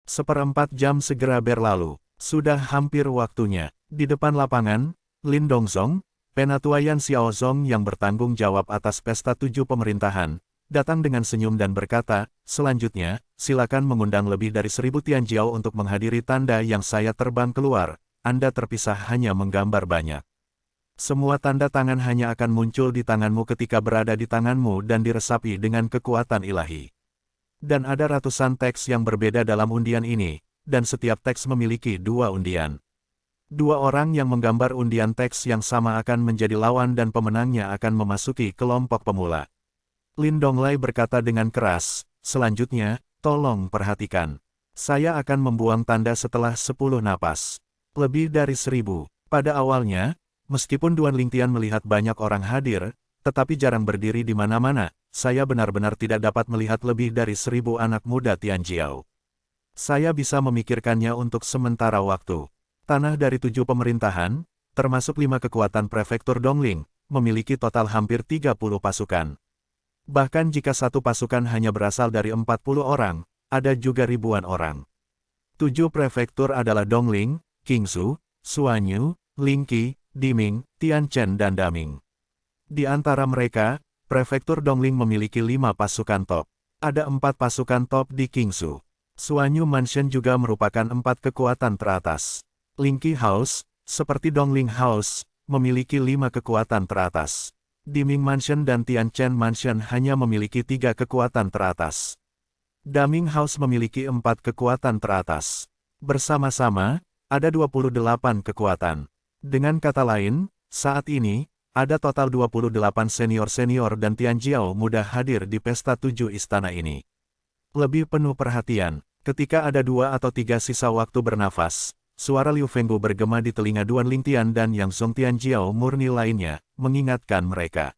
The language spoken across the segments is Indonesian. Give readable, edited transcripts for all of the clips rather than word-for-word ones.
Seperempat jam segera berlalu. Sudah hampir waktunya. Di depan lapangan, Lin Dongzong, Penatuaian Xiaozong yang bertanggung jawab atas pesta 7 pemerintahan, datang dengan senyum dan berkata, selanjutnya, silakan mengundang lebih dari 1000 Tianjiao untuk menghadiri tanda yang saya terbang keluar. Anda terpisah hanya menggambar banyak. Semua tanda tangan hanya akan muncul di tanganmu ketika berada di tanganmu dan diresapi dengan kekuatan ilahi. Dan ada ratusan teks yang berbeda dalam undian ini, dan setiap teks memiliki 2 undian. 2 orang yang menggambar undian teks yang sama akan menjadi lawan dan pemenangnya akan memasuki kelompok pemula. Lin Donglai berkata dengan keras, selanjutnya, tolong perhatikan. Saya akan membuang tanda setelah 10 napas. Lebih dari 1000. Pada awalnya, meskipun Duan Lingtian melihat banyak orang hadir, tetapi jarang berdiri di mana-mana, saya benar-benar tidak dapat melihat lebih dari 1000 anak muda Tianjiao. Saya bisa memikirkannya untuk sementara waktu. Tanah dari 7 pemerintahan, termasuk 5 kekuatan prefektur Dongling, memiliki total hampir 30 pasukan. Bahkan jika satu pasukan hanya berasal dari 40 orang, ada juga ribuan orang. 7 prefektur adalah Dongling, Qingsu, Suanyu, Lingqi, Diming, Tianchen dan Daming. Di antara mereka, prefektur Dongling memiliki 5 pasukan top. Ada 4 pasukan top di Qingsu. Suanyu Mansion juga merupakan 4 kekuatan teratas. Lingqi House, seperti Dongling House, memiliki 5 kekuatan teratas. Diming Mansion dan Tianchen Mansion hanya memiliki 3 kekuatan teratas. Daming House memiliki 4 kekuatan teratas. Bersama-sama, ada 28 kekuatan. Dengan kata lain, saat ini, ada total 28 senior-senior dan Tianjiao muda hadir di pesta 7 istana ini. Lebih penuh perhatian, ketika ada 2 atau 3 sisa waktu bernafas, suara Liu Fenggu bergema di telinga Duan Lingtian dan Yang Song Tianjiao murni lainnya, mengingatkan mereka.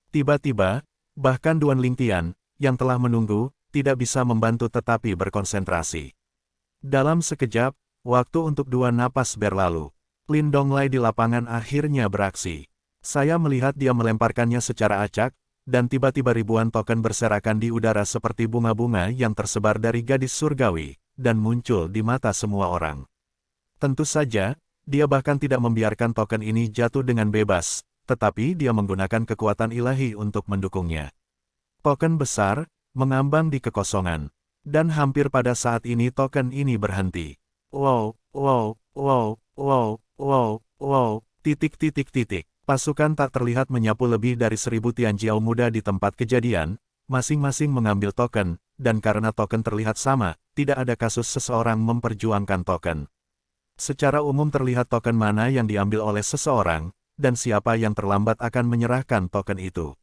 Tiba-tiba, bahkan Duan Lingtian, yang telah menunggu, tidak bisa membantu tetapi berkonsentrasi. Dalam sekejap, waktu untuk 2 napas berlalu. Lin Donglai di lapangan akhirnya beraksi. Saya melihat dia melemparkannya secara acak, dan tiba-tiba ribuan token berserakan di udara seperti bunga-bunga yang tersebar dari gadis surgawi, dan muncul di mata semua orang. Tentu saja, dia bahkan tidak membiarkan token ini jatuh dengan bebas, tetapi dia menggunakan kekuatan ilahi untuk mendukungnya. Token besar, mengambang di kekosongan. Dan hampir pada saat ini token ini berhenti. Wow, wow, wow, wow, wow, wow, titik. Pasukan tak terlihat menyapu lebih dari 1000 Tianjiao muda di tempat kejadian, masing-masing mengambil token, dan karena token terlihat sama, tidak ada kasus seseorang memperjuangkan token. Secara umum terlihat token mana yang diambil oleh seseorang, dan siapa yang terlambat akan menyerahkan token itu.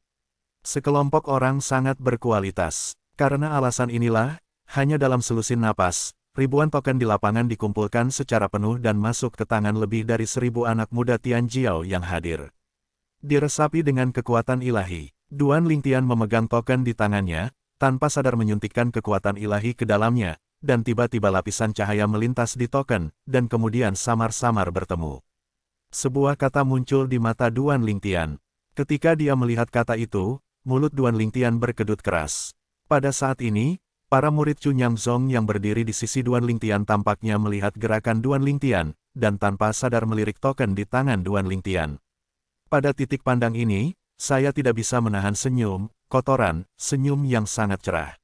Sekelompok orang sangat berkualitas. Karena alasan inilah, hanya dalam selusin napas, ribuan token di lapangan dikumpulkan secara penuh dan masuk ke tangan lebih dari 1000 anak muda Tianjiao yang hadir. Diresapi dengan kekuatan ilahi, Duan Lingtian memegang token di tangannya, tanpa sadar menyuntikkan kekuatan ilahi ke dalamnya, dan tiba-tiba lapisan cahaya melintas di token, dan kemudian samar-samar bertemu. Sebuah kata muncul di mata Duan Lingtian. Ketika dia melihat kata itu, mulut Duan Lingtian berkedut keras. Pada saat ini, para murid Chu Nyangzong yang berdiri di sisi Duan Lingtian tampaknya melihat gerakan Duan Lingtian, dan tanpa sadar melirik token di tangan Duan Lingtian. Pada titik pandang ini, saya tidak bisa menahan senyum, kotoran, senyum yang sangat cerah.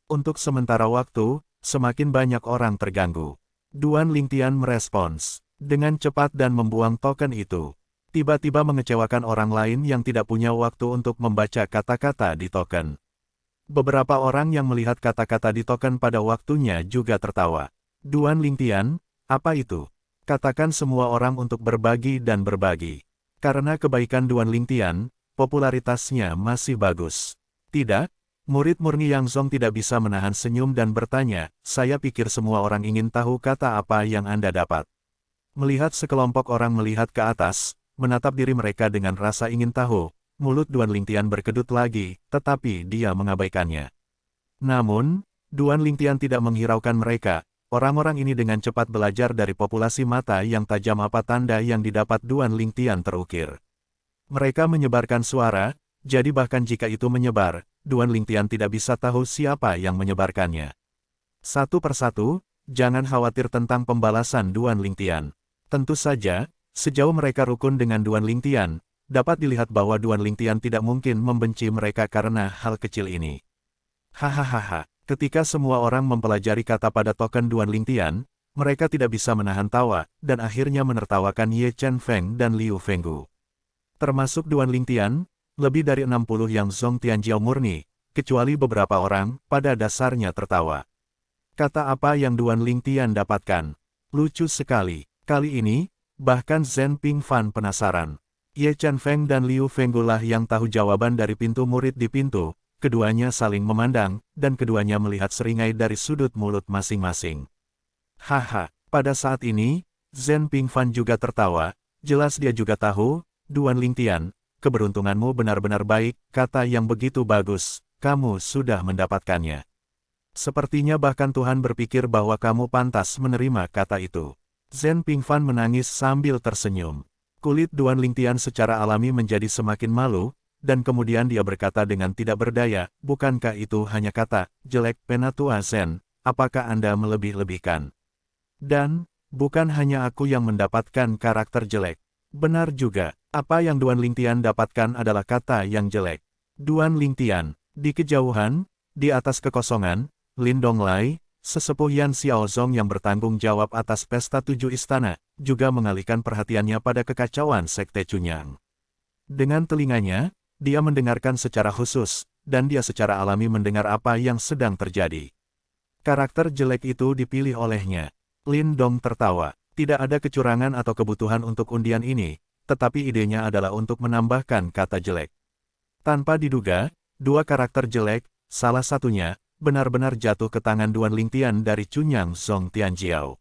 Untuk sementara waktu, semakin banyak orang terganggu. Duan Lingtian merespons dengan cepat dan membuang token itu. Tiba-tiba mengecewakan orang lain yang tidak punya waktu untuk membaca kata-kata di token. Beberapa orang yang melihat kata-kata di token pada waktunya juga tertawa. Duan Lingtian, apa itu? Katakan semua orang untuk berbagi dan berbagi. Karena kebaikan Duan Lingtian, popularitasnya masih bagus. Tidak, murid murni Yang Song tidak bisa menahan senyum dan bertanya, saya pikir semua orang ingin tahu kata apa yang Anda dapat. Melihat sekelompok orang melihat ke atas, menatap diri mereka dengan rasa ingin tahu, mulut Duan Lingtian berkedut lagi, tetapi dia mengabaikannya. Namun, Duan Lingtian tidak menghiraukan mereka. Orang-orang ini dengan cepat belajar dari populasi mata yang tajam apa tanda yang didapat Duan Lingtian terukir. Mereka menyebarkan suara, jadi bahkan jika itu menyebar, Duan Lingtian tidak bisa tahu siapa yang menyebarkannya. Satu persatu, jangan khawatir tentang pembalasan Duan Lingtian. Tentu saja, sejauh mereka rukun dengan Duan Lingtian, dapat dilihat bahwa Duan Lingtian tidak mungkin membenci mereka karena hal kecil ini. Hahaha, ketika semua orang mempelajari kata pada token Duan Lingtian, mereka tidak bisa menahan tawa, dan akhirnya menertawakan Ye Chen Feng dan Liu Fenggu. Termasuk Duan Lingtian, lebih dari 60 yang Zhong Tianjiao murni, kecuali beberapa orang, pada dasarnya tertawa. Kata apa yang Duan Lingtian dapatkan? Lucu sekali. Kali ini, bahkan Zhen Pingfan penasaran. Ye Chen Feng dan Liu Fenggu lah yang tahu jawaban dari pintu murid di pintu, keduanya saling memandang, dan keduanya melihat seringai dari sudut mulut masing-masing. Haha, pada saat ini, Zhen Pingfan juga tertawa, jelas dia juga tahu, Duan Lingtian, keberuntunganmu benar-benar baik, kata yang begitu bagus, kamu sudah mendapatkannya. Sepertinya bahkan Tuhan berpikir bahwa kamu pantas menerima kata itu. Zhen Pingfan menangis sambil tersenyum. Kulit Duan Lingtian secara alami menjadi semakin malu, dan kemudian dia berkata dengan tidak berdaya, bukankah itu hanya kata, jelek, Penatua Zhen, apakah Anda melebih-lebihkan? Dan, bukan hanya aku yang mendapatkan karakter jelek. Benar juga, apa yang Duan Lingtian dapatkan adalah kata yang jelek. Duan Lingtian, di kejauhan, di atas kekosongan, Lin Donglai, sesepuh Yan Xiaozong yang bertanggung jawab atas pesta 7 istana, juga mengalihkan perhatiannya pada kekacauan Sekte Cunyang. Dengan telinganya, dia mendengarkan secara khusus, dan dia secara alami mendengar apa yang sedang terjadi. Karakter jelek itu dipilih olehnya. Lin Dong tertawa. Tidak ada kecurangan atau kebutuhan untuk undian ini, tetapi idenya adalah untuk menambahkan kata jelek. Tanpa diduga, dua karakter jelek, salah satunya, benar-benar jatuh ke tangan Duan Lingtian dari Cunyang Zhong Tianjiao.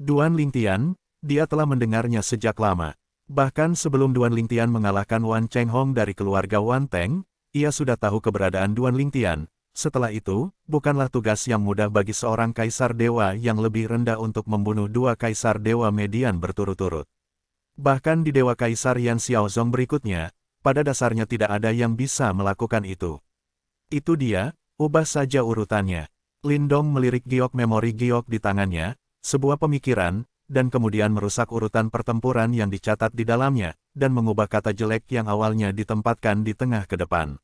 Duan Lingtian, dia telah mendengarnya sejak lama. Bahkan sebelum Duan Lingtian mengalahkan Wan Chenghong dari keluarga Wan Teng, ia sudah tahu keberadaan Duan Lingtian. Setelah itu, bukanlah tugas yang mudah bagi seorang kaisar dewa yang lebih rendah untuk membunuh dua kaisar dewa median berturut-turut. Bahkan di dewa kaisar Yan Xiaozong berikutnya, pada dasarnya tidak ada yang bisa melakukan itu. Itu dia, ubah saja urutannya. Lin Dong melirik giok memori giok di tangannya, sebuah pemikiran, dan kemudian merusak urutan pertempuran yang dicatat di dalamnya, dan mengubah kata jelek yang awalnya ditempatkan di tengah ke depan.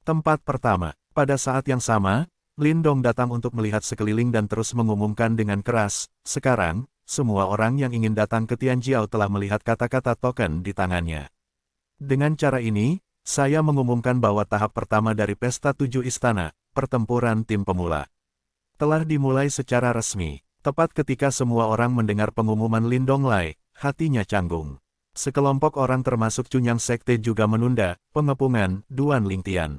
Tempat pertama. Pada saat yang sama, Lin Dong datang untuk melihat sekeliling dan terus mengumumkan dengan keras, sekarang, semua orang yang ingin datang ke Tianjiao telah melihat kata-kata token di tangannya. Dengan cara ini, saya mengumumkan bahwa tahap pertama dari Pesta 7 Istana, pertempuran tim pemula, telah dimulai secara resmi. Tepat ketika semua orang mendengar pengumuman Lin Donglai, hatinya canggung. Sekelompok orang termasuk Cunyang Sekte juga menunda pengepungan Duan Lingtian.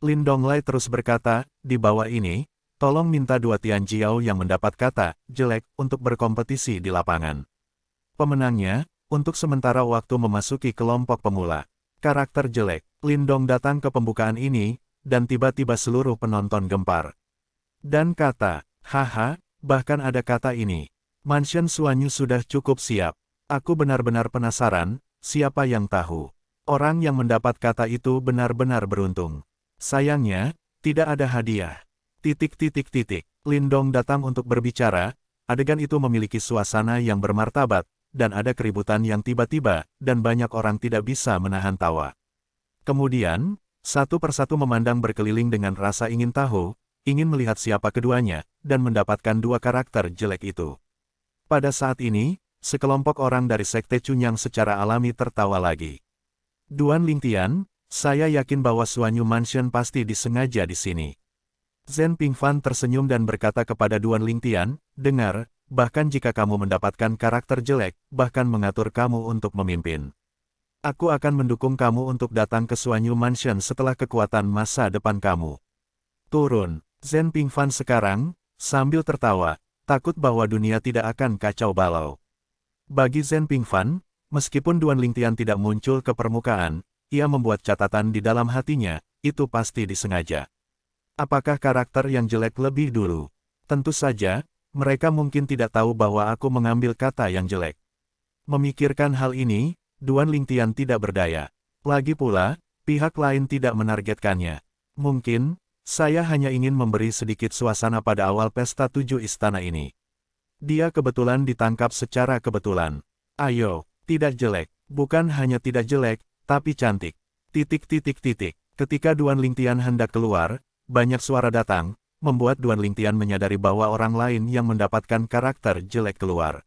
Lin Donglai terus berkata, di bawah ini, tolong minta dua Tianjiao yang mendapat kata jelek untuk berkompetisi di lapangan. Pemenangnya, untuk sementara waktu memasuki kelompok pemula. Karakter jelek. Lin Dong datang ke pembukaan ini, dan tiba-tiba seluruh penonton gempar. Dan kata, haha, bahkan ada kata ini. Mansion Suanyu sudah cukup siap. Aku benar-benar penasaran, siapa yang tahu. Orang yang mendapat kata itu benar-benar beruntung. Sayangnya, tidak ada hadiah. Lin Dong datang untuk berbicara, adegan itu memiliki suasana yang bermartabat, dan ada keributan yang tiba-tiba, dan banyak orang tidak bisa menahan tawa. Kemudian, satu persatu memandang berkeliling dengan rasa ingin tahu, ingin melihat siapa keduanya, dan mendapatkan dua karakter jelek itu. Pada saat ini, sekelompok orang dari Sekte Cunyang secara alami tertawa lagi. Duan Lingtian, saya yakin bahwa Suanyu Mansion pasti disengaja di sini. Zhen Pingfan tersenyum dan berkata kepada Duan Lingtian, dengar, bahkan jika kamu mendapatkan karakter jelek, bahkan mengatur kamu untuk memimpin. Aku akan mendukung kamu untuk datang ke Suanyu Mansion setelah kekuatan masa depan kamu. Turun. Zhen Pingfan sekarang, sambil tertawa, takut bahwa dunia tidak akan kacau balau. Bagi Zhen Pingfan, meskipun Duan Lingtian tidak muncul ke permukaan, ia membuat catatan di dalam hatinya, itu pasti disengaja. Apakah karakter yang jelek lebih dulu? Tentu saja, mereka mungkin tidak tahu bahwa aku mengambil kata yang jelek. Memikirkan hal ini, Duan Lingtian tidak berdaya. Lagi pula, pihak lain tidak menargetkannya. Mungkin, Saya hanya ingin memberi sedikit suasana pada awal pesta 7 istana ini. Dia kebetulan ditangkap secara kebetulan. Ayo, tidak jelek. Bukan hanya tidak jelek, tapi cantik. Titik titik titik. Ketika Duan Lingtian hendak keluar, banyak suara datang, membuat Duan Lingtian menyadari bahwa orang lain yang mendapatkan karakter jelek keluar.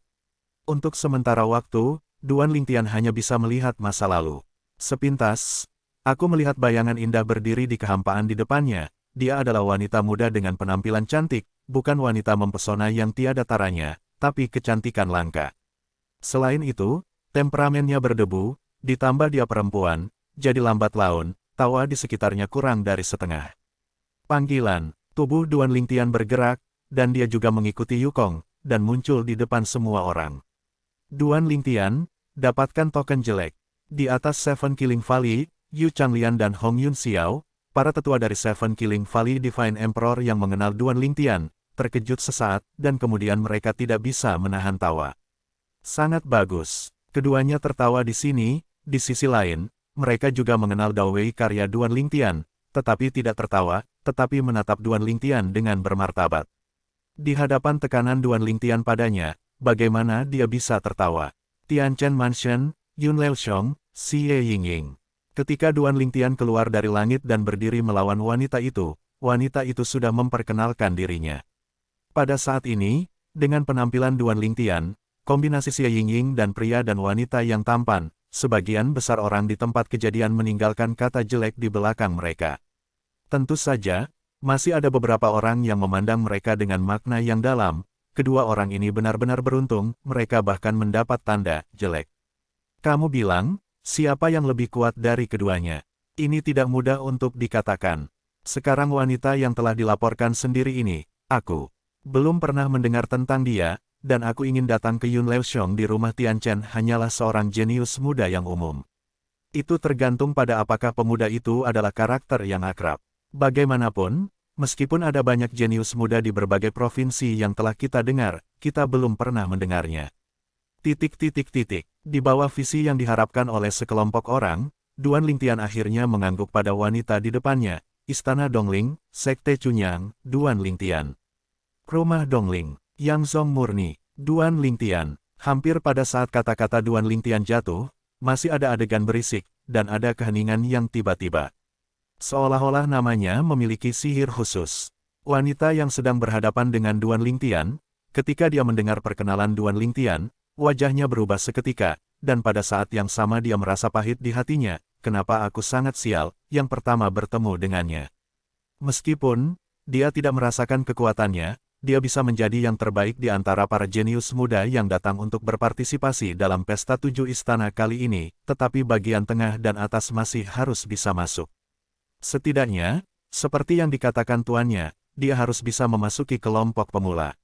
Untuk sementara waktu, Duan Lingtian hanya bisa melihat masa lalu. Sepintas, aku melihat bayangan indah berdiri di kehampaan di depannya. Dia adalah wanita muda dengan penampilan cantik, bukan wanita mempesona yang tiada taranya, tapi kecantikan langka. Selain itu, temperamennya berdebu, ditambah dia perempuan, jadi lambat laun, tawa di sekitarnya kurang dari setengah. Panggilan, tubuh Duan Lingtian bergerak, dan dia juga mengikuti Yukong, dan muncul di depan semua orang. Duan Lingtian, dapatkan token jelek. Di atas Seven Killing Valley, Yu Changlian dan Hong Yun Xiao, para tetua dari Seven Killing Valley Divine Emperor yang mengenal Duan Lingtian, terkejut sesaat, dan kemudian mereka tidak bisa menahan tawa. Sangat bagus. Keduanya tertawa di sini. Di sisi lain, mereka juga mengenal Dao Wei karya Duan Lingtian, tetapi tidak tertawa, tetapi menatap Duan Lingtian dengan bermartabat. Di hadapan tekanan Duan Lingtian padanya, bagaimana dia bisa tertawa? Tianchen Mansion, Yun Leoxiong, Xie Yingying. Ketika Duan Lingtian keluar dari langit dan berdiri melawan wanita itu sudah memperkenalkan dirinya. Pada saat ini, dengan penampilan Duan Lingtian, kombinasi Xie Yingying dan pria dan wanita yang tampan, sebagian besar orang di tempat kejadian meninggalkan kata jelek di belakang mereka. Tentu saja, masih ada beberapa orang yang memandang mereka dengan makna yang dalam. Kedua orang ini benar-benar beruntung, mereka bahkan mendapat tanda jelek. Kamu bilang, siapa yang lebih kuat dari keduanya? Ini tidak mudah untuk dikatakan. Sekarang wanita yang telah dilaporkan sendiri ini, aku belum pernah mendengar tentang dia, dan aku ingin datang ke Yun Leoxiong di rumah Tianchen hanyalah seorang jenius muda yang umum. Itu tergantung pada apakah pemuda itu adalah karakter yang akrab. Bagaimanapun, meskipun ada banyak jenius muda di berbagai provinsi yang telah kita dengar, kita belum pernah mendengarnya. Titik titik titik. Di bawah visi yang diharapkan oleh sekelompok orang, Duan Lingtian akhirnya mengangguk pada wanita di depannya. Istana Dongling, Sekte Chunyang, Duan Lingtian. Rumah Dongling, Yangzong Murni, Duan Lingtian. Hampir pada saat kata-kata Duan Lingtian jatuh, masih ada adegan berisik, dan ada keheningan yang tiba-tiba. Seolah-olah namanya memiliki sihir khusus. Wanita yang sedang berhadapan dengan Duan Lingtian, ketika dia mendengar perkenalan Duan Lingtian, wajahnya berubah seketika, dan pada saat yang sama dia merasa pahit di hatinya, kenapa aku sangat sial, yang pertama bertemu dengannya. Meskipun, dia tidak merasakan kekuatannya, dia bisa menjadi yang terbaik di antara para jenius muda yang datang untuk berpartisipasi dalam pesta 7 istana kali ini, tetapi bagian tengah dan atas masih harus bisa masuk. Setidaknya, seperti yang dikatakan tuannya, dia harus bisa memasuki kelompok pemula.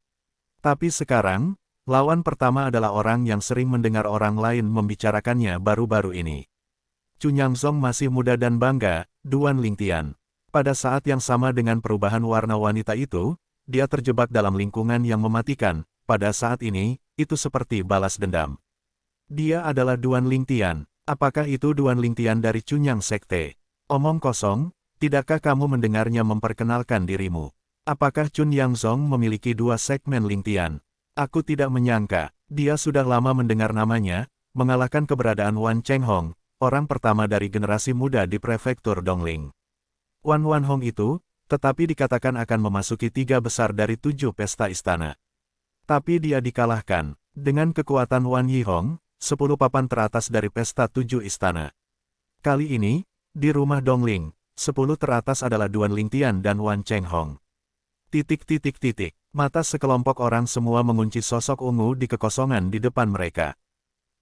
Tapi sekarang, lawan pertama adalah orang yang sering mendengar orang lain membicarakannya baru-baru ini. Chunyangzong masih muda dan bangga, Duan Lingtian. Pada saat yang sama dengan perubahan warna wanita itu, dia terjebak dalam lingkungan yang mematikan. Pada saat ini, itu seperti balas dendam. Dia adalah Duan Lingtian. Apakah itu Duan Lingtian dari Chunyang Sekte? Omong kosong, tidakkah kamu mendengarnya memperkenalkan dirimu? Apakah Chunyangzong memiliki 2 segmen Lingtian? Aku tidak menyangka, dia sudah lama mendengar namanya, mengalahkan keberadaan Wan Chenghong, orang pertama dari generasi muda di prefektur Dongling. Wan Wanhong itu, tetapi dikatakan akan memasuki 3 besar dari 7 pesta istana. Tapi dia dikalahkan, dengan kekuatan Wan Yihong, 10 papan teratas dari pesta 7 istana. Kali ini, di rumah Dongling, 10 teratas adalah Duan Lingtian dan Wan Chenghong. Titik titik titik. Mata sekelompok orang semua mengunci sosok ungu di kekosongan di depan mereka.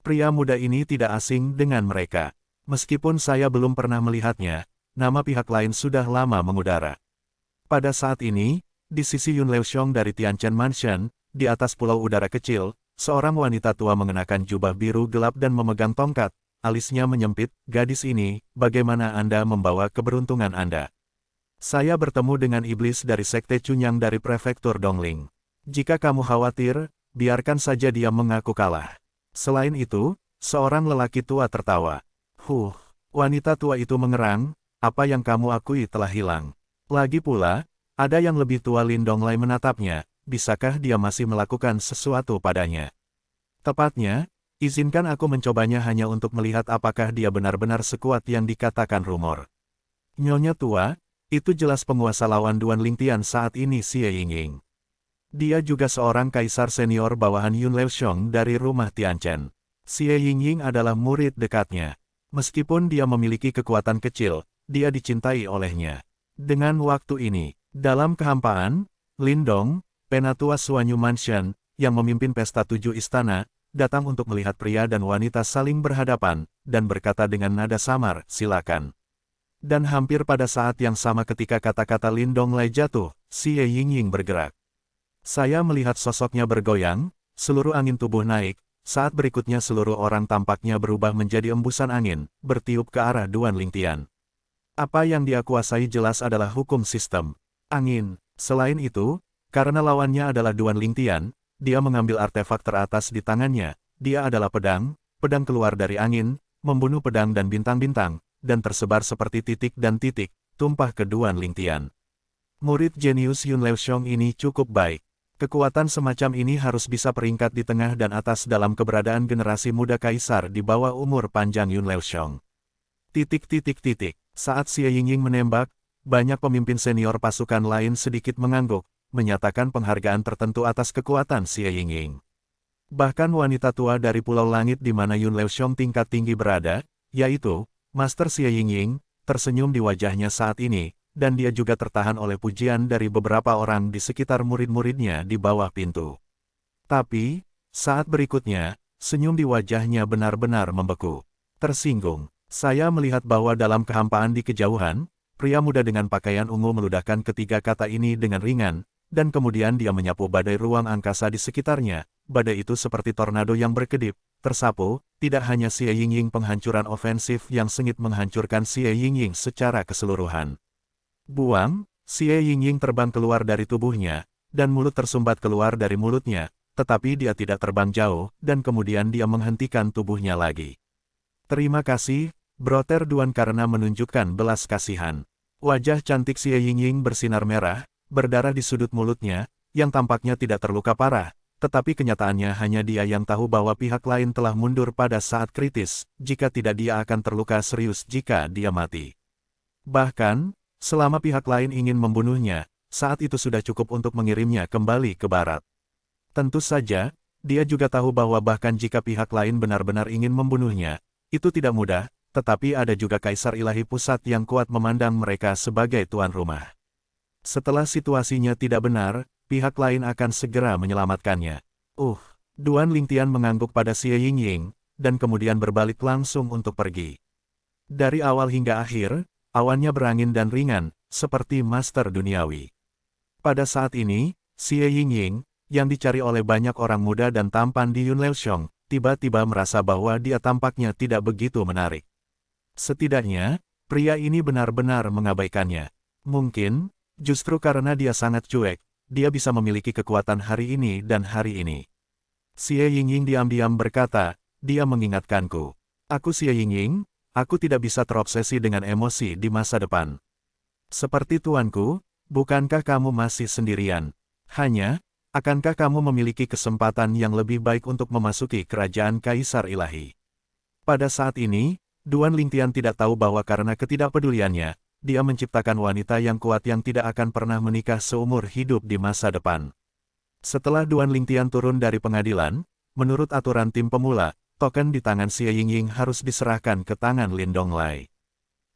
Pria muda ini tidak asing dengan mereka. Meskipun saya belum pernah melihatnya, nama pihak lain sudah lama mengudara. Pada saat ini, di sisi Yun Leoxiong dari Tianchen Mansion, di atas pulau udara kecil, seorang wanita tua mengenakan jubah biru gelap dan memegang tongkat. Alisnya menyempit, gadis ini, bagaimana Anda membawa keberuntungan Anda? Saya bertemu dengan iblis dari Sekte Chunyang dari prefektur Dongling. Jika kamu khawatir, biarkan saja dia mengaku kalah. Selain itu, seorang lelaki tua tertawa. Wanita tua itu mengerang, apa yang kamu akui telah hilang. Lagi pula, ada yang lebih tua. Lin Donglai menatapnya, bisakah dia masih melakukan sesuatu padanya? Tepatnya, izinkan aku mencobanya hanya untuk melihat apakah dia benar-benar sekuat yang dikatakan rumor. Nyonya tua, itu jelas penguasa lawan Duan Lingtian saat ini. Xie Yingying. Dia juga seorang kaisar senior bawahan Yun Leoxiong dari rumah Tianchen. Xie Yingying adalah murid dekatnya. Meskipun dia memiliki kekuatan kecil, dia dicintai olehnya. Dengan waktu ini, dalam kehampaan, Lindong, penatua Suanyu Mansion, yang memimpin pesta 7 istana, datang untuk melihat pria dan wanita saling berhadapan, dan berkata dengan nada samar, silakan. Dan hampir pada saat yang sama ketika kata-kata Lin Donglai jatuh, Xie Yingying bergerak. Saya melihat sosoknya bergoyang, seluruh angin tubuh naik, saat berikutnya seluruh orang tampaknya berubah menjadi embusan angin, bertiup ke arah Duan Lingtian. Apa yang dia kuasai jelas adalah hukum sistem angin. Selain itu, karena lawannya adalah Duan Lingtian, dia mengambil artefak teratas di tangannya. Dia adalah pedang, pedang keluar dari angin, membunuh pedang dan bintang-bintang, dan tersebar seperti titik dan titik, tumpah ke Duan Lingtian. Murid jenius Yun Leoxiong ini cukup baik. Kekuatan semacam ini harus bisa peringkat di tengah dan atas dalam keberadaan generasi muda kaisar di bawah umur panjang Yun Leoxiong. Titik. Saat Xie Yingying menembak, banyak pemimpin senior pasukan lain sedikit mengangguk, menyatakan penghargaan tertentu atas kekuatan Xie Yingying. Bahkan wanita tua dari Pulau Langit di mana Yun Leoxiong tingkat tinggi berada, yaitu Master Xie Yingying, tersenyum di wajahnya saat ini, dan dia juga tertahan oleh pujian dari beberapa orang di sekitar murid-muridnya di bawah pintu. Tapi, saat berikutnya, senyum di wajahnya benar-benar membeku. Tersinggung. Saya melihat bahwa dalam kehampaan di kejauhan, pria muda dengan pakaian ungu meludahkan ketiga kata ini dengan ringan, dan kemudian dia menyapu badai ruang angkasa di sekitarnya. Badai itu seperti tornado yang berkedip, tersapu, tidak hanya Xie Yingying penghancuran ofensif yang sengit menghancurkan Xie Yingying secara keseluruhan. Buang, Xie Yingying terbang keluar dari tubuhnya, dan mulut tersumbat keluar dari mulutnya, tetapi dia tidak terbang jauh, dan kemudian dia menghentikan tubuhnya lagi. Terima kasih, Brother Duan karena menunjukkan belas kasihan. Wajah cantik Xie Yingying bersinar merah, berdarah di sudut mulutnya, yang tampaknya tidak terluka parah, tetapi kenyataannya hanya dia yang tahu bahwa pihak lain telah mundur pada saat kritis, jika tidak dia akan terluka serius jika dia mati. Bahkan, selama pihak lain ingin membunuhnya, saat itu sudah cukup untuk mengirimnya kembali ke barat. Tentu saja, dia juga tahu bahwa bahkan jika pihak lain benar-benar ingin membunuhnya, itu tidak mudah, tetapi ada juga Kaisar Ilahi Pusat yang kuat memandang mereka sebagai tuan rumah. Setelah situasinya tidak benar, pihak lain akan segera menyelamatkannya. Duan Lingtian mengangguk pada Xie Yingying, dan kemudian berbalik langsung untuk pergi. Dari awal hingga akhir, awannya berangin dan ringan, seperti master duniawi. Pada saat ini, Xie Yingying, yang dicari oleh banyak orang muda dan tampan di Yun Leoxiong, tiba-tiba merasa bahwa dia tampaknya tidak begitu menarik. Setidaknya, pria ini benar-benar mengabaikannya. Mungkin, justru karena dia sangat cuek, dia bisa memiliki kekuatan hari ini dan hari ini. Xie Yingying diam-diam berkata, dia mengingatkanku. Aku Xie Yingying, aku tidak bisa terobsesi dengan emosi di masa depan. Seperti tuanku, bukankah kamu masih sendirian? Akankah kamu memiliki kesempatan yang lebih baik untuk memasuki kerajaan Kaisar Ilahi? Pada saat ini, Duan Lingtian tidak tahu bahwa karena ketidakpeduliannya, dia menciptakan wanita yang kuat yang tidak akan pernah menikah seumur hidup di masa depan. Setelah Duan Lingtian turun dari pengadilan, menurut aturan tim pemula, token di tangan Xie Yingying harus diserahkan ke tangan Lin Donglai.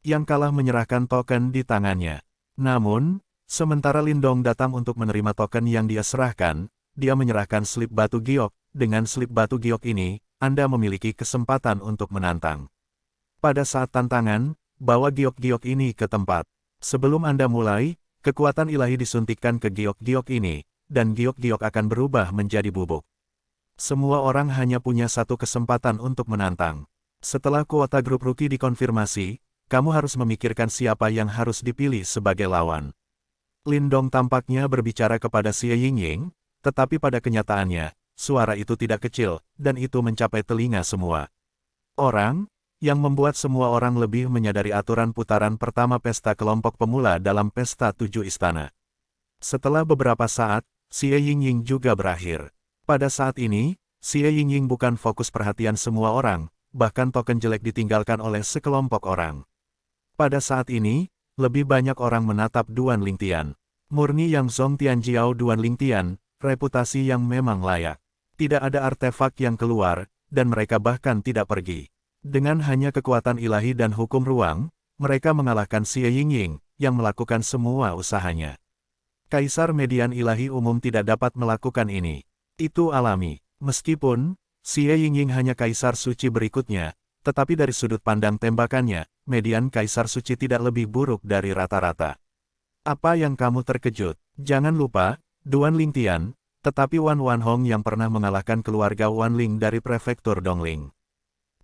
Yang kalah menyerahkan token di tangannya. Namun, sementara Lin Dong datang untuk menerima token yang dia serahkan, dia menyerahkan slip batu giok. Dengan slip batu giok ini, Anda memiliki kesempatan untuk menantang. Pada saat tantangan, bawa giok-giok ini ke tempat. Sebelum Anda mulai, kekuatan ilahi disuntikkan ke giok-giok ini, dan giok-giok akan berubah menjadi bubuk. Semua orang hanya punya satu kesempatan untuk menantang. Setelah kuota grup rookie dikonfirmasi, kamu harus memikirkan siapa yang harus dipilih sebagai lawan. Lin Dong tampaknya berbicara kepada Xie Yingying, tetapi pada kenyataannya, suara itu tidak kecil, dan itu mencapai telinga semua orang. yang membuat semua orang lebih menyadari aturan putaran pertama pesta kelompok pemula dalam Pesta Tujuh Istana. Setelah beberapa saat, Xie Yingying juga berakhir. Pada saat ini, Xie Yingying bukan fokus perhatian semua orang, bahkan token jelek ditinggalkan oleh sekelompok orang. Pada saat ini, lebih banyak orang menatap Duan Lingtian. Murni yang Zhong Tianjiao Duan Lingtian, reputasi yang memang layak. Tidak ada artefak yang keluar, dan mereka bahkan tidak pergi. Dengan hanya kekuatan ilahi dan hukum ruang, mereka mengalahkan Xie Yingying, yang melakukan semua usahanya. Kaisar Median Ilahi Umum tidak dapat melakukan ini. Itu alami. Meskipun, Xie Yingying hanya Kaisar Suci berikutnya, tetapi dari sudut pandang tembakannya, Median Kaisar Suci tidak lebih buruk dari rata-rata. Apa yang kamu terkejut? Jangan lupa, Duan Lingtian, tetapi Wan Wanhong yang pernah mengalahkan keluarga Wan Ling dari prefektur Dongling.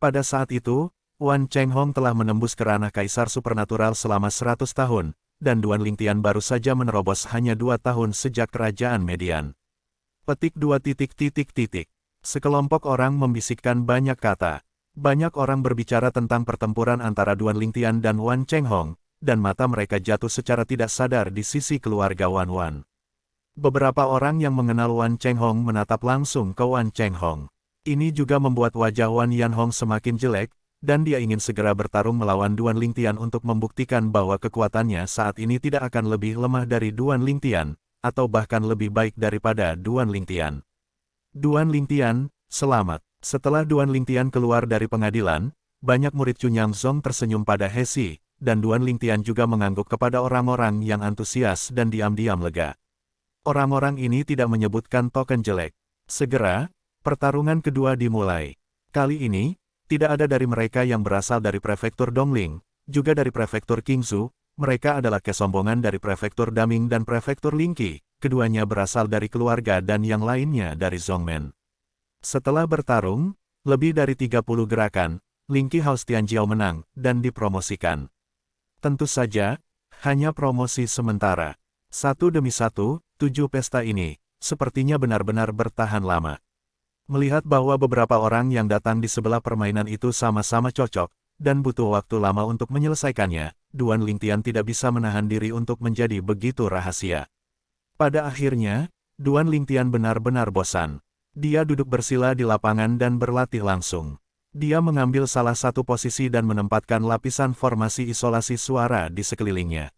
Pada saat itu, Wan Chenghong telah menembus ke ranah Kaisar Supernatural selama 100 tahun, dan Duan Lingtian baru saja menerobos hanya 2 tahun sejak kerajaan Median. Petik 2 titik. Sekelompok orang membisikkan banyak kata. Banyak orang berbicara tentang pertempuran antara Duan Lingtian dan Wan Chenghong, dan mata mereka jatuh secara tidak sadar di sisi keluarga Wan Wan. Beberapa orang yang mengenal Wan Chenghong menatap langsung ke Wan Chenghong. Ini juga membuat wajah Wan Yanhong semakin jelek, dan dia ingin segera bertarung melawan Duan Lingtian untuk membuktikan bahwa kekuatannya saat ini tidak akan lebih lemah dari Duan Lingtian, atau bahkan lebih baik daripada Duan Lingtian. Duan Lingtian, selamat. Setelah Duan Lingtian keluar dari pengadilan, banyak murid Cunyang Zong tersenyum pada Hesi, dan Duan Lingtian juga mengangguk kepada orang-orang yang antusias dan diam-diam lega. Orang-orang ini tidak menyebutkan token jelek. Segera, pertarungan kedua dimulai. Kali ini, tidak ada dari mereka yang berasal dari prefektur Dongling, juga dari prefektur Qingzhou, mereka adalah kesombongan dari prefektur Daming dan prefektur Lingqi, keduanya berasal dari keluarga dan yang lainnya dari Zhongmen. Setelah bertarung, lebih dari 30 gerakan, Lingqi Haos Tianjiao menang, dan dipromosikan. Tentu saja, hanya promosi sementara. Satu demi satu, 7 pesta ini, sepertinya benar-benar bertahan lama. Melihat bahwa beberapa orang yang datang di sebelah permainan itu sama-sama cocok, dan butuh waktu lama untuk menyelesaikannya, Duan Lingtian tidak bisa menahan diri untuk menjadi begitu rahasia. Pada akhirnya, Duan Lingtian benar-benar bosan. Dia duduk bersila di lapangan dan berlatih langsung. Dia mengambil salah satu posisi dan menempatkan lapisan formasi isolasi suara di sekelilingnya.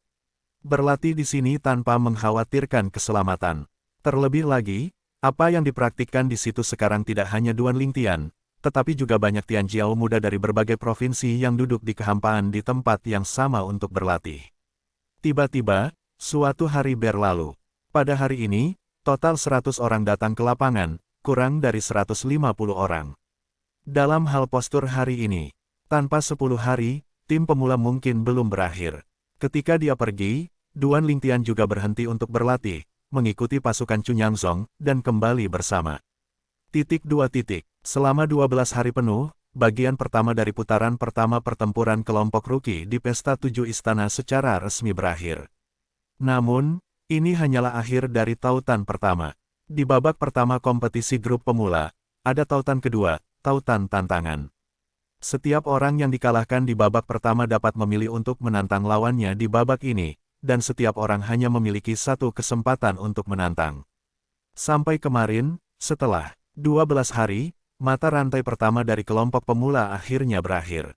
Berlatih di sini tanpa mengkhawatirkan keselamatan. Terlebih lagi, apa yang dipraktikkan di situ sekarang tidak hanya Duan Lingtian, tetapi juga banyak Tianjiao muda dari berbagai provinsi yang duduk di kehampaan di tempat yang sama untuk berlatih. Tiba-tiba, suatu hari berlalu. Pada hari ini, total 100 orang datang ke lapangan, kurang dari 150 orang. Dalam hal postur hari ini, tanpa 10 hari, tim pemula mungkin belum berakhir. Ketika dia pergi, Duan Lingtian juga berhenti untuk berlatih, mengikuti pasukan Cunyang Zong, dan kembali bersama. Selama 12 hari penuh, bagian pertama dari putaran pertama pertempuran kelompok Rookie di Pesta Tujuh Istana secara resmi berakhir. Namun, ini hanyalah akhir dari tautan pertama. Di babak pertama kompetisi grup pemula, ada tautan kedua, tautan tantangan. Setiap orang yang dikalahkan di babak pertama dapat memilih untuk menantang lawannya di babak ini, dan setiap orang hanya memiliki satu kesempatan untuk menantang. Sampai kemarin, setelah 12 hari, mata rantai pertama dari kelompok pemula akhirnya berakhir.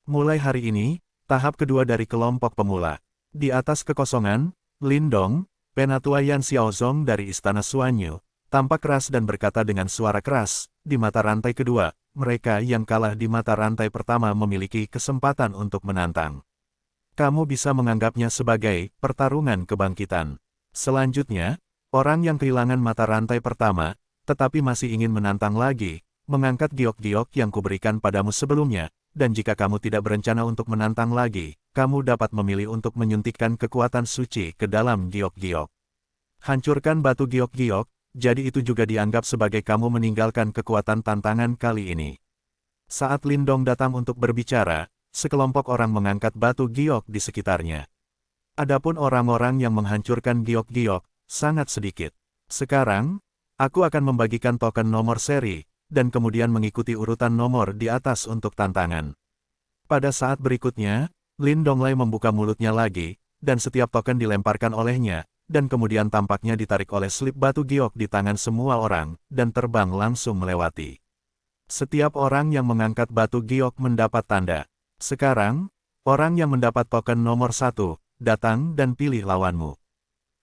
Mulai hari ini, tahap kedua dari kelompok pemula. Di atas kekosongan, Lindong, penatua Yan Xiaozong dari Istana Suanyu, tampak keras dan berkata dengan suara keras, di mata rantai kedua, mereka yang kalah di mata rantai pertama memiliki kesempatan untuk menantang. Kamu bisa menganggapnya sebagai pertarungan kebangkitan. Selanjutnya, orang yang kehilangan mata rantai pertama, tetapi masih ingin menantang lagi, mengangkat giok-giok yang kuberikan padamu sebelumnya, dan jika kamu tidak berencana untuk menantang lagi, kamu dapat memilih untuk menyuntikkan kekuatan suci ke dalam giok-giok. Hancurkan batu giok-giok, jadi itu juga dianggap sebagai kamu meninggalkan kekuatan tantangan kali ini. Saat Lindong datang untuk berbicara, sekelompok orang mengangkat batu giok di sekitarnya. Adapun orang-orang yang menghancurkan giok-giok, sangat sedikit. Sekarang, aku akan membagikan token nomor seri, dan kemudian mengikuti urutan nomor di atas untuk tantangan. Pada saat berikutnya, Lin Donglai membuka mulutnya lagi, dan setiap token dilemparkan olehnya, dan kemudian tampaknya ditarik oleh slip batu giok di tangan semua orang, dan terbang langsung melewati. Setiap orang yang mengangkat batu giok mendapat tanda. Sekarang, orang yang mendapat token nomor 1, datang dan pilih lawanmu.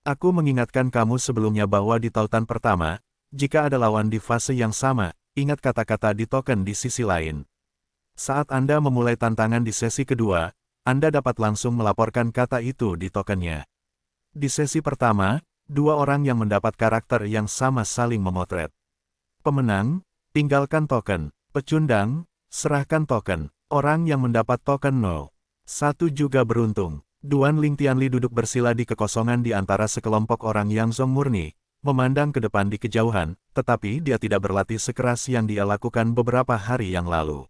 Aku mengingatkan kamu sebelumnya bahwa di tautan pertama, jika ada lawan di fase yang sama, ingat kata-kata di token di sisi lain. Saat Anda memulai tantangan di sesi kedua, Anda dapat langsung melaporkan kata itu di tokennya. Di sesi pertama, dua orang yang mendapat karakter yang sama saling memotret. Pemenang, tinggalkan token. Pecundang, serahkan token. Orang yang mendapat token 0. 1 juga beruntung. Duan Ling Tianli duduk bersila di kekosongan di antara sekelompok orang yang zong murni, memandang ke depan di kejauhan, tetapi dia tidak berlatih sekeras yang dia lakukan beberapa hari yang lalu.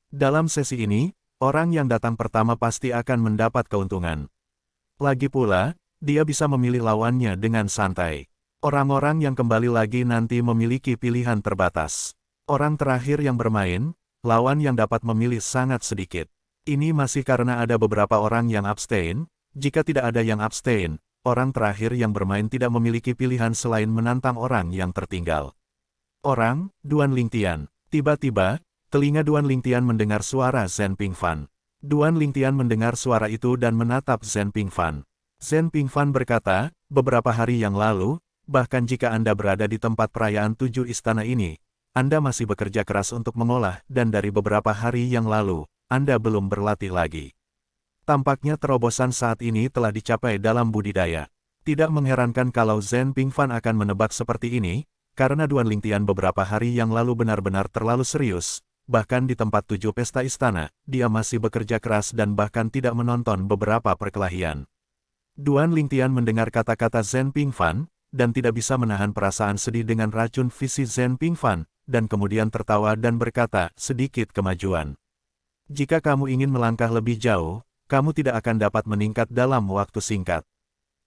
Dalam sesi ini, orang yang datang pertama pasti akan mendapat keuntungan. Lagi pula, dia bisa memilih lawannya dengan santai. Orang-orang yang kembali lagi nanti memiliki pilihan terbatas. Orang terakhir yang bermain, lawan yang dapat memilih sangat sedikit. Ini masih karena ada beberapa orang yang abstain. Jika tidak ada yang abstain, orang terakhir yang bermain tidak memiliki pilihan selain menantang orang yang tertinggal. Orang, Duan Ling Tian. Tiba-tiba, telinga Duan Ling Tian mendengar suara Zhen Pingfan. Duan Ling Tian mendengar suara itu dan menatap Zhen Pingfan. Zhen Pingfan berkata, beberapa hari yang lalu, bahkan jika Anda berada di tempat perayaan 7 istana ini, Anda masih bekerja keras untuk mengolah, dan dari beberapa hari yang lalu, Anda belum berlatih lagi. Tampaknya terobosan saat ini telah dicapai dalam budidaya. Tidak mengherankan kalau Zhen Pingfan akan menebak seperti ini, karena Duan Ling Tian beberapa hari yang lalu benar-benar terlalu serius, bahkan di tempat 7 pesta istana, dia masih bekerja keras dan bahkan tidak menonton beberapa perkelahian. Duan Ling Tian mendengar kata-kata Zhen Pingfan, dan tidak bisa menahan perasaan sedih dengan racun visi Zhen Pingfan, dan kemudian tertawa dan berkata, sedikit kemajuan. Jika kamu ingin melangkah lebih jauh, kamu tidak akan dapat meningkat dalam waktu singkat.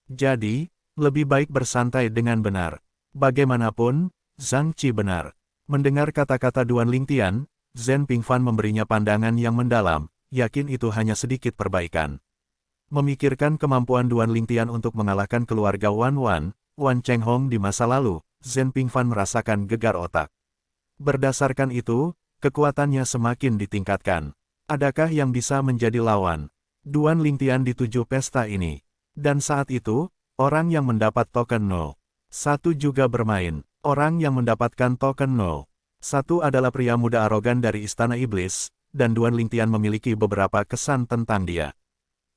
Jadi, lebih baik bersantai dengan benar. Bagaimanapun, Zhang Qi benar. Mendengar kata-kata Duan Ling Tian, Zhen Pingfan memberinya pandangan yang mendalam, yakin itu hanya sedikit perbaikan. Memikirkan kemampuan Duan Ling Tian untuk mengalahkan keluarga Wan Cheng Hong di masa lalu, Zhen Pingfan merasakan gegar otak. Berdasarkan itu, kekuatannya semakin ditingkatkan. Adakah yang bisa menjadi lawan Duan Ling Tian di 7 pesta ini? Dan saat itu, orang yang mendapat token 0. 1 juga bermain. Orang yang mendapatkan token 0. 1 adalah pria muda arogan dari Istana Iblis, dan Duan Ling Tian memiliki beberapa kesan tentang dia.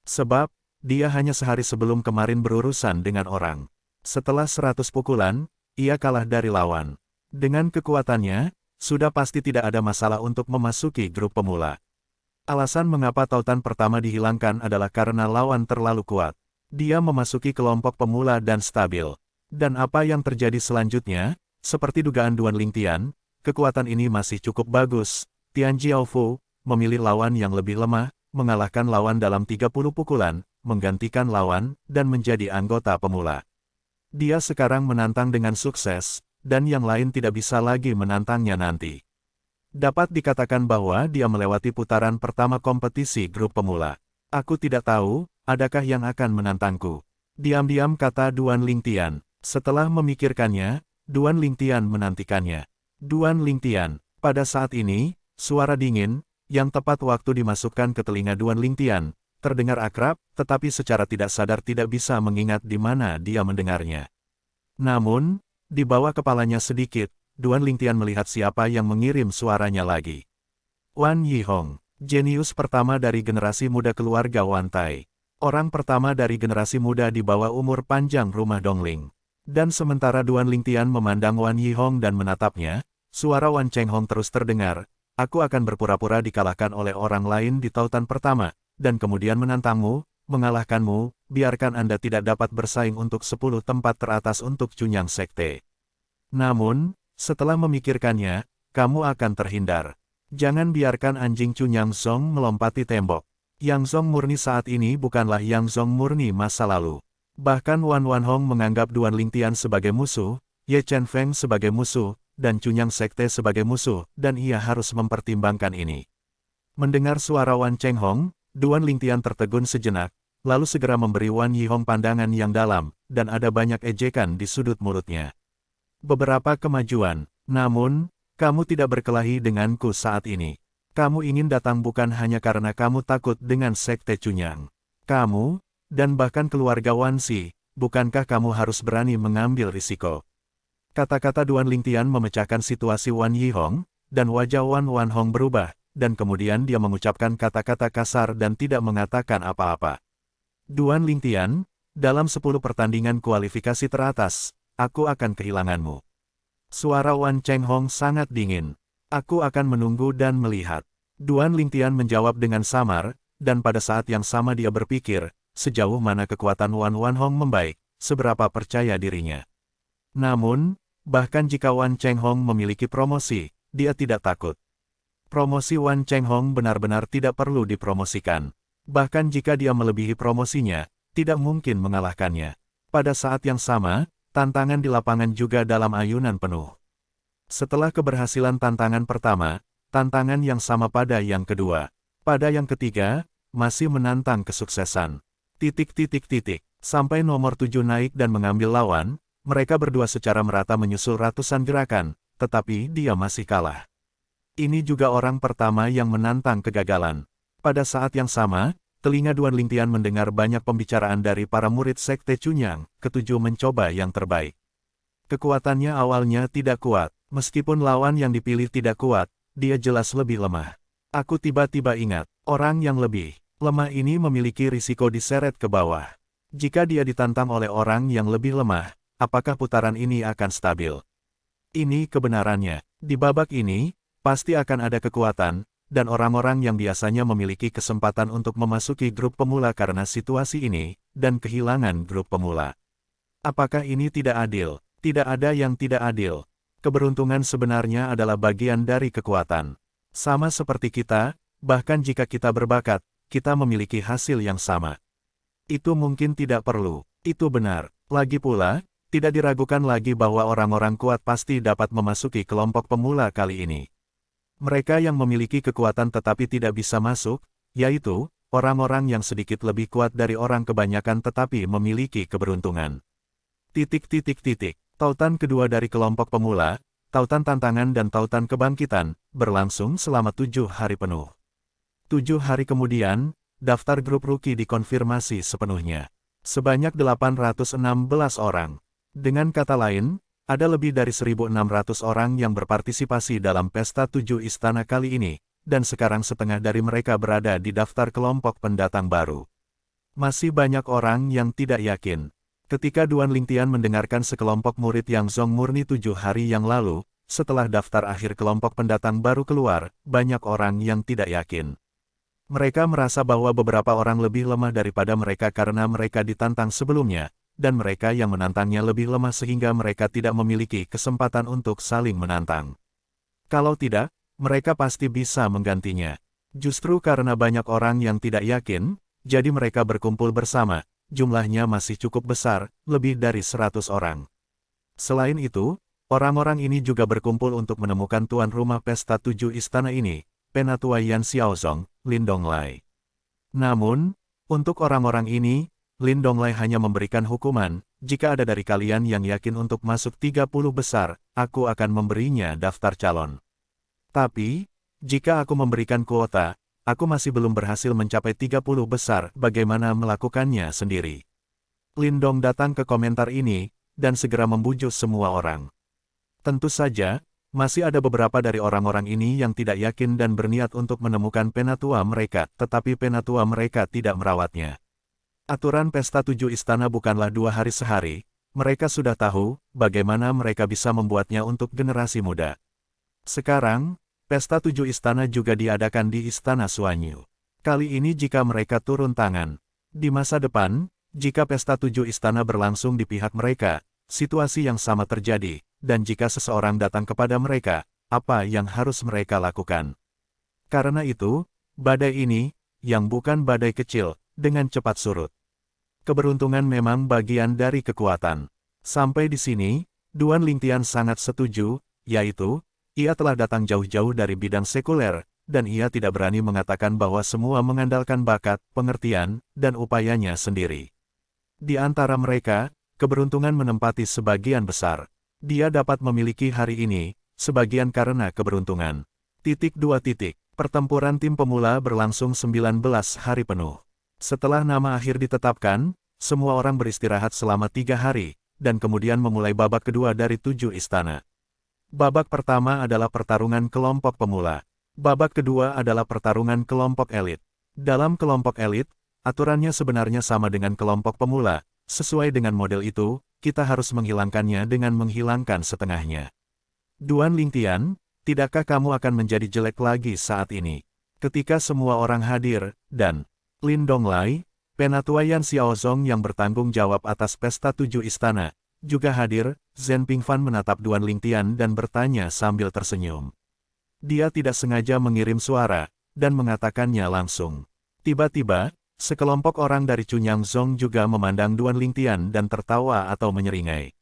Sebab, dia hanya sehari sebelum kemarin berurusan dengan orang. Setelah 100 pukulan, ia kalah dari lawan. Dengan kekuatannya, sudah pasti tidak ada masalah untuk memasuki grup pemula. Alasan mengapa tautan pertama dihilangkan adalah karena lawan terlalu kuat. Dia memasuki kelompok pemula dan stabil. Dan apa yang terjadi selanjutnya, seperti dugaan Duan Ling Tian, kekuatan ini masih cukup bagus. Tian Jiaofu memilih lawan yang lebih lemah, mengalahkan lawan dalam 30 pukulan, menggantikan lawan, dan menjadi anggota pemula. Dia sekarang menantang dengan sukses, dan yang lain tidak bisa lagi menantangnya nanti. Dapat dikatakan bahwa dia melewati putaran pertama kompetisi grup pemula. Aku tidak tahu, adakah yang akan menantangku. Diam-diam kata Duan Ling Tian. Setelah memikirkannya, Duan Ling Tian menantikannya. Duan Ling Tian. Pada saat ini, suara dingin, yang tepat waktu dimasukkan ke telinga Duan Ling Tian, terdengar akrab, tetapi secara tidak sadar tidak bisa mengingat di mana dia mendengarnya. Namun, di bawah kepalanya sedikit, Duan Ling Tian melihat siapa yang mengirim suaranya lagi. Wan Yihong, jenius pertama dari generasi muda keluarga Wan Tai. Orang pertama dari generasi muda di bawah umur panjang rumah Dongling. Dan sementara Duan Ling Tian memandang Wan Yihong dan menatapnya, suara Wan Cheng Hong terus terdengar, aku akan berpura-pura dikalahkan oleh orang lain di tautan pertama, dan kemudian menantangmu, mengalahkanmu, biarkan Anda tidak dapat bersaing untuk 10 tempat teratas untuk Cunyang Sekte. Namun, setelah memikirkannya, kamu akan terhindar. Jangan biarkan anjing Cunyang Zong melompati tembok. Yang Zong murni saat ini bukanlah Yang Zong murni masa lalu. Bahkan Wan Hong menganggap Duan Ling Tian sebagai musuh, Ye Chen Feng sebagai musuh, dan Cunyang Sekte sebagai musuh, dan ia harus mempertimbangkan ini. Mendengar suara Wan Cheng Hong, Duan Lingtian tertegun sejenak, lalu segera memberi Wan Yihong pandangan yang dalam, dan ada banyak ejekan di sudut mulutnya. Beberapa kemajuan, namun, kamu tidak berkelahi denganku saat ini. Kamu ingin datang bukan hanya karena kamu takut dengan Sekte Cunyang. Kamu, dan bahkan keluarga Wan Si, bukankah kamu harus berani mengambil risiko? Kata-kata Duan Lingtian memecahkan situasi Wan Yihong, dan wajah Wan Wanhong berubah, dan kemudian dia mengucapkan kata-kata kasar dan tidak mengatakan apa-apa. Duan Lingtian, dalam 10 pertandingan kualifikasi teratas, aku akan kehilanganmu. Suara Wan Cheng Hong sangat dingin. Aku akan menunggu dan melihat. Duan Lingtian menjawab dengan samar, dan pada saat yang sama dia berpikir, sejauh mana kekuatan Wan Wanhong membaik, seberapa percaya dirinya. Namun, bahkan jika Wan Cheng Hong memiliki promosi, dia tidak takut. Promosi Wan Cheng Hong benar-benar tidak perlu dipromosikan. Bahkan jika dia melebihi promosinya, tidak mungkin mengalahkannya. Pada saat yang sama, tantangan di lapangan juga dalam ayunan penuh. Setelah keberhasilan tantangan pertama, tantangan yang sama pada yang kedua. Pada yang ketiga, masih menantang kesuksesan. Sampai nomor 7 naik dan mengambil lawan, mereka berdua secara merata menyusul ratusan gerakan, tetapi dia masih kalah. Ini juga orang pertama yang menantang kegagalan. Pada saat yang sama, telinga Duan Lingtian mendengar banyak pembicaraan dari para murid Sekte Cunyang, ketujuh mencoba yang terbaik. Kekuatannya awalnya tidak kuat, meskipun lawan yang dipilih tidak kuat, dia jelas lebih lemah. Aku tiba-tiba ingat, orang yang lebih lemah ini memiliki risiko diseret ke bawah. Jika dia ditantang oleh orang yang lebih lemah, apakah putaran ini akan stabil? Ini kebenarannya. Di babak ini, pasti akan ada kekuatan, dan orang-orang yang biasanya memiliki kesempatan untuk memasuki grup pemula karena situasi ini, dan kehilangan grup pemula. Apakah ini tidak adil? Tidak ada yang tidak adil. Keberuntungan sebenarnya adalah bagian dari kekuatan. Sama seperti kita, bahkan jika kita berbakat, kita memiliki hasil yang sama. Itu mungkin tidak perlu. Itu benar. Lagi pula, tidak diragukan lagi bahwa orang-orang kuat pasti dapat memasuki kelompok pemula kali ini. Mereka yang memiliki kekuatan tetapi tidak bisa masuk, yaitu orang-orang yang sedikit lebih kuat dari orang kebanyakan tetapi memiliki keberuntungan. Tautan kedua dari kelompok pemula, tautan tantangan dan tautan kebangkitan, berlangsung selama 7 hari penuh. 7 hari kemudian, daftar grup rookie dikonfirmasi sepenuhnya. Sebanyak 816 orang. Dengan kata lain, ada lebih dari 1.600 orang yang berpartisipasi dalam Pesta 7 Istana kali ini, dan sekarang setengah dari mereka berada di daftar kelompok pendatang baru. Masih banyak orang yang tidak yakin. Ketika Duan Lingtian mendengarkan sekelompok murid yang zong murni 7 hari yang lalu, setelah daftar akhir kelompok pendatang baru keluar, banyak orang yang tidak yakin. Mereka merasa bahwa beberapa orang lebih lemah daripada mereka karena mereka ditantang sebelumnya, dan mereka yang menantangnya lebih lemah sehingga mereka tidak memiliki kesempatan untuk saling menantang. Kalau tidak, mereka pasti bisa menggantinya. Justru karena banyak orang yang tidak yakin, jadi mereka berkumpul bersama, jumlahnya masih cukup besar, lebih dari 100 orang. Selain itu, orang-orang ini juga berkumpul untuk menemukan tuan rumah Pesta 7 Istana ini, Penatua Yan Xiaozong, Lin Donglai. Namun, untuk orang-orang ini, Lin Donglai hanya memberikan hukuman, jika ada dari kalian yang yakin untuk masuk 30 besar, aku akan memberinya daftar calon. Tapi, jika aku memberikan kuota, aku masih belum berhasil mencapai 30 besar, bagaimana melakukannya sendiri. Lin Dong datang ke komentar ini, dan segera membujuk semua orang. Tentu saja, masih ada beberapa dari orang-orang ini yang tidak yakin dan berniat untuk menemukan penatua mereka, tetapi penatua mereka tidak merawatnya. Aturan Pesta 7 Istana bukanlah 2 hari sehari, mereka sudah tahu bagaimana mereka bisa membuatnya untuk generasi muda. Sekarang, Pesta 7 Istana juga diadakan di Istana Suanyu. Kali ini jika mereka turun tangan. Di masa depan, jika Pesta 7 Istana berlangsung di pihak mereka, situasi yang sama terjadi, dan jika seseorang datang kepada mereka, apa yang harus mereka lakukan? Karena itu, badai ini, yang bukan badai kecil, dengan cepat surut. Keberuntungan memang bagian dari kekuatan. Sampai di sini, Duan Lingtian sangat setuju, yaitu, ia telah datang jauh-jauh dari bidang sekuler, dan ia tidak berani mengatakan bahwa semua mengandalkan bakat, pengertian, dan upayanya sendiri. Di antara mereka, keberuntungan menempati sebagian besar. Dia dapat memiliki hari ini, sebagian karena keberuntungan. Pertempuran tim pemula berlangsung 19 hari penuh. Setelah nama akhir ditetapkan, semua orang beristirahat selama 3 hari, dan kemudian memulai babak kedua dari 7 istana. Babak pertama adalah pertarungan kelompok pemula. Babak kedua adalah pertarungan kelompok elit. Dalam kelompok elit, aturannya sebenarnya sama dengan kelompok pemula. Sesuai dengan model itu, kita harus menghilangkannya dengan menghilangkan setengahnya. Duan Lingtian, tidakkah kamu akan menjadi jelek lagi saat ini? Ketika semua orang hadir, dan Lin Donglai, Penatua Yan Xiaozong yang bertanggung jawab atas pesta 7 istana, juga hadir, Zhen Pingfan menatap Duan Lingtian dan bertanya sambil tersenyum. Dia tidak sengaja mengirim suara, dan mengatakannya langsung. Tiba-tiba, sekelompok orang dari Cunyang Zong juga memandang Duan Lingtian dan tertawa atau menyeringai.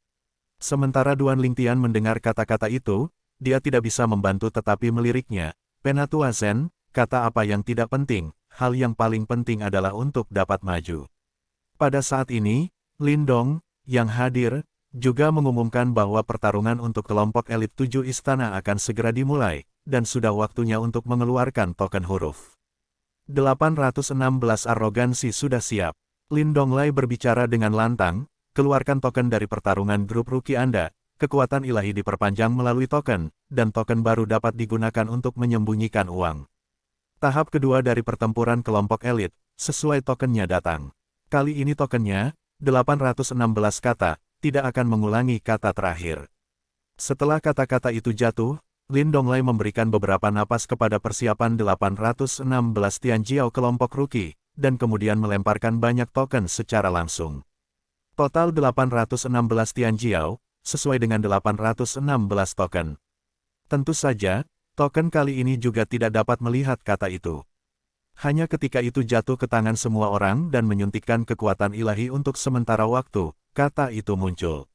Sementara Duan Lingtian mendengar kata-kata itu, dia tidak bisa membantu tetapi meliriknya. Penatua Zhen, kata apa yang tidak penting, hal yang paling penting adalah untuk dapat maju. Pada saat ini, Lin Dong, yang hadir, juga mengumumkan bahwa pertarungan untuk kelompok elit 7 istana akan segera dimulai, dan sudah waktunya untuk mengeluarkan token huruf. 816 arogansi sudah siap. Lin Donglai berbicara dengan lantang, keluarkan token dari pertarungan grup rookie Anda, kekuatan ilahi diperpanjang melalui token, dan token baru dapat digunakan untuk menyembunyikan uang. Tahap kedua dari pertempuran kelompok elit, sesuai tokennya datang. Kali ini tokennya, 816 kata, tidak akan mengulangi kata terakhir. Setelah kata-kata itu jatuh, Lin Donglai memberikan beberapa napas kepada persiapan 816 Tianjiao kelompok rookie, dan kemudian melemparkan banyak token secara langsung. Total 816 Tianjiao, sesuai dengan 816 token. Tentu saja, token kali ini juga tidak dapat melihat kata itu. Hanya ketika itu jatuh ke tangan semua orang dan menyuntikkan kekuatan ilahi untuk sementara waktu, kata itu muncul.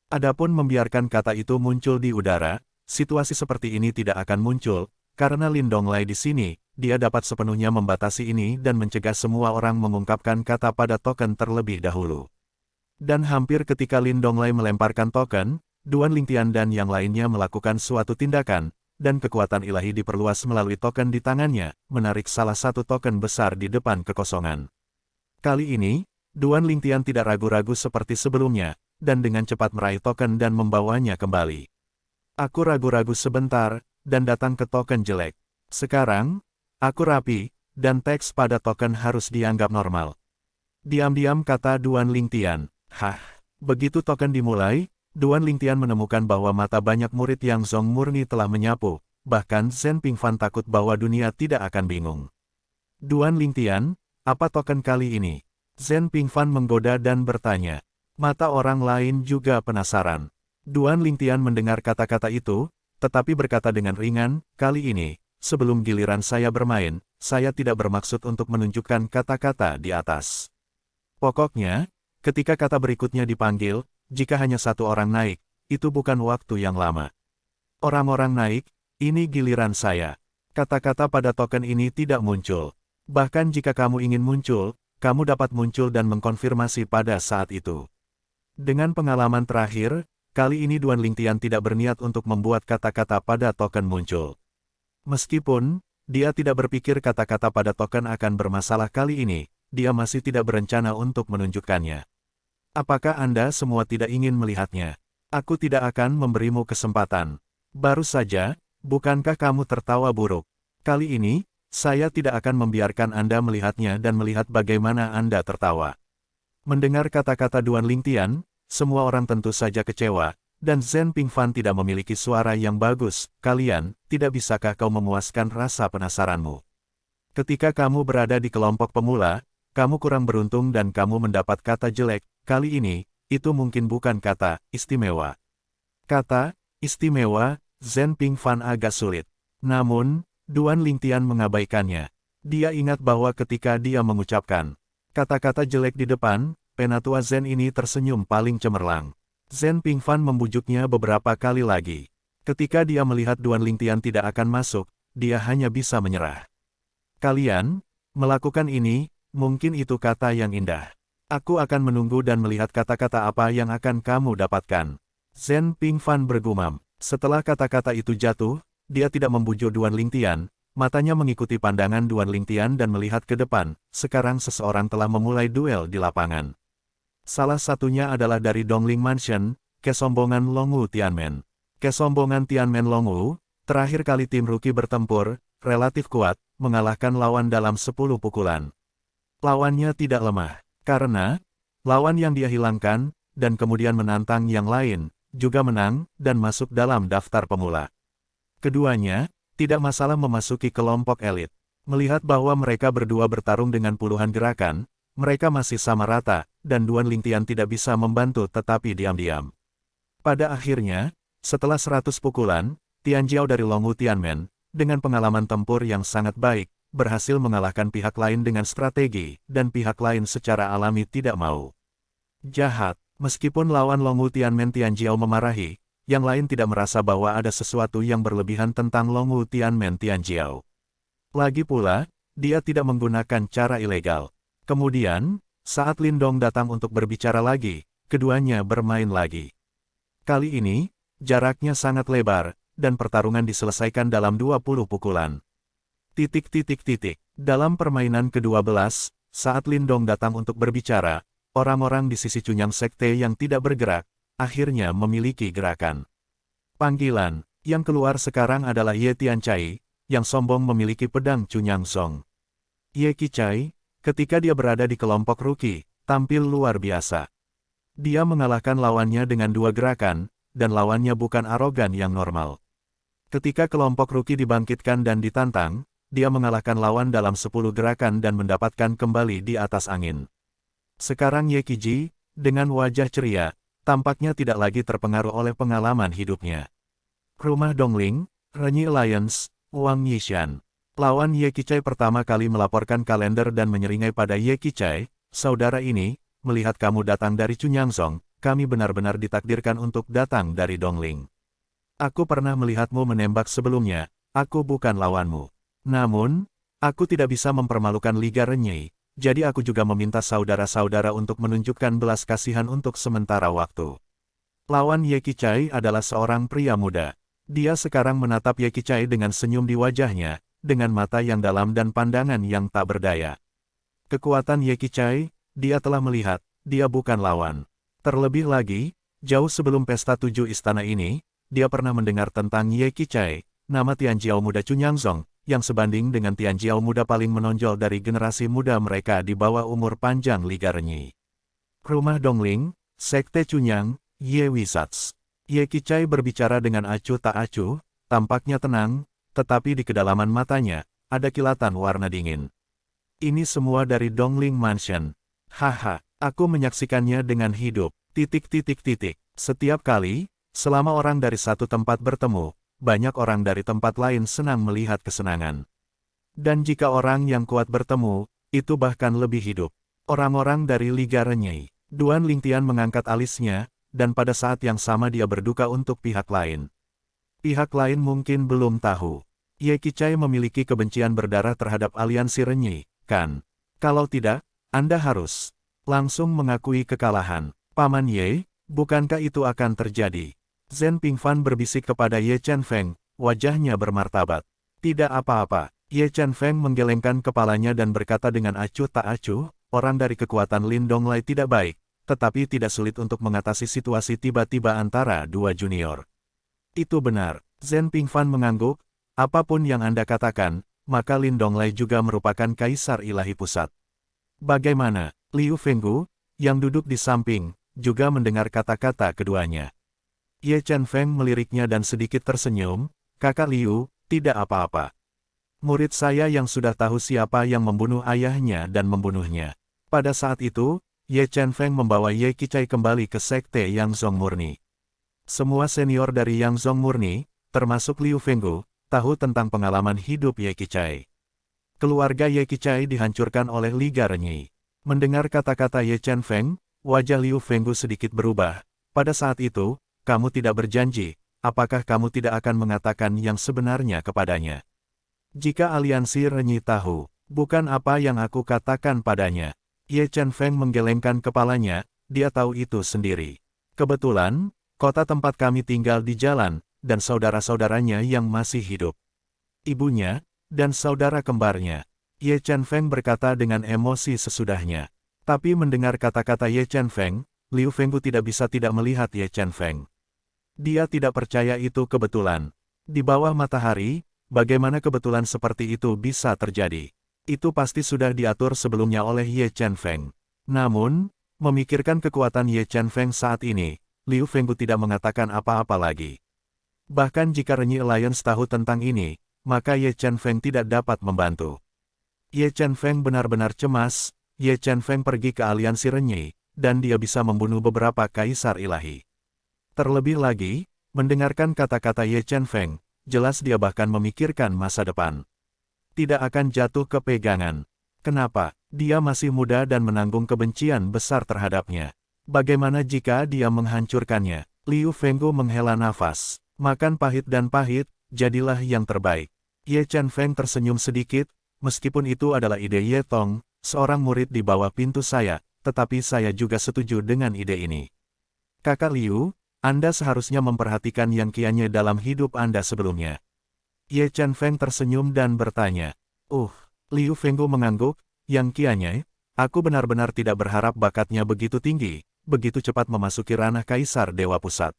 Adapun membiarkan kata itu muncul di udara, situasi seperti ini tidak akan muncul, karena Lin Donglai di sini, dia dapat sepenuhnya membatasi ini dan mencegah semua orang mengungkapkan kata pada token terlebih dahulu. Dan hampir ketika Lin Donglai melemparkan token, Duan Lingtian dan yang lainnya melakukan suatu tindakan, dan kekuatan ilahi diperluas melalui token di tangannya, menarik salah satu token besar di depan kekosongan. Kali ini, Duan Lingtian tidak ragu-ragu seperti sebelumnya, dan dengan cepat meraih token dan membawanya kembali. Aku ragu-ragu sebentar, dan datang ke token jelek. Sekarang, aku rapi, dan teks pada token harus dianggap normal. Diam-diam kata Duan Lingtian. Hah, begitu token dimulai, Duan Lingtian menemukan bahwa mata banyak murid yang Zong murni telah menyapu, bahkan Zhen Pingfan takut bahwa dunia tidak akan bingung. Duan Lingtian, apa token kali ini? Zhen Pingfan menggoda dan bertanya. Mata orang lain juga penasaran. Duan Lingtian mendengar kata-kata itu, tetapi berkata dengan ringan, kali ini, sebelum giliran saya bermain, saya tidak bermaksud untuk menunjukkan kata-kata di atas. Pokoknya, ketika kata berikutnya dipanggil, jika hanya satu orang naik, itu bukan waktu yang lama. Orang-orang naik, ini giliran saya. Kata-kata pada token ini tidak muncul. Bahkan jika kamu ingin muncul, kamu dapat muncul dan mengkonfirmasi pada saat itu. Dengan pengalaman terakhir, kali ini Duan Lingtian tidak berniat untuk membuat kata-kata pada token muncul. Meskipun, dia tidak berpikir kata-kata pada token akan bermasalah kali ini, dia masih tidak berencana untuk menunjukkannya. Apakah Anda semua tidak ingin melihatnya? Aku tidak akan memberimu kesempatan. Baru saja, bukankah kamu tertawa buruk? Kali ini, saya tidak akan membiarkan Anda melihatnya dan melihat bagaimana Anda tertawa. Mendengar kata-kata Duan Lingtian, semua orang tentu saja kecewa, dan Zhen Pingfan tidak memiliki suara yang bagus. Kalian, tidak bisakah kau memuaskan rasa penasaranmu? Ketika kamu berada di kelompok pemula, kamu kurang beruntung dan kamu mendapat kata jelek. Kali ini, itu mungkin bukan kata istimewa. Kata istimewa, Zhen Pingfan agak sulit. Namun, Duan Lingtian mengabaikannya. Dia ingat bahwa ketika dia mengucapkan kata-kata jelek di depan, Penatua Zhen ini tersenyum paling cemerlang. Zhen Pingfan membujuknya beberapa kali lagi. Ketika dia melihat Duan Lingtian tidak akan masuk, dia hanya bisa menyerah. Kalian, melakukan ini, mungkin itu kata yang indah. Aku akan menunggu dan melihat kata-kata apa yang akan kamu dapatkan. Zhen Pingfan bergumam. Setelah kata-kata itu jatuh, dia tidak membujuk Duan Lingtian, matanya mengikuti pandangan Duan Lingtian dan melihat ke depan. Sekarang seseorang telah memulai duel di lapangan. Salah satunya adalah dari Dongling Mansion, kesombongan Longwu Tianmen. Kesombongan Tianmen Longwu, terakhir kali tim rookie bertempur, relatif kuat, mengalahkan lawan dalam 10 pukulan. Lawannya tidak lemah, karena lawan yang dia hilangkan, dan kemudian menantang yang lain, juga menang, dan masuk dalam daftar pemula. Keduanya, tidak masalah memasuki kelompok elit. Melihat bahwa mereka berdua bertarung dengan puluhan gerakan, mereka masih sama rata, dan Duan Lingtian tidak bisa membantu tetapi diam-diam. Pada akhirnya, setelah 100 pukulan, Tian Jiao dari Longwu Tianmen, dengan pengalaman tempur yang sangat baik, berhasil mengalahkan pihak lain dengan strategi, dan pihak lain secara alami tidak mau. Jahat. Meskipun lawan Longwu Tianmen Tian Jiao memarahi, yang lain tidak merasa bahwa ada sesuatu yang berlebihan tentang Longwu Tianmen Tian Jiao. Lagi pula, dia tidak menggunakan cara ilegal. Kemudian, saat Lindong datang untuk berbicara lagi, keduanya bermain lagi. Kali ini, jaraknya sangat lebar, dan pertarungan diselesaikan dalam 20 pukulan. Dalam permainan ke-12, saat Lindong datang untuk berbicara, orang-orang di sisi Cunyang Sekte yang tidak bergerak, akhirnya memiliki gerakan. Panggilan, yang keluar sekarang adalah Ye Tianchai, yang sombong memiliki pedang Cunyang Song. Ye Qichai, ketika dia berada di kelompok rookie, tampil luar biasa. Dia mengalahkan lawannya dengan 2 gerakan, dan lawannya bukan arogan yang normal. Ketika kelompok rookie dibangkitkan dan ditantang, dia mengalahkan lawan dalam 10 gerakan dan mendapatkan kembali di atas angin. Sekarang Ye Qiji, dengan wajah ceria, tampaknya tidak lagi terpengaruh oleh pengalaman hidupnya. Rumah Dongling, Renyi Alliance, Wang Yishan. Lawan Ye Qichai pertama kali melaporkan kalender dan menyeringai pada Ye Qichai, saudara ini, melihat kamu datang dari Cunyangsong, kami benar-benar ditakdirkan untuk datang dari Dongling. Aku pernah melihatmu menembak sebelumnya, aku bukan lawanmu. Namun, aku tidak bisa mempermalukan Liga Renyi. Jadi aku juga meminta saudara-saudara untuk menunjukkan belas kasihan untuk sementara waktu. Lawan Ye Qichai adalah seorang pria muda. Dia sekarang menatap Ye Qichai dengan senyum di wajahnya, dengan mata yang dalam dan pandangan yang tak berdaya. Kekuatan Ye Qichai, dia telah melihat, dia bukan lawan. Terlebih lagi, jauh sebelum pesta 7 istana ini, dia pernah mendengar tentang Ye Qichai, nama Tian Jiao muda Cunyangsong, yang sebanding dengan Tian Jiao muda paling menonjol dari generasi muda mereka di bawah umur panjang Liga Renyi. Rumah Dongling, Sekte Cunyang, Ye Wizards. Ye Qichai berbicara dengan acuh tak acuh, tampaknya tenang, tetapi di kedalaman matanya, ada kilatan warna dingin. Ini semua dari Dongling Mansion. Haha, aku menyaksikannya dengan hidup. Setiap kali, selama orang dari satu tempat bertemu, banyak orang dari tempat lain senang melihat kesenangan. Dan jika orang yang kuat bertemu, itu bahkan lebih hidup. Orang-orang dari Liga Renyi. Duan Lingtian mengangkat alisnya, dan pada saat yang sama dia berduka untuk pihak lain. Pihak lain mungkin belum tahu. Ye Qichai memiliki kebencian berdarah terhadap aliansi Renyi, kan? Kalau tidak, Anda harus langsung mengakui kekalahan. Paman Ye, bukankah itu akan terjadi? Zhen Pingfan berbisik kepada Ye Chenfeng, wajahnya bermartabat. Tidak apa-apa. Ye Chenfeng menggelengkan kepalanya dan berkata dengan acuh tak acuh, orang dari kekuatan Lin Donglai tidak baik, tetapi tidak sulit untuk mengatasi situasi tiba-tiba antara dua junior. Itu benar. Zhen Pingfan mengangguk, apapun yang Anda katakan, maka Lin Donglai juga merupakan kaisar ilahi pusat. Bagaimana? Liu Fenggu, yang duduk di samping, juga mendengar kata-kata keduanya. Ye Chenfeng meliriknya dan sedikit tersenyum, Kakak Liu, tidak apa-apa. Murid saya yang sudah tahu siapa yang membunuh ayahnya dan membunuhnya. Pada saat itu, Ye Chenfeng membawa Ye Qichai kembali ke Sekte Yangzong Murni. Semua senior dari Yangzong Murni, termasuk Liu Fenggu, tahu tentang pengalaman hidup Ye Qichai. Keluarga Ye Qichai dihancurkan oleh Liga Renyi. Mendengar kata-kata Ye Chenfeng, wajah Liu Fenggu sedikit berubah. Pada saat itu, kamu tidak berjanji, apakah kamu tidak akan mengatakan yang sebenarnya kepadanya? Jika aliansi Renyi tahu, bukan apa yang aku katakan padanya. Ye Chen Feng menggelengkan kepalanya, dia tahu itu sendiri. Kebetulan, kota tempat kami tinggal di jalan, dan saudara-saudaranya yang masih hidup. Ibunya, dan saudara kembarnya. Ye Chen Feng berkata dengan emosi sesudahnya. Tapi mendengar kata-kata Ye Chen Feng, Liu Fenggu tidak bisa tidak melihat Ye Chen Feng. Dia tidak percaya itu kebetulan. Di bawah matahari, bagaimana kebetulan seperti itu bisa terjadi? Itu pasti sudah diatur sebelumnya oleh Ye Chen Feng. Namun, memikirkan kekuatan Ye Chen Feng saat ini, Liu Fenggu tidak mengatakan apa-apa lagi. Bahkan jika Renyi Alliance tahu tentang ini, maka Ye Chen Feng tidak dapat membantu. Ye Chen Feng benar-benar cemas. Ye Chen Feng pergi ke aliansi Renyi, dan dia bisa membunuh beberapa kaisar ilahi. Terlebih lagi, mendengarkan kata-kata Ye Chen Feng, jelas dia bahkan memikirkan masa depan. Tidak akan jatuh ke pegangan. Kenapa? Dia masih muda dan menanggung kebencian besar terhadapnya. Bagaimana jika dia menghancurkannya? Liu Fenggu menghela nafas. Makan pahit dan pahit, jadilah yang terbaik. Ye Chen Feng tersenyum sedikit, meskipun itu adalah ide Ye Tong, seorang murid di bawah pintu saya, tetapi saya juga setuju dengan ide ini. Kakak Liu, Anda seharusnya memperhatikan yang kianya dalam hidup Anda sebelumnya. Ye Chen Feng tersenyum dan bertanya. Liu Fenggu mengangguk, yang kianya, aku benar-benar tidak berharap bakatnya begitu tinggi, begitu cepat memasuki ranah Kaisar Dewa Pusat.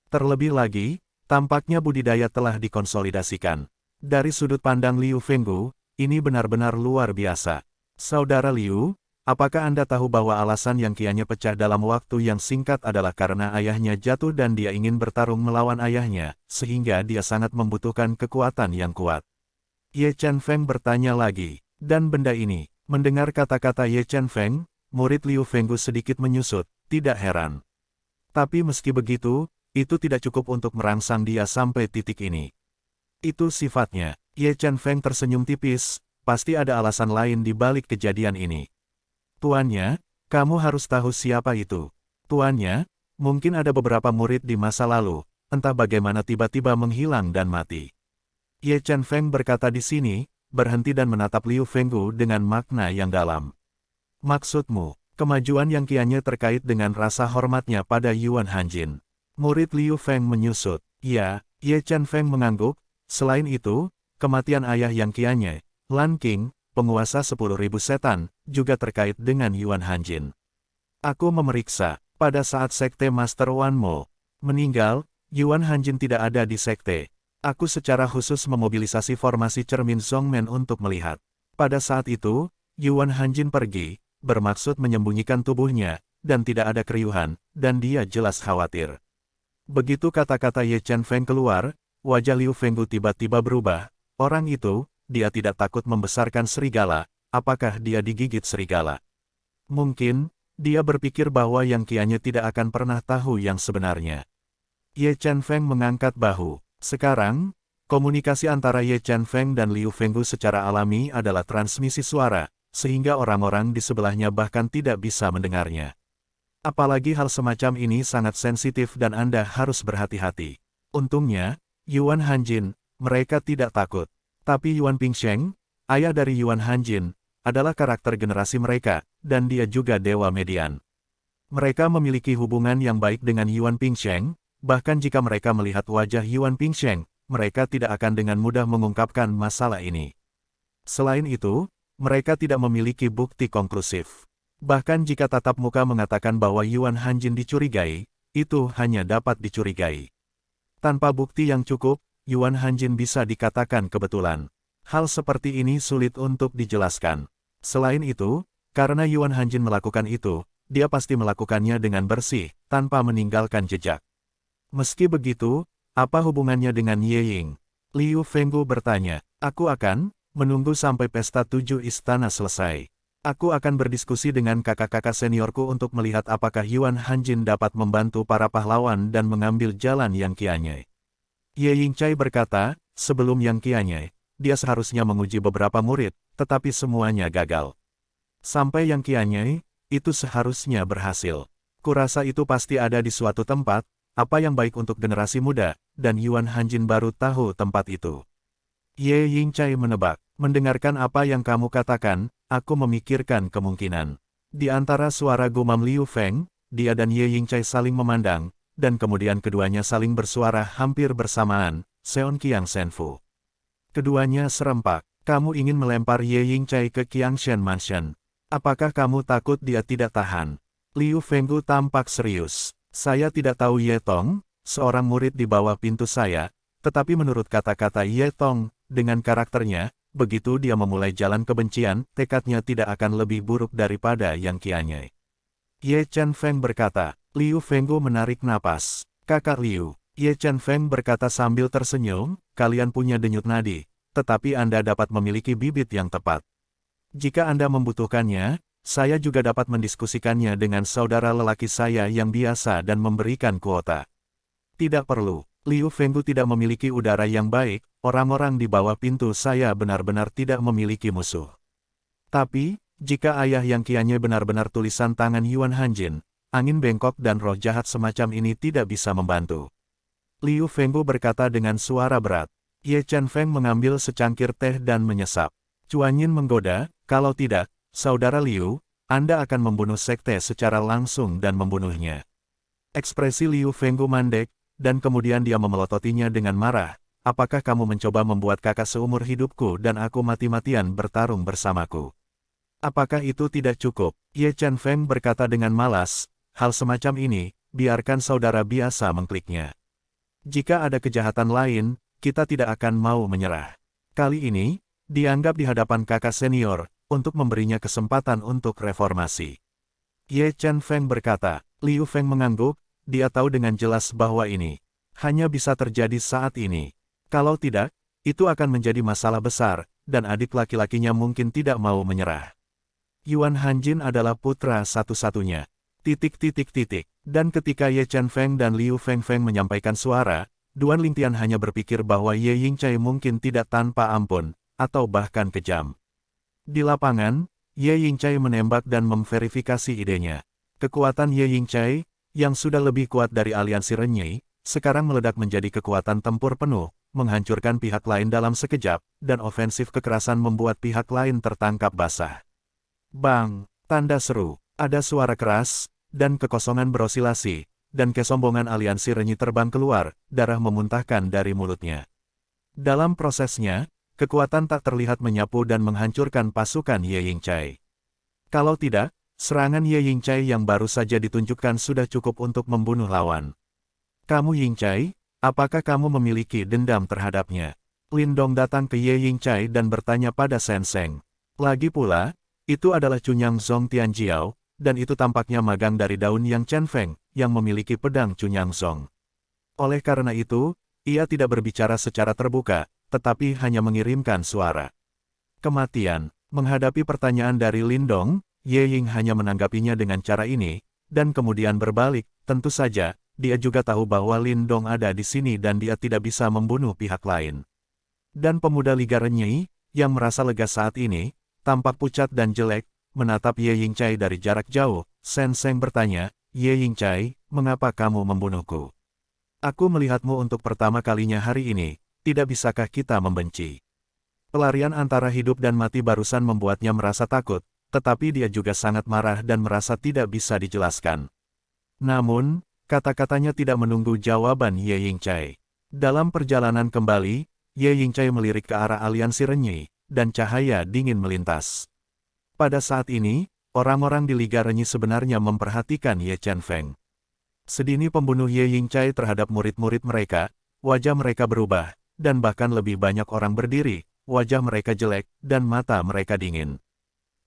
Terlebih lagi, tampaknya budidaya telah dikonsolidasikan. Dari sudut pandang Liu Fenggu, ini benar-benar luar biasa. Saudara Liu, apakah Anda tahu bahwa alasan yang kianya pecah dalam waktu yang singkat adalah karena ayahnya jatuh dan dia ingin bertarung melawan ayahnya, sehingga dia sangat membutuhkan kekuatan yang kuat? Ye Chen Feng bertanya lagi, dan benda ini, mendengar kata-kata Ye Chen Feng, murid Liu Fenggu sedikit menyusut, tidak heran. Tapi meski begitu, itu tidak cukup untuk merangsang dia sampai titik ini. Itu sifatnya. Ye Chen Feng tersenyum tipis, pasti ada alasan lain di balik kejadian ini. Tuannya, kamu harus tahu siapa itu. Tuannya, mungkin ada beberapa murid di masa lalu, entah bagaimana tiba-tiba menghilang dan mati. Ye Chen Feng berkata di sini, berhenti dan menatap Liu Fenggu dengan makna yang dalam. Maksudmu, kemajuan yang kianya terkait dengan rasa hormatnya pada Yuan Hanjin. Murid Liu Feng menyusut. Ya, Ye Chen Feng mengangguk, selain itu, kematian ayah yang kianya, Lan King, penguasa 10.000 setan, juga terkait dengan Yuan Hanjin. Aku memeriksa, pada saat Sekte Master Wan Mo meninggal, Yuan Hanjin tidak ada di Sekte. Aku secara khusus memobilisasi formasi cermin Zongmen untuk melihat. Pada saat itu, Yuan Hanjin pergi, bermaksud menyembunyikan tubuhnya, dan tidak ada keriuhan, dan dia jelas khawatir. Begitu kata-kata Ye Chen Feng keluar, wajah Liu Fenggu tiba-tiba berubah. Orang itu, dia tidak takut membesarkan serigala, apakah dia digigit serigala? Mungkin, dia berpikir bahwa yang kianya tidak akan pernah tahu yang sebenarnya. Ye Chen Feng mengangkat bahu. Sekarang, komunikasi antara Ye Chen Feng dan Liu Fenggu secara alami adalah transmisi suara, sehingga orang-orang di sebelahnya bahkan tidak bisa mendengarnya. Apalagi hal semacam ini sangat sensitif dan Anda harus berhati-hati. Untungnya, Yuan Hanjin, mereka tidak takut. Tapi Yuan Pingsheng, ayah dari Yuan Hanjin, adalah karakter generasi mereka, dan dia juga Dewa Median. Mereka memiliki hubungan yang baik dengan Yuan Pingsheng, bahkan jika mereka melihat wajah Yuan Pingsheng, mereka tidak akan dengan mudah mengungkapkan masalah ini. Selain itu, mereka tidak memiliki bukti konklusif. Bahkan jika tatap muka mengatakan bahwa Yuan Hanjin dicurigai, itu hanya dapat dicurigai. Tanpa bukti yang cukup, Yuan Hanjin bisa dikatakan kebetulan. Hal seperti ini sulit untuk dijelaskan. Selain itu, karena Yuan Hanjin melakukan itu, dia pasti melakukannya dengan bersih, tanpa meninggalkan jejak. Meski begitu, apa hubungannya dengan Ye Ying? Liu Fenggu bertanya. Aku akan menunggu sampai pesta 7 istana selesai. Aku akan berdiskusi dengan kakak-kakak seniorku untuk melihat apakah Yuan Hanjin dapat membantu para pahlawan dan mengambil jalan yang kianya. Ye Yingcai berkata, sebelum yang kianya, dia seharusnya menguji beberapa murid, tetapi semuanya gagal. Sampai yang kianya, itu seharusnya berhasil. Kurasa itu pasti ada di suatu tempat, apa yang baik untuk generasi muda, dan Yuan Hanjin baru tahu tempat itu. Ye Yingcai menebak. Mendengarkan apa yang kamu katakan, aku memikirkan kemungkinan. Di antara suara gumam Liu Feng, dia dan Ye Yingcai saling memandang, dan kemudian keduanya saling bersuara hampir bersamaan, Seon Qiang Shenfu. Keduanya serempak. Kamu ingin melempar Ye Yingcai ke Qiangshen Mansion. Apakah kamu takut dia tidak tahan? Liu Fenggu tampak serius. Saya tidak tahu Ye Tong, seorang murid di bawah pintu saya, tetapi menurut kata-kata Ye Tong, dengan karakternya, begitu dia memulai jalan kebencian, tekadnya tidak akan lebih buruk daripada yang Qianyai. Ye Chen Feng berkata. Liu Fenggu menarik napas. Kakak Liu, Ye Chen Feng berkata sambil tersenyum, kalian punya denyut nadi, tetapi Anda dapat memiliki bibit yang tepat. Jika Anda membutuhkannya, saya juga dapat mendiskusikannya dengan saudara lelaki saya yang biasa dan memberikan kuota. Tidak perlu. Liu Fenggu tidak memiliki udara yang baik, orang-orang di bawah pintu saya benar-benar tidak memiliki musuh. Tapi, jika ayah yang Qianyai benar-benar tulisan tangan Yuan Hanjin, angin bengkok dan roh jahat semacam ini tidak bisa membantu. Liu Fenggu berkata dengan suara berat. Ye Chen Feng mengambil secangkir teh dan menyesap. Chuanyin menggoda, kalau tidak, saudara Liu, Anda akan membunuh sekte secara langsung dan membunuhnya. Ekspresi Liu Fenggu mandek, dan kemudian dia memelototinya dengan marah. Apakah kamu mencoba membuat kakak seumur hidupku dan aku mati-matian bertarung bersamaku? Apakah itu tidak cukup? Ye Chen Feng berkata dengan malas, hal semacam ini, biarkan saudara biasa mengkliknya. Jika ada kejahatan lain, kita tidak akan mau menyerah. Kali ini, dianggap di hadapan kakak senior, untuk memberinya kesempatan untuk reformasi. Ye Chen Feng berkata. Liu Feng mengangguk, dia tahu dengan jelas bahwa ini hanya bisa terjadi saat ini. Kalau tidak, itu akan menjadi masalah besar, dan adik laki-lakinya mungkin tidak mau menyerah. Yuan Hanjin adalah putra satu-satunya. Dan ketika Ye Chen Feng dan Liu Feng Feng menyampaikan suara, Duan Lingtian hanya berpikir bahwa Ye Yingcai mungkin tidak tanpa ampun, atau bahkan kejam. Di lapangan, Ye Yingcai menembak dan memverifikasi idenya. Kekuatan Ye Yingcai, yang sudah lebih kuat dari aliansi Renyei, sekarang meledak menjadi kekuatan tempur penuh, menghancurkan pihak lain dalam sekejap, dan ofensif kekerasan membuat pihak lain tertangkap basah. Bang! Tanda seru. Ada suara keras, dan kekosongan berosilasi, dan kesombongan aliansi Renyei terbang keluar, darah memuntahkan dari mulutnya. Dalam prosesnya, kekuatan tak terlihat menyapu dan menghancurkan pasukan Ye Yingcai. Kalau tidak, serangan Ye Yingcai yang baru saja ditunjukkan sudah cukup untuk membunuh lawan. Kamu Yingcai, apakah kamu memiliki dendam terhadapnya? Lindong datang ke Ye Yingcai dan bertanya pada Shen Seng. Lagi pula, itu adalah Cunyang Zong Tianjiao, dan itu tampaknya magang dari daun Yang Chen Feng, yang memiliki pedang Cunyang Zong. Oleh karena itu, ia tidak berbicara secara terbuka, tetapi hanya mengirimkan suara. Kematian. Menghadapi pertanyaan dari Lindong, Ye Ying hanya menanggapinya dengan cara ini, dan kemudian berbalik. Tentu saja, dia juga tahu bahwa Lindong ada di sini dan dia tidak bisa membunuh pihak lain. Dan pemuda Liga Renyei, yang merasa lega saat ini, tampak pucat dan jelek, menatap Ye Yingcai dari jarak jauh. Shen Seng bertanya, Ye Yingcai, mengapa kamu membunuhku? Aku melihatmu untuk pertama kalinya hari ini, tidak bisakah kita membenci? Pelarian antara hidup dan mati barusan membuatnya merasa takut, tetapi dia juga sangat marah dan merasa tidak bisa dijelaskan. Namun, kata-katanya tidak menunggu jawaban Ye Yingcai. Dalam perjalanan kembali, Ye Yingcai melirik ke arah aliansi Renyei, dan cahaya dingin melintas. Pada saat ini, orang-orang di Liga Renyei sebenarnya memperhatikan Ye Chen Feng. Sedini pembunuh Ye Yingcai terhadap murid-murid mereka, wajah mereka berubah, dan bahkan lebih banyak orang berdiri, wajah mereka jelek, dan mata mereka dingin.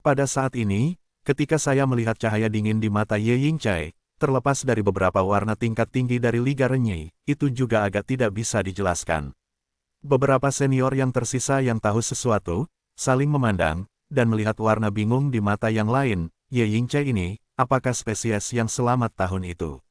Pada saat ini, ketika saya melihat cahaya dingin di mata Ye Yingcai, terlepas dari beberapa warna tingkat tinggi dari Liga Renyei, itu juga agak tidak bisa dijelaskan. Beberapa senior yang tersisa yang tahu sesuatu, saling memandang, dan melihat warna bingung di mata yang lain. Ye Yingcai ini, apakah spesies yang selamat tahun itu?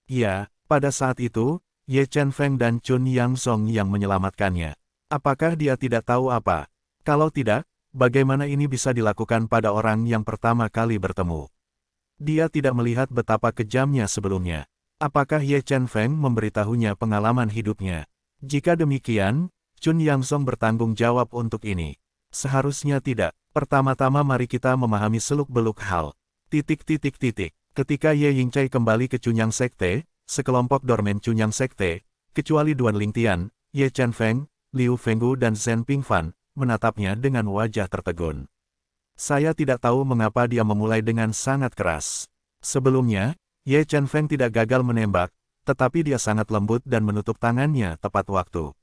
Ya, pada saat itu, Ye Chen Feng dan Chun Yang Song yang menyelamatkannya. Apakah dia tidak tahu apa? Kalau tidak, bagaimana ini bisa dilakukan pada orang yang pertama kali bertemu? Dia tidak melihat betapa kejamnya sebelumnya. Apakah Ye Chen Feng memberitahunya pengalaman hidupnya? Jika demikian, Chun Yangzong bertanggung jawab untuk ini. Seharusnya tidak. Pertama-tama mari kita memahami seluk-beluk hal. Ketika Ye Yingcai kembali ke Chunyang Sekte, sekelompok dormen Chunyang Sekte, kecuali Duan Lingtian, Ye Chenfeng, Liu Fenggu dan Zhen Pingfan, menatapnya dengan wajah tertegun. Saya tidak tahu mengapa dia memulai dengan sangat keras. Sebelumnya, Ye Chenfeng tidak gagal menembak, tetapi dia sangat lembut dan menutup tangannya tepat waktu.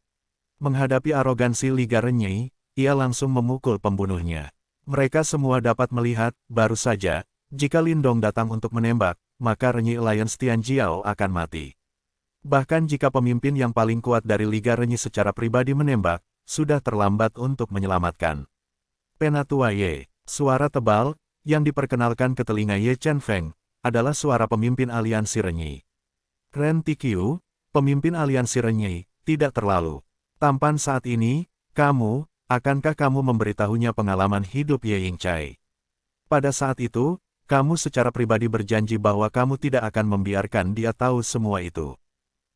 Menghadapi arogansi Liga Renyei, ia langsung memukul pembunuhnya. Mereka semua dapat melihat, baru saja, jika Lindong datang untuk menembak, maka Renyei Alliance Tianjiao akan mati. Bahkan jika pemimpin yang paling kuat dari Liga Renyei secara pribadi menembak, sudah terlambat untuk menyelamatkan. Penatua Ye, suara tebal, yang diperkenalkan ke telinga Ye Chenfeng, adalah suara pemimpin aliansi Renyei. Ren Tiqiu, pemimpin aliansi Renyei, tidak terlalu tampan saat ini. Akankah kamu memberitahunya pengalaman hidup Ye Yingcai? Pada saat itu, kamu secara pribadi berjanji bahwa kamu tidak akan membiarkan dia tahu semua itu.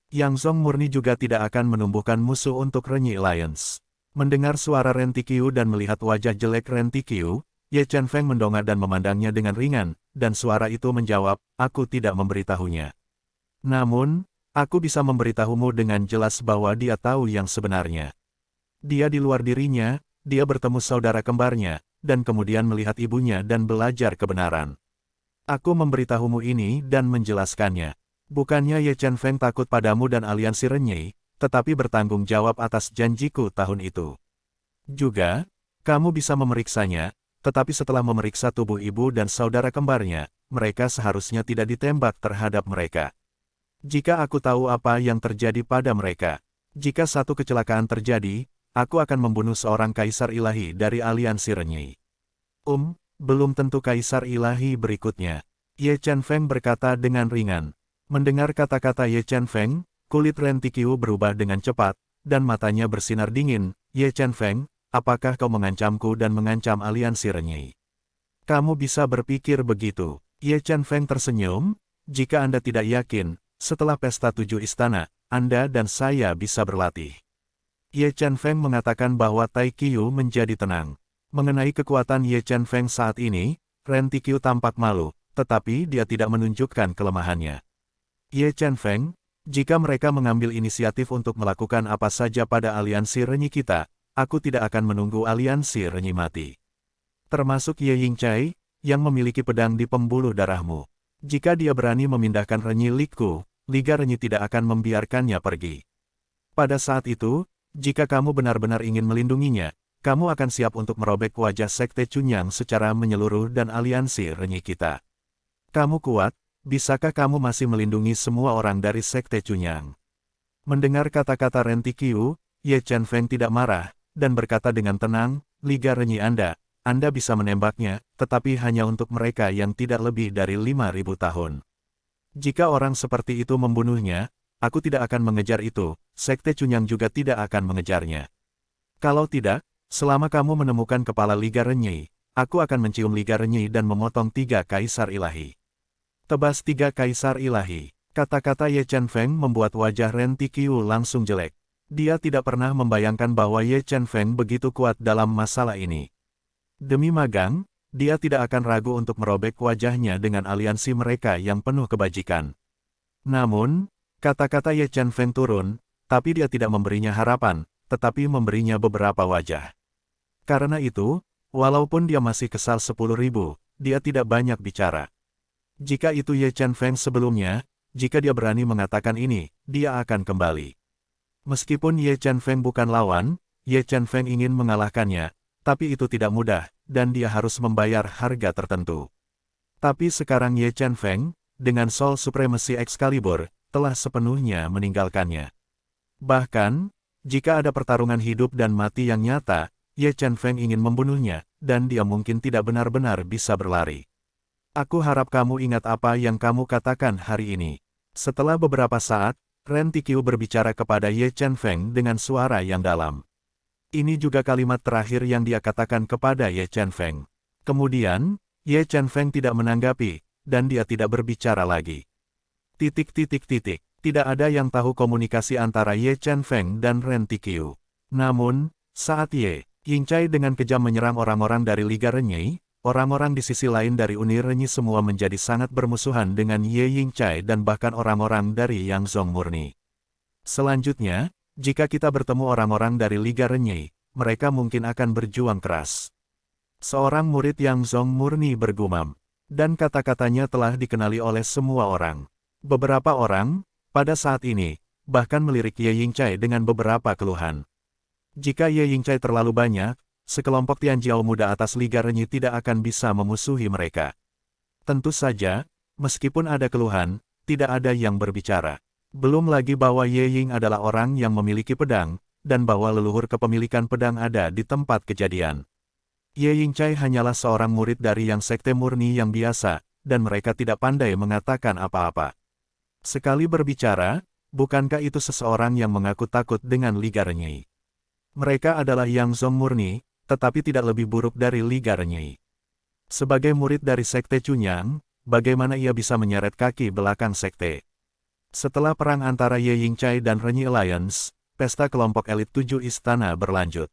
Yangzong murni juga tidak akan menumbuhkan musuh untuk Renyei Alliance. Mendengar suara Ren Tiqiu dan melihat wajah jelek Ren Tiqiu, Ye Chenfeng mendongak dan memandangnya dengan ringan, dan suara itu menjawab, aku tidak memberitahunya. Namun, aku bisa memberitahumu dengan jelas bahwa dia tahu yang sebenarnya. Dia di luar dirinya, dia bertemu saudara kembarnya, dan kemudian melihat ibunya dan belajar kebenaran. Aku memberitahumu ini dan menjelaskannya. Bukannya Ye Chenfeng takut padamu dan aliansi Renyei, tetapi bertanggung jawab atas janjiku tahun itu. Juga, kamu bisa memeriksanya, tetapi setelah memeriksa tubuh ibu dan saudara kembarnya, mereka seharusnya tidak ditembak terhadap mereka. Jika aku tahu apa yang terjadi pada mereka, jika satu kecelakaan terjadi, aku akan membunuh seorang kaisar ilahi dari aliansi Renyei. Belum tentu kaisar ilahi berikutnya. Ye Chenfeng berkata dengan ringan. Mendengar kata-kata Ye Chenfeng, kulit Ren Tiqiu berubah dengan cepat, dan matanya bersinar dingin. Ye Chenfeng, apakah kau mengancamku dan mengancam aliansi Renyei? Kamu bisa berpikir begitu. Ye Chenfeng tersenyum, jika Anda tidak yakin, setelah pesta 7 istana, Anda dan saya bisa berlatih. Ye Chenfeng mengatakan bahwa Tai Qiu menjadi tenang. Mengenai kekuatan Ye Chenfeng saat ini, Ren Tiqiu tampak malu, tetapi dia tidak menunjukkan kelemahannya. Ye Chenfeng, jika mereka mengambil inisiatif untuk melakukan apa saja pada aliansi Renyei kita, aku tidak akan menunggu aliansi Renyei mati. Termasuk Ye Yingcai, yang memiliki pedang di pembuluh darahmu. Jika dia berani memindahkan Renyei Liku, Liga Renyei tidak akan membiarkannya pergi. Pada saat itu, jika kamu benar-benar ingin melindunginya, kamu akan siap untuk merobek wajah Sekte Chunyang secara menyeluruh dan aliansi Renyei kita. Kamu kuat, bisakah kamu masih melindungi semua orang dari Sekte Chunyang? Mendengar kata-kata Ren Tiqiu, Ye Chenfeng tidak marah, dan berkata dengan tenang, Liga Renyei Anda bisa menembaknya, tetapi hanya untuk mereka yang tidak lebih dari 5.000 tahun. Jika orang seperti itu membunuhnya, aku tidak akan mengejar itu, Sekte Chunyang juga tidak akan mengejarnya. Kalau tidak, selama kamu menemukan kepala Liga Renyei, aku akan mencium Liga Renyei dan memotong 3 kaisar ilahi. Tebas 3 kaisar ilahi. Kata-kata Ye Chenfeng membuat wajah Ren Tiqiu langsung jelek. Dia tidak pernah membayangkan bahwa Ye Chenfeng begitu kuat dalam masalah ini. Demi magang, dia tidak akan ragu untuk merobek wajahnya dengan aliansi mereka yang penuh kebajikan. Namun, kata-kata Ye Chenfeng turun, tapi dia tidak memberinya harapan, tetapi memberinya beberapa wajah. Karena itu, walaupun dia masih kesal 10.000, dia tidak banyak bicara. Jika itu Ye Chenfeng sebelumnya, jika dia berani mengatakan ini, dia akan kembali. Meskipun Ye Chenfeng bukan lawan, Ye Chenfeng ingin mengalahkannya, tapi itu tidak mudah, dan dia harus membayar harga tertentu. Tapi sekarang Ye Chenfeng, dengan Soul Supremacy Excalibur, telah sepenuhnya meninggalkannya. Bahkan, jika ada pertarungan hidup dan mati yang nyata, Ye Chenfeng ingin membunuhnya, dan dia mungkin tidak benar-benar bisa berlari. Aku harap kamu ingat apa yang kamu katakan hari ini. Setelah beberapa saat, Ren Tiqiu berbicara kepada Ye Chenfeng dengan suara yang dalam. Ini juga kalimat terakhir yang dia katakan kepada Ye Chenfeng. Kemudian, Ye Chenfeng tidak menanggapi, dan dia tidak berbicara lagi. Tidak ada yang tahu komunikasi antara Ye Chenfeng dan Ren Tiqiu. Namun, saat Ye Yingcai dengan kejam menyerang orang-orang dari Liga Renyi, orang-orang di sisi lain dari Uni Renyi semua menjadi sangat bermusuhan dengan Ye Yingcai dan bahkan orang-orang dari Yang Zong murni. Selanjutnya, jika kita bertemu orang-orang dari Liga Renyi, mereka mungkin akan berjuang keras. Seorang murid Yang Zong murni bergumam, dan kata-katanya telah dikenali oleh semua orang. Beberapa orang, pada saat ini, bahkan melirik Ye Yingcai dengan beberapa keluhan. Jika Ye Yingcai terlalu banyak, sekelompok Tianjiao muda atas Liga Renyi tidak akan bisa memusuhi mereka. Tentu saja, meskipun ada keluhan, tidak ada yang berbicara. Belum lagi bahwa Ye Ying adalah orang yang memiliki pedang, dan bahwa leluhur kepemilikan pedang ada di tempat kejadian. Ye Yingcai hanyalah seorang murid dari Yang Sekte Murni yang biasa, dan mereka tidak pandai mengatakan apa-apa. Sekali berbicara, bukankah itu seseorang yang mengaku takut dengan Liga Renyi? Mereka adalah Yang Zong murni, tetapi tidak lebih buruk dari Liga Renyi. Sebagai murid dari Sekte Chunyang, bagaimana ia bisa menyeret kaki belakang Sekte? Setelah perang antara Ye Yingcai dan Renyi Alliance, pesta kelompok elit 7 istana berlanjut.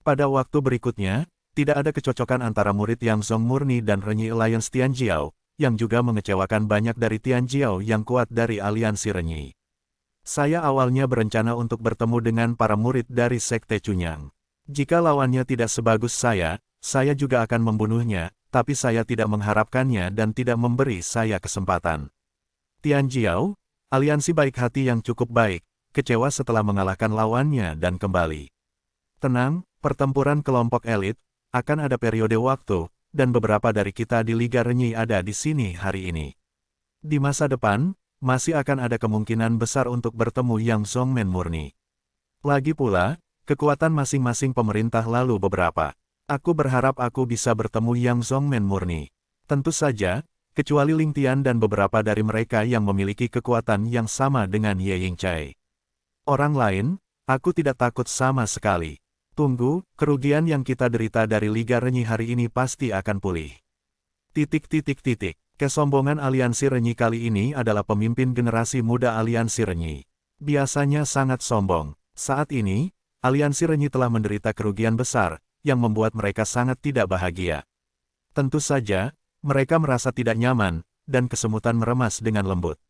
Pada waktu berikutnya, tidak ada kecocokan antara murid Yang Zong murni dan Renyi Alliance Tianjiao, yang juga mengecewakan banyak dari Tianjiao yang kuat dari aliansi Renyi. Saya awalnya berencana untuk bertemu dengan para murid dari Sekte Chunyang. Jika lawannya tidak sebagus saya juga akan membunuhnya, tapi saya tidak mengharapkannya dan tidak memberi saya kesempatan. Tianjiao, aliansi baik hati yang cukup baik, kecewa setelah mengalahkan lawannya dan kembali. Tenang, pertempuran kelompok elit, akan ada periode waktu, dan beberapa dari kita di Liga Renyi ada di sini hari ini. Di masa depan, masih akan ada kemungkinan besar untuk bertemu Yang Zongmen murni. Lagi pula, kekuatan masing-masing pemerintah lalu beberapa. Aku berharap aku bisa bertemu Yang Zongmen murni. Tentu saja, kecuali Ling Tian dan beberapa dari mereka yang memiliki kekuatan yang sama dengan Ye Yingcai. Orang lain, aku tidak takut sama sekali. Tunggu, kerugian yang kita derita dari Liga Renyi hari ini pasti akan pulih. Kesombongan aliansi Renyi kali ini adalah pemimpin generasi muda aliansi Renyi. Biasanya sangat sombong. Saat ini, aliansi Renyi telah menderita kerugian besar, yang membuat mereka sangat tidak bahagia. Tentu saja, mereka merasa tidak nyaman, dan kesemutan meremas dengan lembut.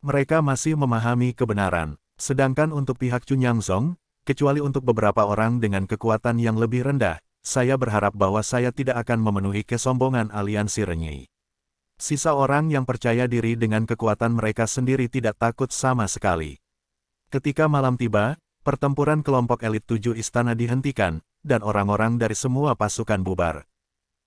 Mereka masih memahami kebenaran, sedangkan untuk pihak Chunyang Zong, kecuali untuk beberapa orang dengan kekuatan yang lebih rendah, saya berharap bahwa saya tidak akan memenuhi kesombongan aliansi Renyi. Sisa orang yang percaya diri dengan kekuatan mereka sendiri tidak takut sama sekali. Ketika malam tiba, pertempuran kelompok elit 7 istana dihentikan, dan orang-orang dari semua pasukan bubar.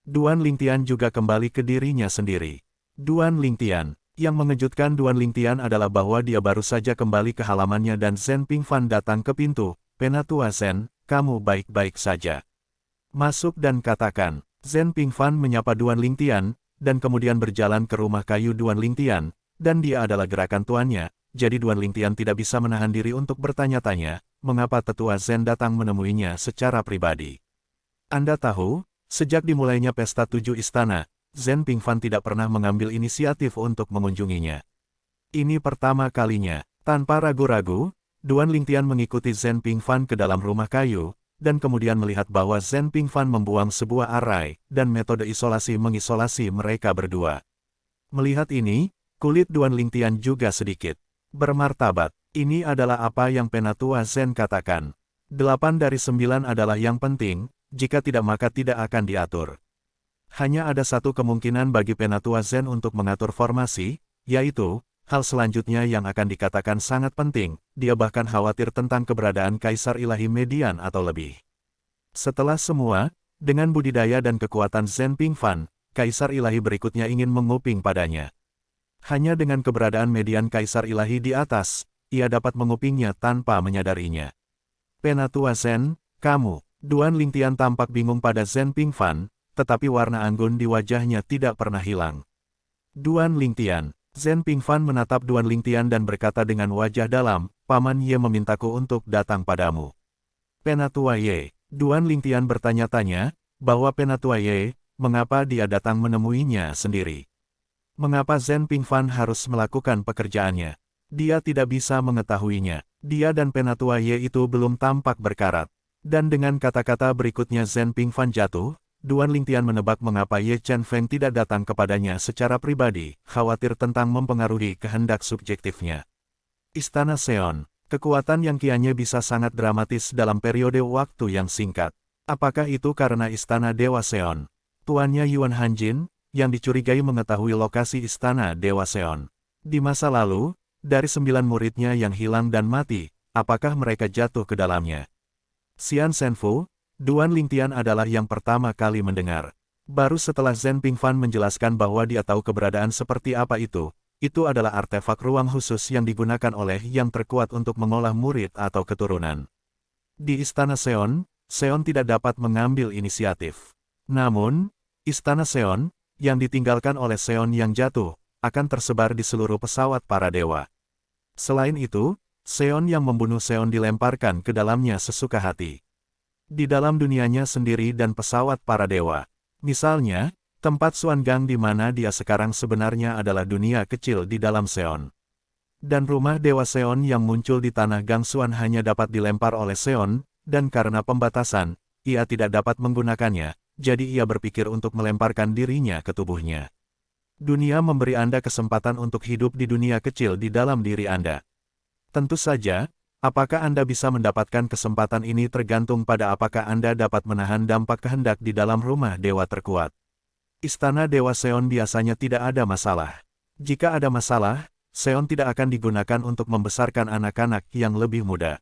Duan Lingtian juga kembali ke dirinya sendiri. Duan Lingtian. Yang mengejutkan Duan Lingtian adalah bahwa dia baru saja kembali ke halamannya dan Zhen Pingfan datang ke pintu. Penatua Zhen, kamu baik-baik saja. Masuk dan katakan. Zhen Pingfan menyapa Duan Lingtian, dan kemudian berjalan ke rumah kayu Duan Lingtian, dan dia adalah gerakan tuannya, jadi Duan Lingtian tidak bisa menahan diri untuk bertanya-tanya, mengapa tetua Zhen datang menemuinya secara pribadi. Anda tahu, sejak dimulainya pesta 7 istana, Zhen Pingfan tidak pernah mengambil inisiatif untuk mengunjunginya. Ini pertama kalinya, tanpa ragu-ragu, Duan Lingtian mengikuti Zhen Pingfan ke dalam rumah kayu, dan kemudian melihat bahwa Zhen Pingfan membuang sebuah arai, dan metode isolasi mengisolasi mereka berdua. Melihat ini, kulit Duan Lingtian juga sedikit bermartabat. Ini adalah apa yang Penatua Zhen katakan. 8 dari 9 adalah yang penting, jika tidak maka tidak akan diatur. Hanya ada satu kemungkinan bagi Penatua Zhen untuk mengatur formasi, yaitu, hal selanjutnya yang akan dikatakan sangat penting, dia bahkan khawatir tentang keberadaan Kaisar Ilahi Median atau lebih. Setelah semua, dengan budidaya dan kekuatan Zhen Pingfan, Kaisar Ilahi berikutnya ingin menguping padanya. Hanya dengan keberadaan median Kaisar Ilahi di atas, ia dapat mengupingnya tanpa menyadarinya. Penatua Zhen, kamu. Duan Lingtian tampak bingung pada Zhen Pingfan, tetapi warna anggun di wajahnya tidak pernah hilang. Duan Lingtian. Zhen Pingfan menatap Duan Lingtian dan berkata dengan wajah dalam, Paman Ye memintaku untuk datang padamu. Penatua Ye. Duan Lingtian bertanya-tanya, bahwa Penatua Ye, mengapa dia datang menemuinya sendiri? Mengapa Zhen Pingfan harus melakukan pekerjaannya? Dia tidak bisa mengetahuinya. Dia dan Penatua Ye itu belum tampak berkarat. Dan dengan kata-kata berikutnya Zhen Pingfan jatuh, Duan Lingtian menebak mengapa Ye Chen Feng tidak datang kepadanya secara pribadi, khawatir tentang mempengaruhi kehendak subjektifnya. Istana Seon, kekuatan yang kiannya bisa sangat dramatis dalam periode waktu yang singkat. Apakah itu karena Istana Dewa Seon? Tuannya Yuan Hanjin, yang dicurigai mengetahui lokasi Istana Dewa Seon. Di masa lalu, dari 9 muridnya yang hilang dan mati, apakah mereka jatuh ke dalamnya? Xian Shenfu, Duan Lingtian adalah yang pertama kali mendengar. Baru setelah Zhen Pingfan menjelaskan bahwa dia tahu keberadaan seperti apa itu adalah artefak ruang khusus yang digunakan oleh yang terkuat untuk mengolah murid atau keturunan. Di Istana Seon, Seon tidak dapat mengambil inisiatif. Namun, Istana Seon, yang ditinggalkan oleh Seon yang jatuh, akan tersebar di seluruh pesawat para dewa. Selain itu, Seon yang membunuh Seon dilemparkan ke dalamnya sesuka hati. Di dalam dunianya sendiri dan pesawat para dewa. Misalnya, tempat Xuan Gang di mana dia sekarang sebenarnya adalah dunia kecil di dalam Seon. Dan rumah Dewa Seon yang muncul di tanah Gang Xuan hanya dapat dilempar oleh Seon, dan karena pembatasan, ia tidak dapat menggunakannya, jadi ia berpikir untuk melemparkan dirinya ke tubuhnya. Dunia memberi Anda kesempatan untuk hidup di dunia kecil di dalam diri Anda. Tentu saja, apakah Anda bisa mendapatkan kesempatan ini tergantung pada apakah Anda dapat menahan dampak kehendak di dalam rumah dewa terkuat. Istana Dewa Seon biasanya tidak ada masalah. Jika ada masalah, Seon tidak akan digunakan untuk membesarkan anak-anak yang lebih muda.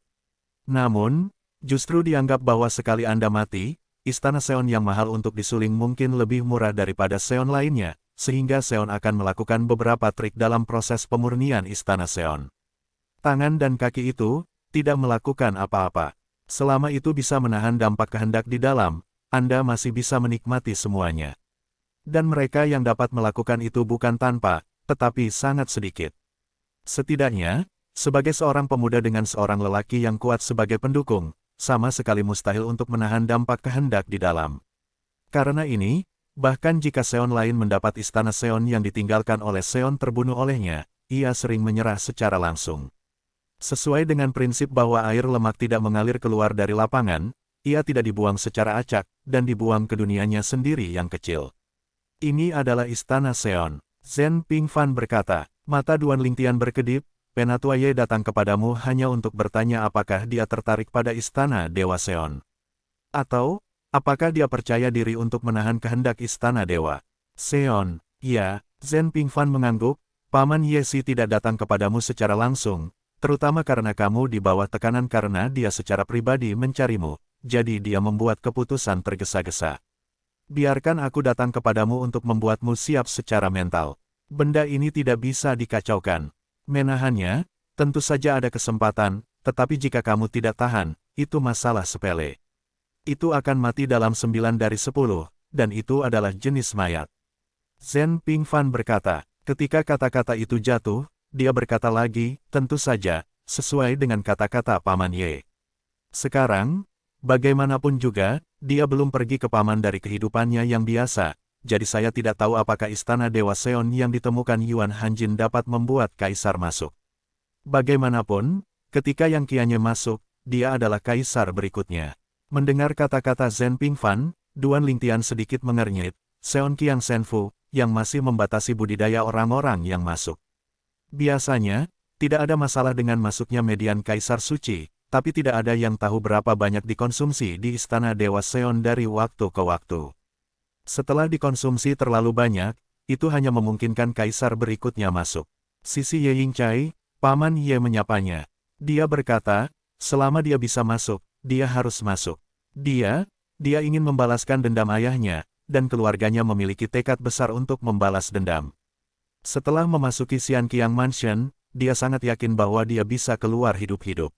Namun, justru dianggap bahwa sekali Anda mati, Istana Seon yang mahal untuk disuling mungkin lebih murah daripada Seon lainnya, sehingga Seon akan melakukan beberapa trik dalam proses pemurnian Istana Seon. Tangan dan kaki itu tidak melakukan apa-apa. Selama itu bisa menahan dampak kehendak di dalam, Anda masih bisa menikmati semuanya. Dan mereka yang dapat melakukan itu bukan tanpa, tetapi sangat sedikit. Setidaknya, sebagai seorang pemuda dengan seorang lelaki yang kuat sebagai pendukung, sama sekali mustahil untuk menahan dampak kehendak di dalam. Karena ini, bahkan jika Seon lain mendapat Istana Seon yang ditinggalkan oleh Seon terbunuh olehnya, ia sering menyerah secara langsung. Sesuai dengan prinsip bahwa air lemak tidak mengalir keluar dari lapangan, ia tidak dibuang secara acak, dan dibuang ke dunianya sendiri yang kecil. Ini adalah Istana Seon. Zhen Pingfan berkata, mata Duan Lingtian berkedip, Penatua Ye datang kepadamu hanya untuk bertanya apakah dia tertarik pada Istana Dewa Seon. Atau, apakah dia percaya diri untuk menahan kehendak Istana Dewa Seon? Ya, Zhen Pingfan mengangguk, Paman Ye Si tidak datang kepadamu secara langsung, terutama karena kamu di bawah tekanan karena dia secara pribadi mencarimu, jadi dia membuat keputusan tergesa-gesa. Biarkan aku datang kepadamu untuk membuatmu siap secara mental. Benda ini tidak bisa dikacaukan. Menahannya, tentu saja ada kesempatan, tetapi jika kamu tidak tahan, itu masalah sepele. Itu akan mati dalam 9 dari 10, dan itu adalah jenis mayat. Zhen Pingfan berkata, ketika kata-kata itu jatuh, dia berkata lagi, tentu saja, sesuai dengan kata-kata Paman Ye. Sekarang, bagaimanapun juga, dia belum pergi ke Paman dari kehidupannya yang biasa. Jadi saya tidak tahu apakah Istana Dewa Seon yang ditemukan Yuan Hanjin dapat membuat Kaisar masuk. Bagaimanapun, ketika yang kiannya masuk, dia adalah Kaisar berikutnya. Mendengar kata-kata Zhen Pingfan, Duan Lingtian sedikit mengernyit, Seon Qiang Shenfu, yang masih membatasi budidaya orang-orang yang masuk. Biasanya, tidak ada masalah dengan masuknya median Kaisar Suci, tapi tidak ada yang tahu berapa banyak dikonsumsi di Istana Dewa Seon dari waktu ke waktu. Setelah dikonsumsi terlalu banyak, itu hanya memungkinkan Kaisar berikutnya masuk. Sisi Ye Yingcai, Paman Ye menyapanya. Dia berkata, selama dia bisa masuk, dia harus masuk. Dia ingin membalaskan dendam ayahnya, dan keluarganya memiliki tekad besar untuk membalas dendam. Setelah memasuki Xian Qiang Mansion, dia sangat yakin bahwa dia bisa keluar hidup-hidup.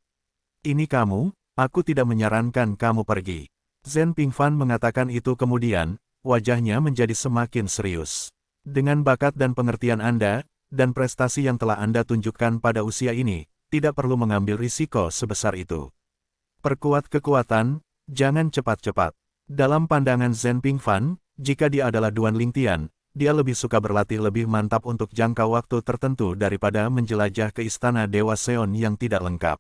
Ini kamu, aku tidak menyarankan kamu pergi. Zhen Pingfan mengatakan itu kemudian, wajahnya menjadi semakin serius. Dengan bakat dan pengertian Anda, dan prestasi yang telah Anda tunjukkan pada usia ini, tidak perlu mengambil risiko sebesar itu. Perkuat kekuatan, jangan cepat-cepat. Dalam pandangan Zhen Pingfan, jika dia adalah Duan Lingtian, dia lebih suka berlatih lebih mantap untuk jangka waktu tertentu daripada menjelajah ke istana Dewa Seon yang tidak lengkap.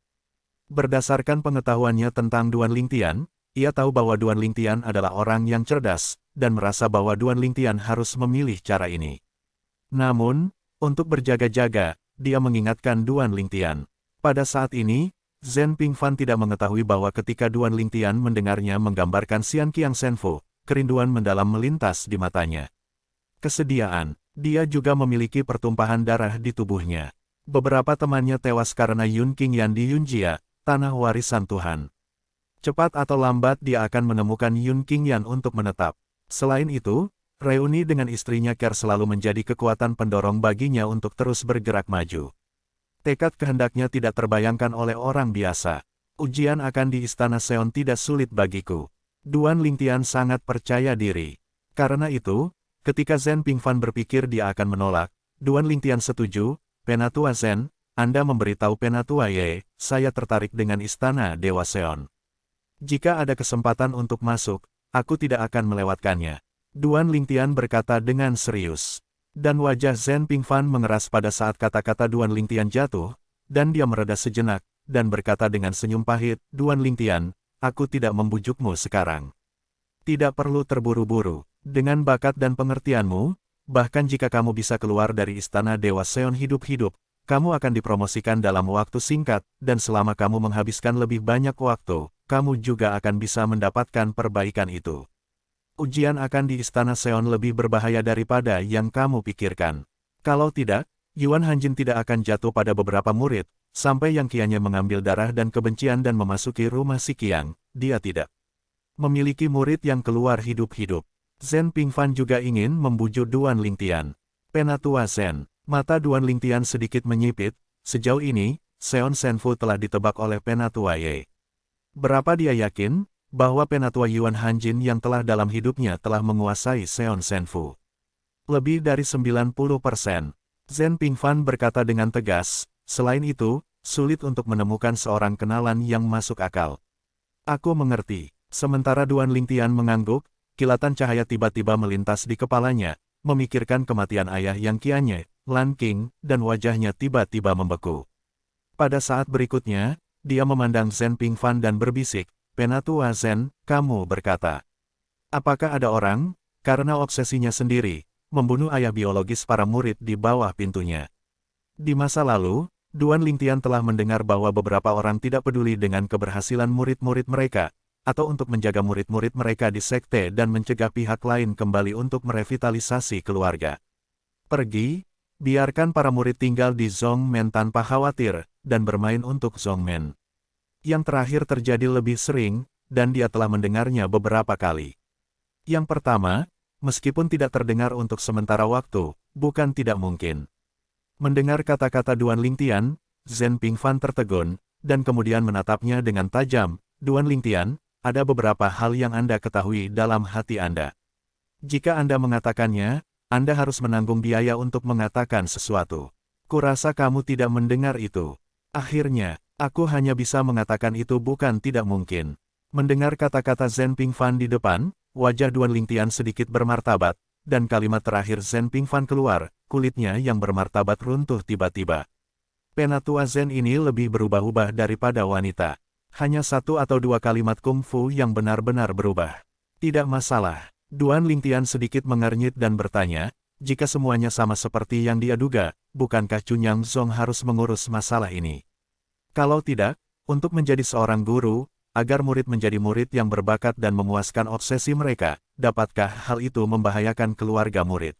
Berdasarkan pengetahuannya tentang Duan Lingtian, ia tahu bahwa Duan Lingtian adalah orang yang cerdas, dan merasa bahwa Duan Lingtian harus memilih cara ini. Namun, untuk berjaga-jaga, dia mengingatkan Duan Lingtian. Pada saat ini, Zhen Pingfan tidak mengetahui bahwa ketika Duan Lingtian mendengarnya menggambarkan Xian Qiang Senfu, kerinduan mendalam melintas di matanya. Kesediaan, dia juga memiliki pertumpahan darah di tubuhnya. Beberapa temannya tewas karena Yun Qingyan di Yunjia, tanah warisan Tuhan. Cepat atau lambat dia akan menemukan Yun Qingyan untuk menetap. Selain itu, reuni dengan istrinya Ker selalu menjadi kekuatan pendorong baginya untuk terus bergerak maju. Tekad kehendaknya tidak terbayangkan oleh orang biasa. Ujian akan di Istana Seon tidak sulit bagiku. Duan Lingtian sangat percaya diri. Karena itu, ketika Zhen Pingfan berpikir dia akan menolak, Duan Lingtian setuju. Penatua Zhen, Anda memberitahu Penatua Ye, saya tertarik dengan Istana Dewa Seon. Jika ada kesempatan untuk masuk, aku tidak akan melewatkannya. Duan Lingtian berkata dengan serius. Dan wajah Zhen Pingfan mengeras pada saat kata-kata Duan Lingtian jatuh, dan dia mereda sejenak, dan berkata dengan senyum pahit, Duan Lingtian, aku tidak membujukmu sekarang. Tidak perlu terburu-buru. Dengan bakat dan pengertianmu, bahkan jika kamu bisa keluar dari Istana Dewa Seon hidup-hidup, kamu akan dipromosikan dalam waktu singkat, dan selama kamu menghabiskan lebih banyak waktu, kamu juga akan bisa mendapatkan perbaikan itu. Ujian akan di Istana Seon lebih berbahaya daripada yang kamu pikirkan. Kalau tidak, Yuan Hanjin tidak akan jatuh pada beberapa murid, sampai yang kiannya mengambil darah dan kebencian dan memasuki rumah si Qiang, dia tidak memiliki murid yang keluar hidup-hidup. Zhen Pingfan juga ingin membujuk Duan Lingtian. Penatua Zhen, mata Duan Lingtian sedikit menyipit, sejauh ini, Seon Senfu telah ditebak oleh Penatua Ye. Berapa dia yakin bahwa Penatua Yuan Hanjin yang telah dalam hidupnya telah menguasai Seon Senfu? Lebih dari 90%. Zhen Pingfan berkata dengan tegas, selain itu, sulit untuk menemukan seorang kenalan yang masuk akal. Aku mengerti. Sementara Duan Lingtian mengangguk, kilatan cahaya tiba-tiba melintas di kepalanya, memikirkan kematian ayah yang kiannya, Lan Qing, dan wajahnya tiba-tiba membeku. Pada saat berikutnya, dia memandang Zhen Pingfan dan berbisik, Penatua Zhen, kamu berkata. Apakah ada orang, karena obsesinya sendiri, membunuh ayah biologis para murid di bawah pintunya? Di masa lalu, Duan Lingtian telah mendengar bahwa beberapa orang tidak peduli dengan keberhasilan murid-murid mereka, atau untuk menjaga murid-murid mereka di sekte dan mencegah pihak lain kembali untuk merevitalisasi keluarga. Pergi, biarkan para murid tinggal di Zhongmen tanpa khawatir, dan bermain untuk Zhongmen. Yang terakhir terjadi lebih sering, dan dia telah mendengarnya beberapa kali. Yang pertama, meskipun tidak terdengar untuk sementara waktu, bukan tidak mungkin. Mendengar kata-kata Duan Lingtian, Zhen Pingfan tertegun, dan kemudian menatapnya dengan tajam. Duan Lingtian, ada beberapa hal yang Anda ketahui dalam hati Anda. Jika Anda mengatakannya, Anda harus menanggung biaya untuk mengatakan sesuatu. Kurasa kamu tidak mendengar itu. Akhirnya, aku hanya bisa mengatakan itu bukan tidak mungkin. Mendengar kata-kata Zhen Pingfan di depan, wajah Duan Lingtian sedikit bermartabat, dan kalimat terakhir Zhen Pingfan keluar, kulitnya yang bermartabat runtuh tiba-tiba. Penatua Zhen ini lebih berubah-ubah daripada wanita. Hanya satu atau dua kalimat kungfu yang benar-benar berubah. Tidak masalah. Duan Lingtian sedikit mengernyit dan bertanya, jika semuanya sama seperti yang dia duga, bukankah Chunyang Zong harus mengurus masalah ini? Kalau tidak, untuk menjadi seorang guru, agar murid menjadi murid yang berbakat dan memuaskan obsesi mereka, dapatkah hal itu membahayakan keluarga murid?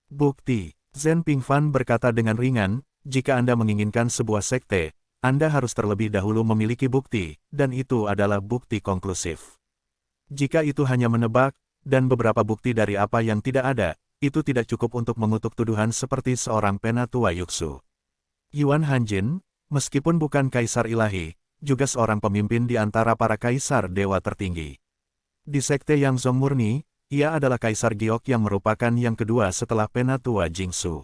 Bukti, Zhen Pingfan berkata dengan ringan, jika Anda menginginkan sebuah sekte, Anda harus terlebih dahulu memiliki bukti, dan itu adalah bukti konklusif. Jika itu hanya menebak, dan beberapa bukti dari apa yang tidak ada, itu tidak cukup untuk mengutuk tuduhan seperti seorang penatua Yuxu. Yuan Hanjin, meskipun bukan kaisar ilahi, juga seorang pemimpin di antara para kaisar dewa tertinggi. Di sekte yang Zong murni, ia adalah kaisar giok yang merupakan yang kedua setelah penatua Jingsu.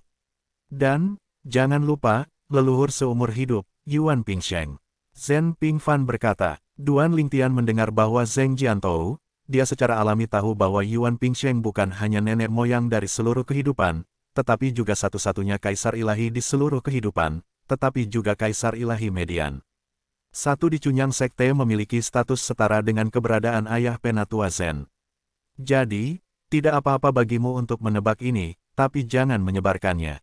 Dan, jangan lupa, leluhur seumur hidup, Yuan Pingsheng. Zhen Pingfan berkata, Duan Lingtian mendengar bahwa Zheng Jiantou, dia secara alami tahu bahwa Yuan Pingsheng bukan hanya nenek moyang dari seluruh kehidupan, tetapi juga satu-satunya kaisar ilahi di seluruh kehidupan, tetapi juga kaisar ilahi median. Satu di Cunyang Sekte memiliki status setara dengan keberadaan ayah Penatua Zen. Jadi, tidak apa-apa bagimu untuk menebak ini, tapi jangan menyebarkannya.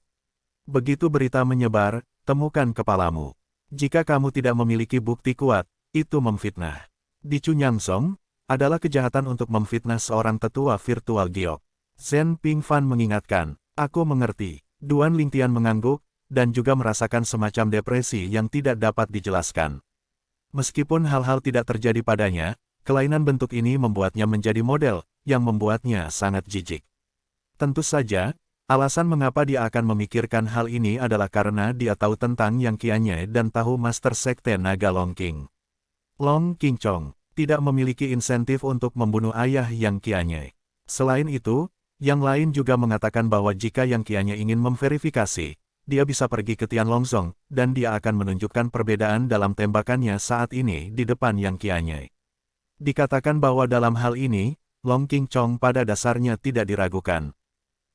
Begitu berita menyebar, temukan kepalamu. Jika kamu tidak memiliki bukti kuat, itu memfitnah. Di Cunyangsong, adalah kejahatan untuk memfitnah seorang tetua virtual giok. Zhen Pingfan mengingatkan, aku mengerti. Duan Lingtian mengangguk, dan juga merasakan semacam depresi yang tidak dapat dijelaskan. Meskipun hal-hal tidak terjadi padanya, kelainan bentuk ini membuatnya menjadi model, yang membuatnya sangat jijik. Tentu saja, alasan mengapa dia akan memikirkan hal ini adalah karena dia tahu tentang Yang Qianye dan tahu Master Sekte Naga Long Qing. Long Qingchong tidak memiliki insentif untuk membunuh ayah Yang Qianye. Selain itu, yang lain juga mengatakan bahwa jika Yang Qianye ingin memverifikasi, dia bisa pergi ke Tianlongzong, dan dia akan menunjukkan perbedaan dalam tembakannya saat ini di depan Yang Qianye. Dikatakan bahwa dalam hal ini, Long Qingchong pada dasarnya tidak diragukan.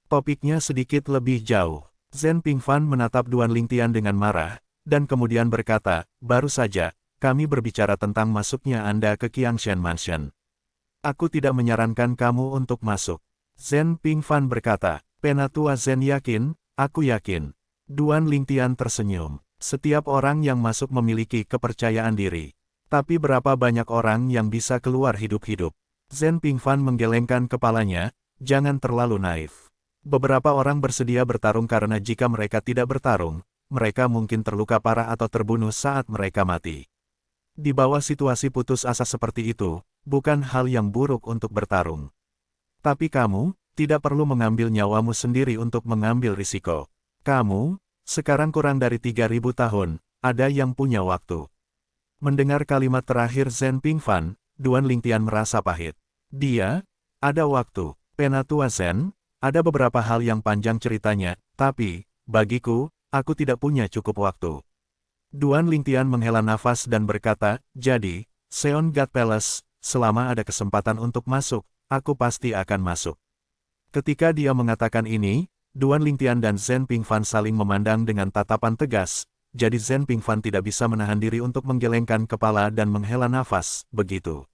Topiknya sedikit lebih jauh. Zhen Pingfan menatap Duan Lingtian dengan marah, dan kemudian berkata, baru saja, kami berbicara tentang masuknya Anda ke Qiangshan Mansion. Aku tidak menyarankan kamu untuk masuk. Zhen Pingfan berkata, Penatua Zhen yakin, aku yakin. Duan Lingtian tersenyum. Setiap orang yang masuk memiliki kepercayaan diri. Tapi berapa banyak orang yang bisa keluar hidup-hidup? Zhen Pingfan menggelengkan kepalanya, jangan terlalu naif. Beberapa orang bersedia bertarung karena jika mereka tidak bertarung, mereka mungkin terluka parah atau terbunuh saat mereka mati. Di bawah situasi putus asa seperti itu, bukan hal yang buruk untuk bertarung. Tapi kamu, tidak perlu mengambil nyawamu sendiri untuk mengambil risiko. Kamu, sekarang kurang dari 3.000 tahun, ada yang punya waktu. Mendengar kalimat terakhir Zhen Pingfan, Duan Lingtian merasa pahit. Dia, ada waktu. Penatua Zhen, ada beberapa hal yang panjang ceritanya, tapi, bagiku, aku tidak punya cukup waktu. Duan Lingtian menghela nafas dan berkata, jadi, Seon God Palace, selama ada kesempatan untuk masuk, aku pasti akan masuk. Ketika dia mengatakan ini, Duan Lingtian dan Zhen Pingfan saling memandang dengan tatapan tegas, jadi Zhen Pingfan tidak bisa menahan diri untuk menggelengkan kepala dan menghela nafas, begitu.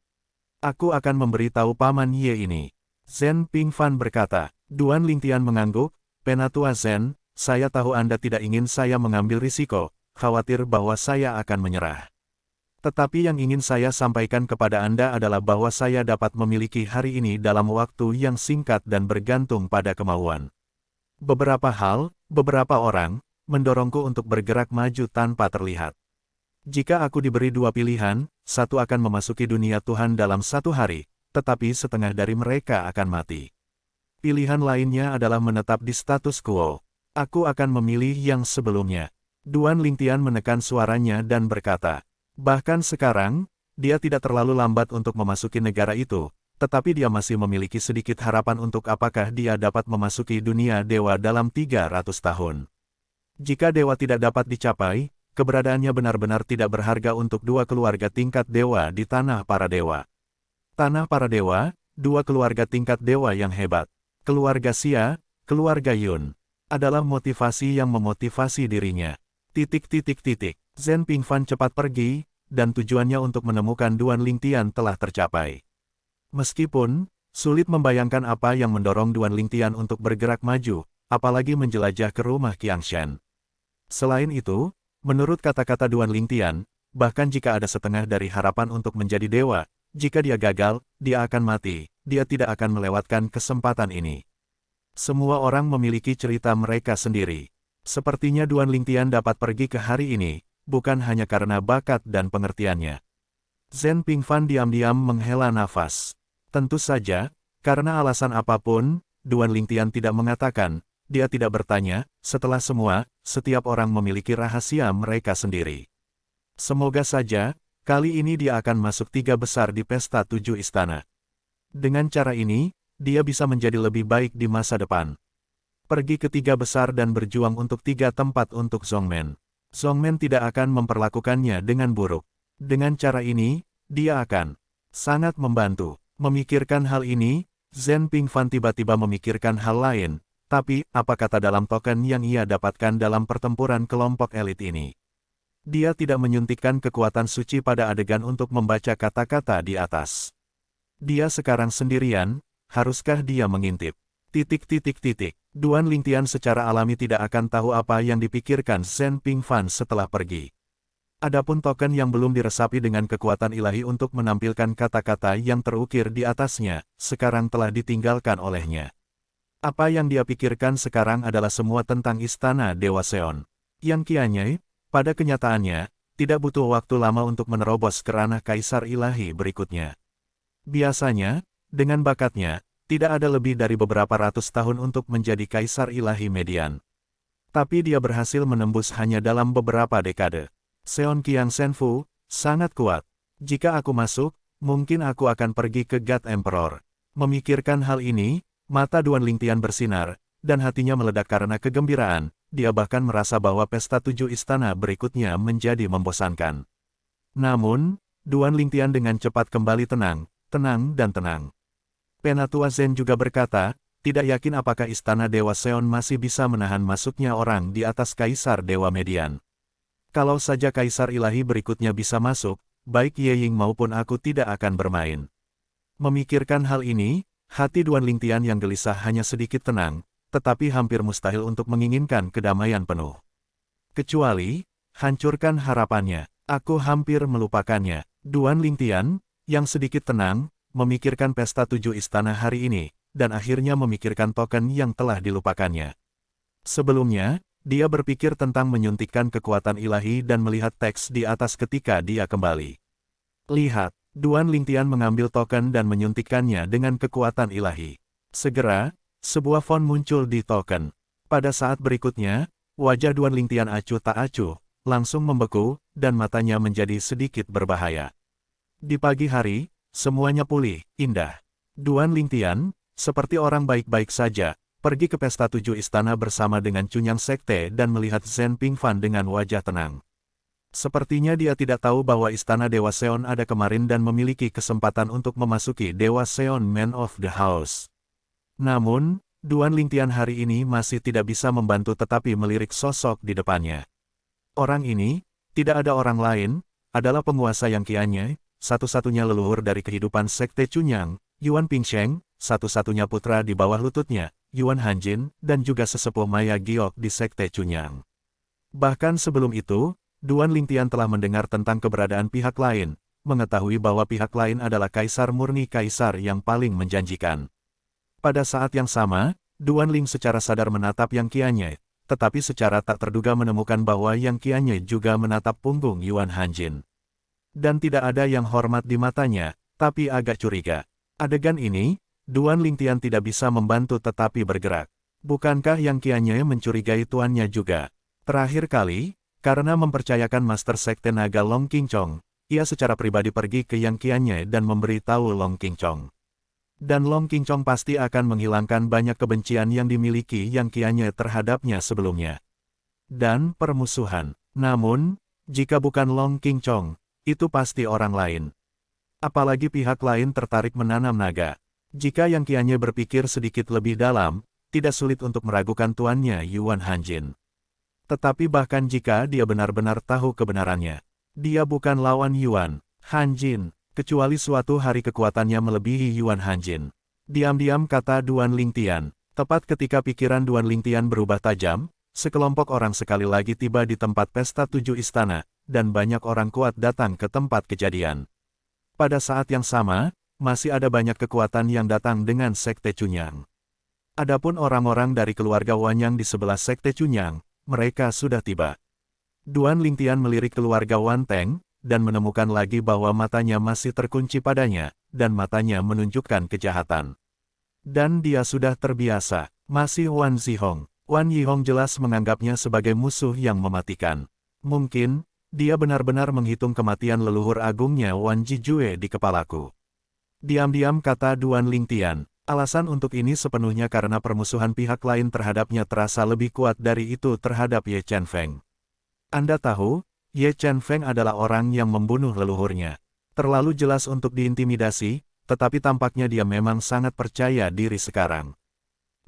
Aku akan memberitahu Paman Ye ini. Zhen Pingfan berkata. Duan Lingtian mengangguk, Penatua Zhen, saya tahu Anda tidak ingin saya mengambil risiko, khawatir bahwa saya akan menyerah. Tetapi yang ingin saya sampaikan kepada Anda adalah bahwa saya dapat memiliki hari ini dalam waktu yang singkat dan bergantung pada kemauan. Beberapa hal, beberapa orang, mendorongku untuk bergerak maju tanpa terlihat. Jika aku diberi dua pilihan, satu akan memasuki dunia Tuhan dalam 1 hari, tetapi setengah dari mereka akan mati. Pilihan lainnya adalah menetap di status quo. Aku akan memilih yang sebelumnya. Duan Lingtian menekan suaranya dan berkata, bahkan sekarang, dia tidak terlalu lambat untuk memasuki negara itu, tetapi dia masih memiliki sedikit harapan untuk apakah dia dapat memasuki dunia dewa dalam 300 tahun. Jika dewa tidak dapat dicapai, keberadaannya benar-benar tidak berharga untuk dua keluarga tingkat dewa di Tanah Para Dewa. Tanah Para Dewa, dua keluarga tingkat dewa yang hebat. Keluarga Xia, keluarga Yun, adalah motivasi yang memotivasi dirinya. Zhen Pingfan cepat pergi, dan tujuannya untuk menemukan Duan Lingtian telah tercapai. Meskipun, sulit membayangkan apa yang mendorong Duan Lingtian untuk bergerak maju, apalagi menjelajah ke rumah Qiangshan. Selain itu, menurut kata-kata Duan Lingtian, bahkan jika ada setengah dari harapan untuk menjadi dewa, jika dia gagal, dia akan mati. Dia tidak akan melewatkan kesempatan ini. Semua orang memiliki cerita mereka sendiri. Sepertinya Duan Lingtian dapat pergi ke hari ini, bukan hanya karena bakat dan pengertiannya. Zhen Pingfan diam-diam menghela nafas. Tentu saja, karena alasan apapun, Duan Lingtian tidak mengatakan, dia tidak bertanya, setelah semua, setiap orang memiliki rahasia mereka sendiri. Semoga saja, kali ini dia akan masuk 3 besar di pesta 7 istana. Dengan cara ini, dia bisa menjadi lebih baik di masa depan. Pergi ke 3 besar dan berjuang untuk 3 tempat untuk Zhongmen. Zhongmen tidak akan memperlakukannya dengan buruk. Dengan cara ini, dia akan sangat membantu. Memikirkan hal ini, Zhen Pingfan tiba-tiba memikirkan hal lain, tapi apa kata dalam token yang ia dapatkan dalam pertempuran kelompok elit ini? Dia tidak menyuntikkan kekuatan suci pada adegan untuk membaca kata-kata di atas. Dia sekarang sendirian, haruskah dia mengintip? Duan Lingtian secara alami tidak akan tahu apa yang dipikirkan Zhen Pingfan setelah pergi. Adapun token yang belum diresapi dengan kekuatan ilahi untuk menampilkan kata-kata yang terukir di atasnya, sekarang telah ditinggalkan olehnya. Apa yang dia pikirkan sekarang adalah semua tentang Istana Dewa Seon. Yang Qianyai, pada kenyataannya, tidak butuh waktu lama untuk menerobos ke ranah Kaisar Ilahi berikutnya. Biasanya, dengan bakatnya, tidak ada lebih dari beberapa ratus tahun untuk menjadi Kaisar Ilahi Median. Tapi dia berhasil menembus hanya dalam beberapa dekade. Seon Qiang Senfu, sangat kuat. Jika aku masuk, mungkin aku akan pergi ke God Emperor. Memikirkan hal ini, mata Duan Lingtian bersinar, dan hatinya meledak karena kegembiraan. Dia bahkan merasa bahwa pesta 7 istana berikutnya menjadi membosankan. Namun, Duan Lingtian dengan cepat kembali tenang dan tenang. Penatua Zhen juga berkata, tidak yakin apakah Istana Dewa Seon masih bisa menahan masuknya orang di atas Kaisar Dewa Median. Kalau saja Kaisar Ilahi berikutnya bisa masuk, baik Ye Ying maupun aku tidak akan bermain. Memikirkan hal ini, hati Duan Lingtian yang gelisah hanya sedikit tenang, tetapi hampir mustahil untuk menginginkan kedamaian penuh. Kecuali, hancurkan harapannya, aku hampir melupakannya. Duan Lingtian, yang sedikit tenang, memikirkan pesta 7 istana hari ini, dan akhirnya memikirkan token yang telah dilupakannya. Sebelumnya, dia berpikir tentang menyuntikkan kekuatan ilahi dan melihat teks di atas ketika dia kembali. Lihat, Duan Lingtian mengambil token dan menyuntikkannya dengan kekuatan ilahi. Segera, sebuah font muncul di token. Pada saat berikutnya, wajah Duan Lingtian acuh tak acuh, langsung membeku, dan matanya menjadi sedikit berbahaya. Di pagi hari, semuanya pulih, indah. Duan Lingtian, seperti orang baik-baik saja, pergi ke pesta 7 istana bersama dengan Cunyang Sekte dan melihat Zhen Pingfan dengan wajah tenang. Sepertinya dia tidak tahu bahwa Istana Dewa Seon ada kemarin dan memiliki kesempatan untuk memasuki Dewa Seon Man of the House. Namun, Duan Lingtian hari ini masih tidak bisa membantu tetapi melirik sosok di depannya. Orang ini, tidak ada orang lain, adalah penguasa Yang Qianyai, satu-satunya leluhur dari kehidupan Sekte Cunyang, Yuan Pingsheng, satu-satunya putra di bawah lututnya, Yuan Hanjin, dan juga sesepuh Maya Giok di Sekte Cunyang. Bahkan sebelum itu, Duan Lingtian telah mendengar tentang keberadaan pihak lain, mengetahui bahwa pihak lain adalah kaisar murni kaisar yang paling menjanjikan. Pada saat yang sama, Duan Ling secara sadar menatap Yang Qianyai, tetapi secara tak terduga menemukan bahwa Yang Qianyai juga menatap punggung Yuan Hanjin. Dan tidak ada yang hormat di matanya, tapi agak curiga. Adegan ini, Duan Lingtian tidak bisa membantu tetapi bergerak. Bukankah Yang Qianyai mencurigai tuannya juga? Terakhir kali, karena mempercayakan Master Sekte Naga Long Qingchong, ia secara pribadi pergi ke Yang Qianyai dan memberi tahu Long Qingchong. Dan Long Qingchong pasti akan menghilangkan banyak kebencian yang dimiliki Yang Qianyai terhadapnya sebelumnya. Dan permusuhan. Namun, jika bukan Long Qingchong, itu pasti orang lain. Apalagi pihak lain tertarik menanam naga. Jika Yang Qianyai berpikir sedikit lebih dalam, tidak sulit untuk meragukan tuannya Yuan Hanjin. Tetapi bahkan jika dia benar-benar tahu kebenarannya, dia bukan lawan Yuan Hanjin, kecuali suatu hari kekuatannya melebihi Yuan Hanjin. Diam-diam kata Duan Lingtian. Tepat ketika pikiran Duan Lingtian berubah tajam, sekelompok orang sekali lagi tiba di tempat pesta 7 istana, dan banyak orang kuat datang ke tempat kejadian. Pada saat yang sama, masih ada banyak kekuatan yang datang dengan Sekte Cunyang. Adapun orang-orang dari keluarga Wanyang di sebelah Sekte Cunyang, mereka sudah tiba. Duan Lingtian melirik keluarga Wan Teng, dan menemukan lagi bahwa matanya masih terkunci padanya, dan matanya menunjukkan kejahatan. Dan dia sudah terbiasa, masih Wan Zihong. Wan Yihong jelas menganggapnya sebagai musuh yang mematikan. Mungkin, dia benar-benar menghitung kematian leluhur agungnya Wan Jijue di kepalaku. Diam-diam kata Duan Lingtian, alasan untuk ini sepenuhnya karena permusuhan pihak lain terhadapnya terasa lebih kuat dari itu terhadap Ye Chen Feng. Anda tahu, Ye Chen Feng adalah orang yang membunuh leluhurnya. Terlalu jelas untuk diintimidasi, tetapi tampaknya dia memang sangat percaya diri sekarang.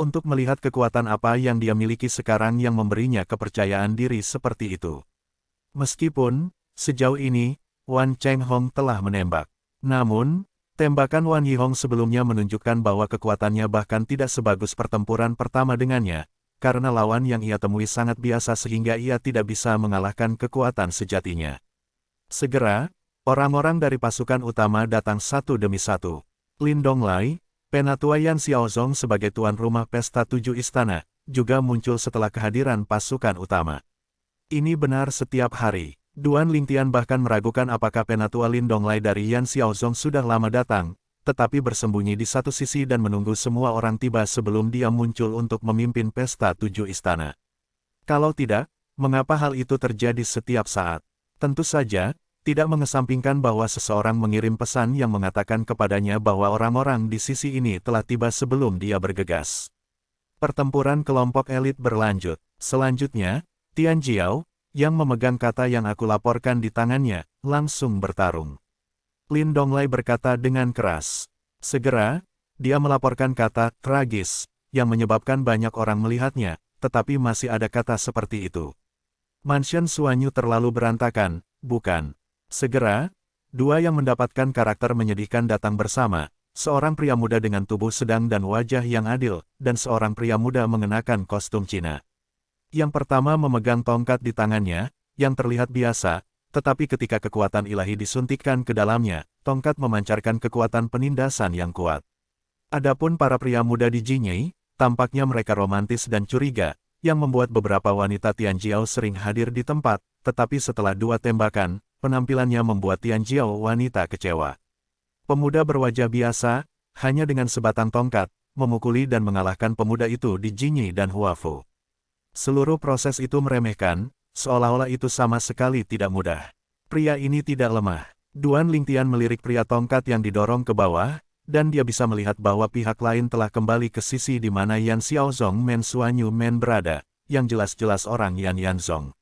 Untuk melihat kekuatan apa yang dia miliki sekarang yang memberinya kepercayaan diri seperti itu. Meskipun, sejauh ini, Wan Cheng Hong telah menembak. Namun, tembakan Wan Yihong sebelumnya menunjukkan bahwa kekuatannya bahkan tidak sebagus pertempuran pertama dengannya, karena lawan yang ia temui sangat biasa sehingga ia tidak bisa mengalahkan kekuatan sejatinya. Segera, orang-orang dari pasukan utama datang satu demi satu. Lin Donglai, Penatua Yan Xiaozong sebagai tuan rumah pesta 7 istana, juga muncul setelah kehadiran pasukan utama. Ini benar setiap hari. Duan Lingtian bahkan meragukan apakah Penatua Lin Donglai dari Yan Xiaozong sudah lama datang, tetapi bersembunyi di satu sisi dan menunggu semua orang tiba sebelum dia muncul untuk memimpin pesta 7 istana. Kalau tidak, mengapa hal itu terjadi setiap saat? Tentu saja, tidak mengesampingkan bahwa seseorang mengirim pesan yang mengatakan kepadanya bahwa orang-orang di sisi ini telah tiba sebelum dia bergegas. Pertempuran kelompok elit berlanjut. Selanjutnya, Tian Jiao, yang memegang kata yang aku laporkan di tangannya, langsung bertarung. Lin Donglai berkata dengan keras. Segera, dia melaporkan kata tragis, yang menyebabkan banyak orang melihatnya, tetapi masih ada kata seperti itu. Mansion Suanyu terlalu berantakan, bukan? Segera, dua yang mendapatkan karakter menyedihkan datang bersama, seorang pria muda dengan tubuh sedang dan wajah yang adil, dan seorang pria muda mengenakan kostum Cina. Yang pertama memegang tongkat di tangannya, yang terlihat biasa, tetapi ketika kekuatan ilahi disuntikkan ke dalamnya, tongkat memancarkan kekuatan penindasan yang kuat. Adapun para pria muda di Jinyei, tampaknya mereka romantis dan curiga, yang membuat beberapa wanita Tianjiao sering hadir di tempat, tetapi setelah 2 tembakan, penampilannya membuat Tianjiao wanita kecewa. Pemuda berwajah biasa, hanya dengan sebatang tongkat, memukuli dan mengalahkan pemuda itu di Jinyei dan Huafu. Seluruh proses itu meremehkan, seolah-olah itu sama sekali tidak mudah. Pria ini tidak lemah. Duan Lingtian melirik pria tongkat yang didorong ke bawah, dan dia bisa melihat bahwa pihak lain telah kembali ke sisi di mana Yan Xiaozong Men Suanyu Men berada, yang jelas-jelas orang Yan Yanzong.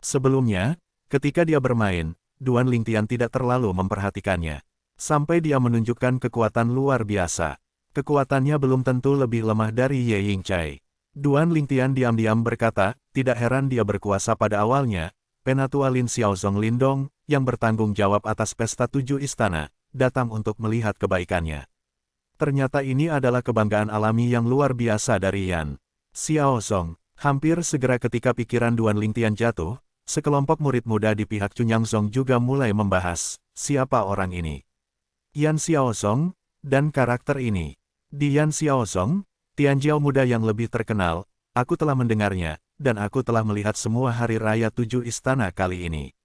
Sebelumnya, ketika dia bermain, Duan Lingtian tidak terlalu memperhatikannya. Sampai dia menunjukkan kekuatan luar biasa. Kekuatannya belum tentu lebih lemah dari Ye Yingcai. Duan Lingtian diam-diam berkata, tidak heran dia berkuasa pada awalnya. Penatua Lin Xiaozong Lindong, yang bertanggung jawab atas pesta 7 istana, datang untuk melihat kebaikannya. Ternyata ini adalah kebanggaan alami yang luar biasa dari Yan Xiaozong. Hampir segera ketika pikiran Duan Lingtian jatuh, sekelompok murid muda di pihak Cunyangzong juga mulai membahas, siapa orang ini? Yan Xiaozong, dan karakter ini. Di Yan Xiaozong, Tianjiao muda yang lebih terkenal, aku telah mendengarnya, dan aku telah melihat semua hari raya 7 istana kali ini.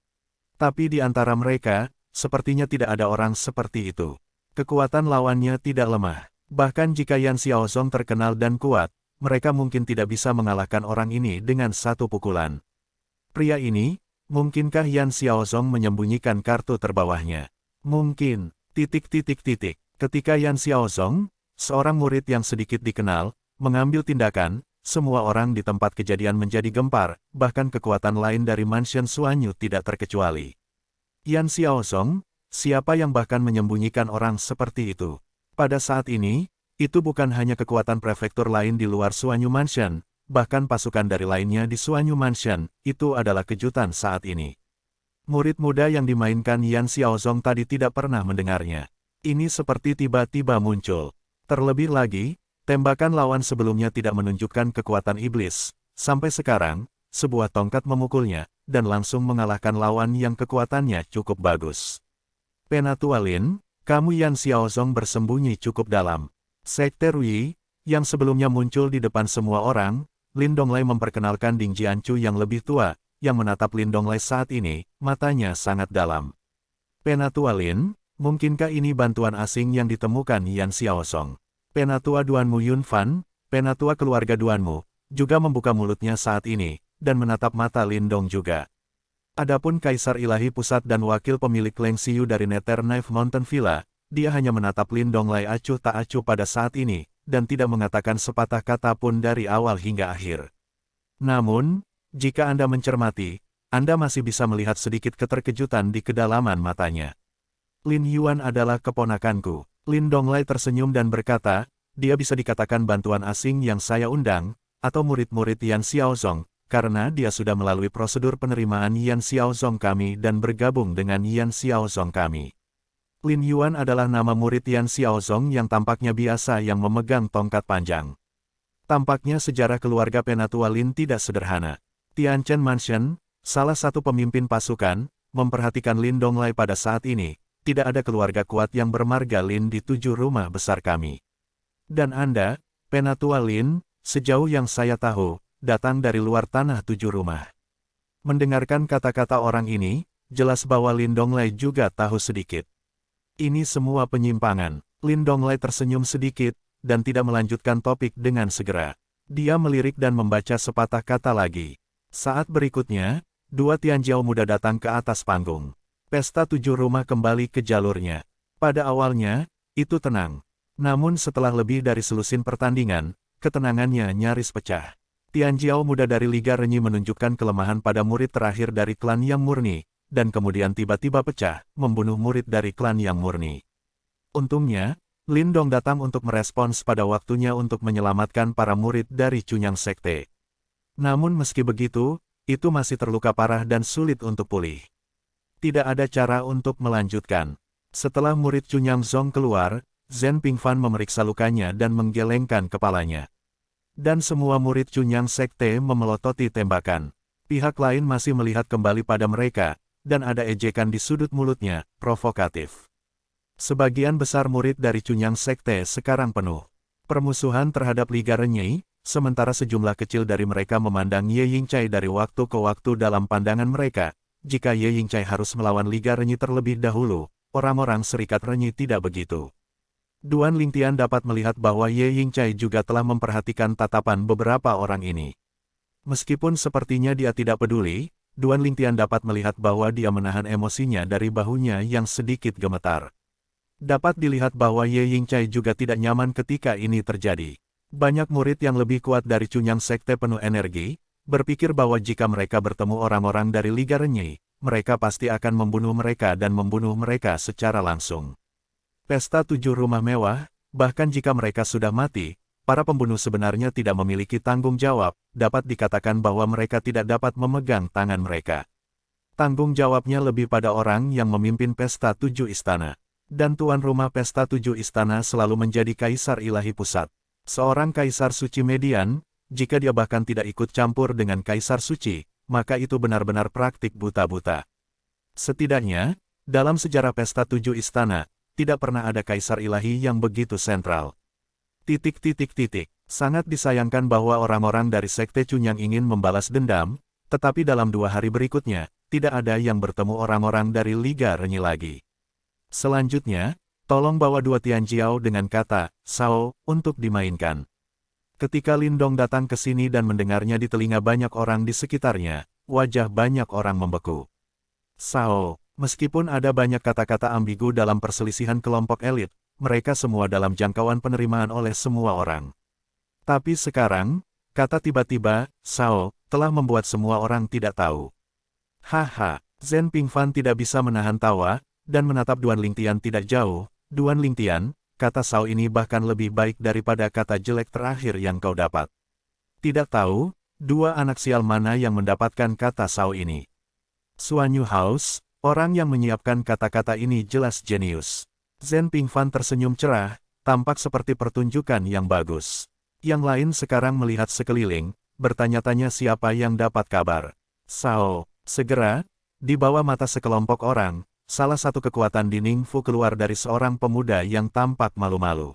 Tapi di antara mereka, sepertinya tidak ada orang seperti itu. Kekuatan lawannya tidak lemah. Bahkan jika Yan Xiaozong terkenal dan kuat, mereka mungkin tidak bisa mengalahkan orang ini dengan satu pukulan. Pria ini, mungkinkah Yan Xiaozong menyembunyikan kartu terbawahnya? Mungkin, ... Ketika Yan Xiaozong, seorang murid yang sedikit dikenal, mengambil tindakan, semua orang di tempat kejadian menjadi gempar, bahkan kekuatan lain dari Mansion Suanyu tidak terkecuali. Yan Xiaozong, siapa yang bahkan menyembunyikan orang seperti itu? Pada saat ini, itu bukan hanya kekuatan prefektur lain di luar Suanyu Mansion, bahkan pasukan dari lainnya di Suanyu Mansion, itu adalah kejutan saat ini. Murid muda yang dimainkan Yan Xiaozong tadi tidak pernah mendengarnya. Ini seperti tiba-tiba muncul. Terlebih lagi, tembakan lawan sebelumnya tidak menunjukkan kekuatan iblis. Sampai sekarang, sebuah tongkat memukulnya, dan langsung mengalahkan lawan yang kekuatannya cukup bagus. Penatua Lin, kamu Yan Xiaozong bersembunyi cukup dalam. Sekte Ruyi, yang sebelumnya muncul di depan semua orang, Lin Donglai memperkenalkan Ding Jianchu yang lebih tua, yang menatap Lin Donglai saat ini, matanya sangat dalam. Penatua Lin, mungkinkah ini bantuan asing yang ditemukan Yan Xiaozong? Penatua Duanmu Yun Fan, penatua keluarga Duanmu, juga membuka mulutnya saat ini, dan menatap mata Lindong juga. Adapun Kaisar Ilahi Pusat dan wakil pemilik Leng Xiu dari Nether Knife Mountain Villa, dia hanya menatap Lin Donglai acuh tak acuh pada saat ini, dan tidak mengatakan sepatah kata pun dari awal hingga akhir. Namun, jika Anda mencermati, Anda masih bisa melihat sedikit keterkejutan di kedalaman matanya. Lin Yuan adalah keponakanku. Lin Donglai tersenyum dan berkata, dia bisa dikatakan bantuan asing yang saya undang, atau murid-murid Yan Xiaozong, karena dia sudah melalui prosedur penerimaan Yan Xiaozong kami dan bergabung dengan Yan Xiaozong kami. Lin Yuan adalah nama murid Yan Xiaozong yang tampaknya biasa yang memegang tongkat panjang. Tampaknya sejarah keluarga penatua Lin tidak sederhana. Tianchen Mansion, salah satu pemimpin pasukan, memperhatikan Lin Donglai pada saat ini. Tidak ada keluarga kuat yang bermarga Lin di 7 rumah besar kami. Dan Anda, penatua Lin, sejauh yang saya tahu, datang dari luar tanah 7 rumah. Mendengarkan kata-kata orang ini, jelas bahwa Lin Donglai juga tahu sedikit. Ini semua penyimpangan. Lin Donglai tersenyum sedikit, dan tidak melanjutkan topik dengan segera. Dia melirik dan membaca sepatah kata lagi. Saat berikutnya, 2 Tianjiao muda datang ke atas panggung. Pesta 7 rumah kembali ke jalurnya. Pada awalnya, itu tenang. Namun setelah lebih dari selusin pertandingan, ketenangannya nyaris pecah. Tianjiao muda dari Liga Renyi menunjukkan kelemahan pada murid terakhir dari klan Yang Murni, dan kemudian tiba-tiba pecah, membunuh murid dari klan Yang Murni. Untungnya, Lin Dong datang untuk merespons pada waktunya untuk menyelamatkan para murid dari Cunyang Sekte. Namun meski begitu, itu masih terluka parah dan sulit untuk pulih. Tidak ada cara untuk melanjutkan. Setelah murid Cunyang Zong keluar, Zhen Pingfan memeriksa lukanya dan menggelengkan kepalanya. Dan semua murid Cunyang Sekte memelototi tembakan. Pihak lain masih melihat kembali pada mereka, dan ada ejekan di sudut mulutnya, provokatif. Sebagian besar murid dari Cunyang Sekte sekarang penuh permusuhan terhadap Liga Renyi, sementara sejumlah kecil dari mereka memandang Ye Yingcai dari waktu ke waktu dalam pandangan mereka. Jika Ye Yingcai harus melawan Liga Renyi terlebih dahulu, orang-orang Serikat Renyi tidak begitu. Duan Lingtian dapat melihat bahwa Ye Yingcai juga telah memperhatikan tatapan beberapa orang ini. Meskipun sepertinya dia tidak peduli, Duan Lingtian dapat melihat bahwa dia menahan emosinya dari bahunya yang sedikit gemetar. Dapat dilihat bahwa Ye Yingcai juga tidak nyaman ketika ini terjadi. Banyak murid yang lebih kuat dari Cunyang Sekte penuh energi, berpikir bahwa jika mereka bertemu orang-orang dari Liga Renyi, mereka pasti akan membunuh mereka dan membunuh mereka secara langsung. Pesta 7 rumah mewah, bahkan jika mereka sudah mati, para pembunuh sebenarnya tidak memiliki tanggung jawab, dapat dikatakan bahwa mereka tidak dapat memegang tangan mereka. Tanggung jawabnya lebih pada orang yang memimpin pesta 7 istana. Dan tuan rumah pesta 7 istana selalu menjadi kaisar ilahi pusat. Seorang kaisar suci median, jika dia bahkan tidak ikut campur dengan kaisar suci, maka itu benar-benar praktik buta-buta. Setidaknya, dalam sejarah pesta 7 istana, tidak pernah ada kaisar ilahi yang begitu sentral. Sangat disayangkan bahwa orang-orang dari Sekte Cunyang ingin membalas dendam, tetapi dalam 2 hari berikutnya, tidak ada yang bertemu orang-orang dari Liga Renyi lagi. Selanjutnya, tolong bawa 2 Tianjiao dengan kata, Sao, untuk dimainkan. Ketika Lin Dong datang ke sini dan mendengarnya di telinga banyak orang di sekitarnya, wajah banyak orang membeku. Sao, meskipun ada banyak kata-kata ambigu dalam perselisihan kelompok elit, mereka semua dalam jangkauan penerimaan oleh semua orang. Tapi sekarang, kata tiba-tiba, Sao, telah membuat semua orang tidak tahu. Haha, Zhen Pingfan tidak bisa menahan tawa, dan menatap Duan Lingtian tidak jauh. Duan Lingtian, kata Sao ini bahkan lebih baik daripada kata jelek terakhir yang kau dapat. Tidak tahu, 2 anak sial mana yang mendapatkan kata Sao ini. Suanyu House, orang yang menyiapkan kata-kata ini jelas jenius. Zhen Pingfan tersenyum cerah, tampak seperti pertunjukan yang bagus. Yang lain sekarang melihat sekeliling, bertanya-tanya siapa yang dapat kabar. Sao, segera, di bawah mata sekelompok orang, salah satu kekuatan di Ningfu keluar dari seorang pemuda yang tampak malu-malu.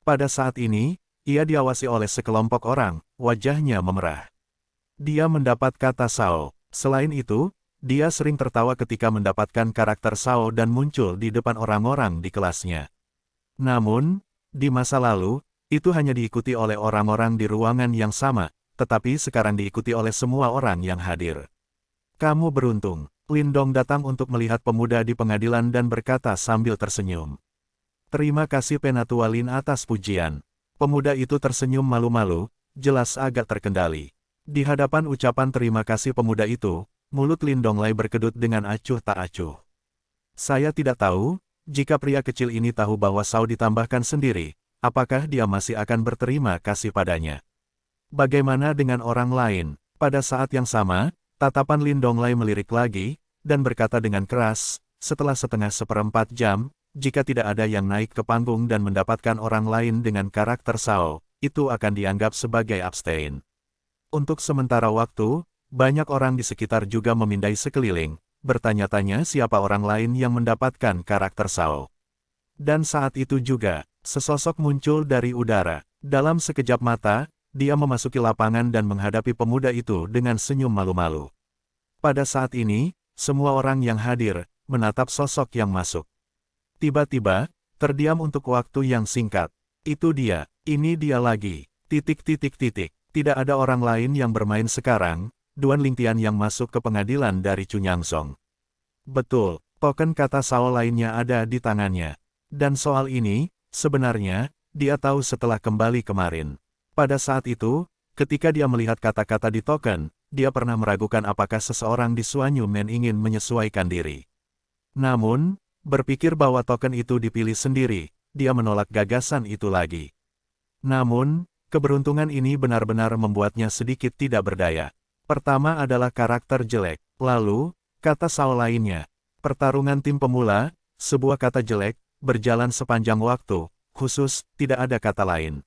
Pada saat ini, ia diawasi oleh sekelompok orang, wajahnya memerah. Dia mendapat kata Sao. Selain itu, dia sering tertawa ketika mendapatkan karakter Sao dan muncul di depan orang-orang di kelasnya. Namun, di masa lalu, itu hanya diikuti oleh orang-orang di ruangan yang sama, tetapi sekarang diikuti oleh semua orang yang hadir. Kamu beruntung. Lin Dong datang untuk melihat pemuda di pengadilan dan berkata sambil tersenyum. Terima kasih Penatua Lin atas pujian. Pemuda itu tersenyum malu-malu, jelas agak terkendali. Di hadapan ucapan terima kasih pemuda itu, mulut Lin Donglai berkedut dengan acuh tak acuh. Saya tidak tahu, Jika pria kecil ini tahu bahwa Sao ditambahkan sendiri, apakah dia masih akan berterima kasih padanya? Bagaimana dengan orang lain? Pada saat yang sama, tatapan Lin Donglai melirik lagi, dan berkata dengan keras, setelah seperempat jam, jika tidak ada yang naik ke panggung dan mendapatkan orang lain dengan karakter Sao, itu akan dianggap sebagai abstain. Untuk sementara waktu, banyak orang di sekitar juga memindai sekeliling, bertanya-tanya siapa orang lain yang mendapatkan karakter Sao. Dan saat itu juga, sesosok muncul dari udara. Dalam sekejap mata, dia memasuki lapangan dan menghadapi pemuda itu dengan senyum malu-malu. Pada saat ini, semua orang yang hadir, menatap sosok yang masuk. Tiba-tiba, terdiam untuk waktu yang singkat. Itu dia, ini dia lagi. Tidak ada orang lain yang bermain sekarang, Duan Lingtian yang masuk ke pengadilan dari Chunyangsong. Betul, token kata Sao lainnya ada di tangannya. Dan soal ini, sebenarnya, dia tahu setelah kembali kemarin. Pada saat itu, ketika dia melihat kata-kata di token, dia pernah meragukan apakah seseorang di Suanyu Men ingin menyesuaikan diri. Namun, berpikir bahwa token itu dipilih sendiri, dia menolak gagasan itu lagi. Namun, keberuntungan ini benar-benar membuatnya sedikit tidak berdaya. Pertama adalah karakter jelek, lalu, kata Sao lainnya. Pertarungan tim pemula, sebuah kata jelek, berjalan sepanjang waktu, khusus, tidak ada kata lain.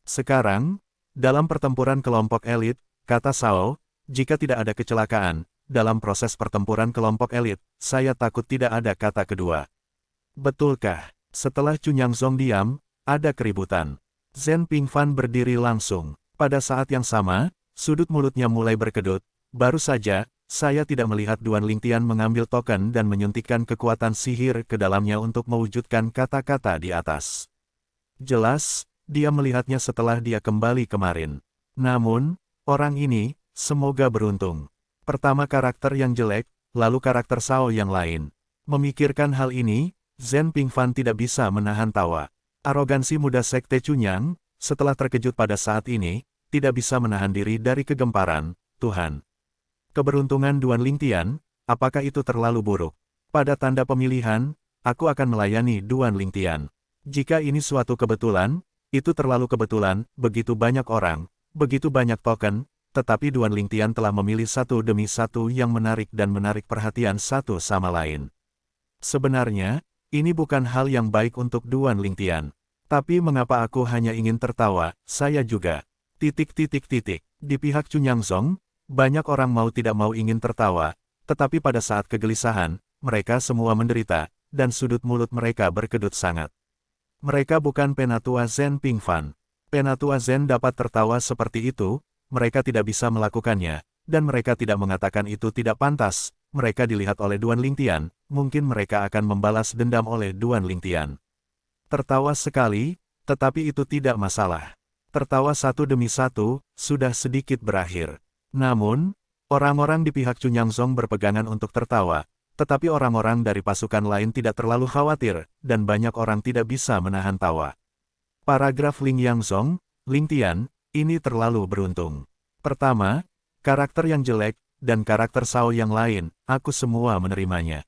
Sekarang, dalam pertempuran kelompok elit, kata Sao, jika tidak ada kecelakaan, dalam proses pertempuran kelompok elit, saya takut tidak ada kata kedua. Betulkah? Setelah Chunyangsong diam, ada keributan. Zhen Pingfan berdiri langsung. Pada saat yang sama, sudut mulutnya mulai berkedut. Baru saja, saya tidak melihat Duan Lingtian mengambil token dan menyuntikkan kekuatan sihir ke dalamnya untuk mewujudkan kata-kata di atas. Jelas, dia melihatnya setelah dia kembali kemarin. Namun, orang ini, semoga beruntung. Pertama karakter yang jelek, lalu karakter Sao yang lain. Memikirkan hal ini, Zhen Pingfan tidak bisa menahan tawa. Arogansi muda Sekte Chunyang, setelah terkejut pada saat ini, tidak bisa menahan diri dari kegemparan. Tuhan. Keberuntungan Duan Lingtian, apakah itu terlalu buruk? Pada tanda pemilihan, aku akan melayani Duan Lingtian. Jika ini suatu kebetulan, itu terlalu kebetulan, begitu banyak orang, begitu banyak token, tetapi Duan Lingtian telah memilih satu demi satu yang menarik dan menarik perhatian satu sama lain. Sebenarnya, ini bukan hal yang baik untuk Duan Lingtian. Tapi mengapa aku hanya ingin tertawa, saya juga. Di pihak Chunyangsong, banyak orang mau tidak mau ingin tertawa, tetapi pada saat kegelisahan, mereka semua menderita, dan sudut mulut mereka berkedut sangat. Mereka bukan penatua Zhen Pingfan. Penatua Zhen dapat tertawa seperti itu, mereka tidak bisa melakukannya, dan mereka tidak mengatakan itu tidak pantas. Mereka dilihat oleh Duan Lingtian, mungkin mereka akan membalas dendam oleh Duan Lingtian. Tertawa sekali, tetapi itu tidak masalah. Tertawa satu demi satu, sudah sedikit berakhir. Namun, orang-orang di pihak Chunyangsong berpegangan untuk tertawa, tetapi orang-orang dari pasukan lain tidak terlalu khawatir, dan banyak orang tidak bisa menahan tawa. Paragraf Ling Yangsong, Lingtian, ini terlalu beruntung. Pertama, karakter yang jelek, dan karakter Sao yang lain, aku semua menerimanya.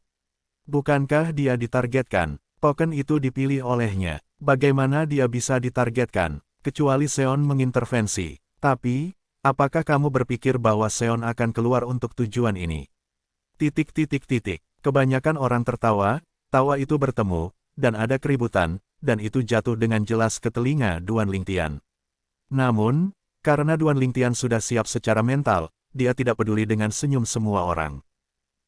Bukankah dia ditargetkan? Token itu dipilih olehnya. Bagaimana dia bisa ditargetkan? Kecuali Seon mengintervensi. Tapi, apakah kamu berpikir bahwa Seon akan keluar untuk tujuan ini? Kebanyakan orang tertawa, tawa itu bertemu, dan ada keributan, dan itu jatuh dengan jelas ke telinga Duan Lingtian. Namun, karena Duan Lingtian sudah siap secara mental, dia tidak peduli dengan senyum semua orang.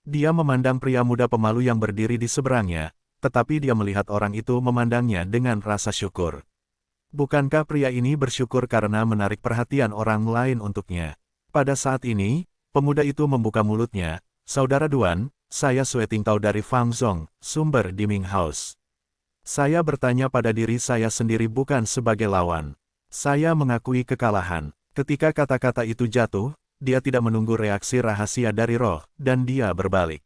Dia memandang pria muda pemalu yang berdiri di seberangnya, tetapi dia melihat orang itu memandangnya dengan rasa syukur. Bukankah pria ini bersyukur karena menarik perhatian orang lain untuknya? Pada saat ini, pemuda itu membuka mulutnya, Saudara Duan, saya Sue Tingtao dari Fang Zong, sumber di Ming House. Saya bertanya pada diri saya sendiri bukan sebagai lawan. Saya mengakui kekalahan. Ketika kata-kata itu jatuh, dia tidak menunggu reaksi rahasia dari roh, dan dia berbalik.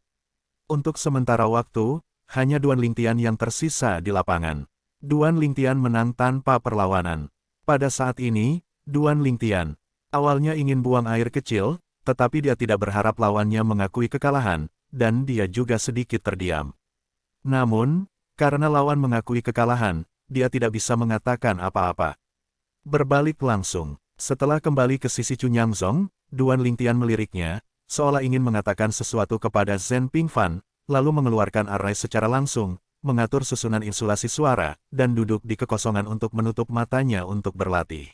Untuk sementara waktu, hanya Duan Lingtian yang tersisa di lapangan. Duan Lingtian menang tanpa perlawanan. Pada saat ini, Duan Lingtian awalnya ingin buang air kecil, tetapi dia tidak berharap lawannya mengakui kekalahan, dan dia juga sedikit terdiam. Namun, Karena lawan mengakui kekalahan, dia tidak bisa mengatakan apa-apa. Berbalik langsung. Setelah kembali ke sisi Cunyang Zong, Duan Lingtian meliriknya, seolah ingin mengatakan sesuatu kepada Zhen Pingfan, lalu mengeluarkan arai secara langsung, mengatur susunan insulasi suara, dan duduk di kekosongan untuk menutup matanya untuk berlatih.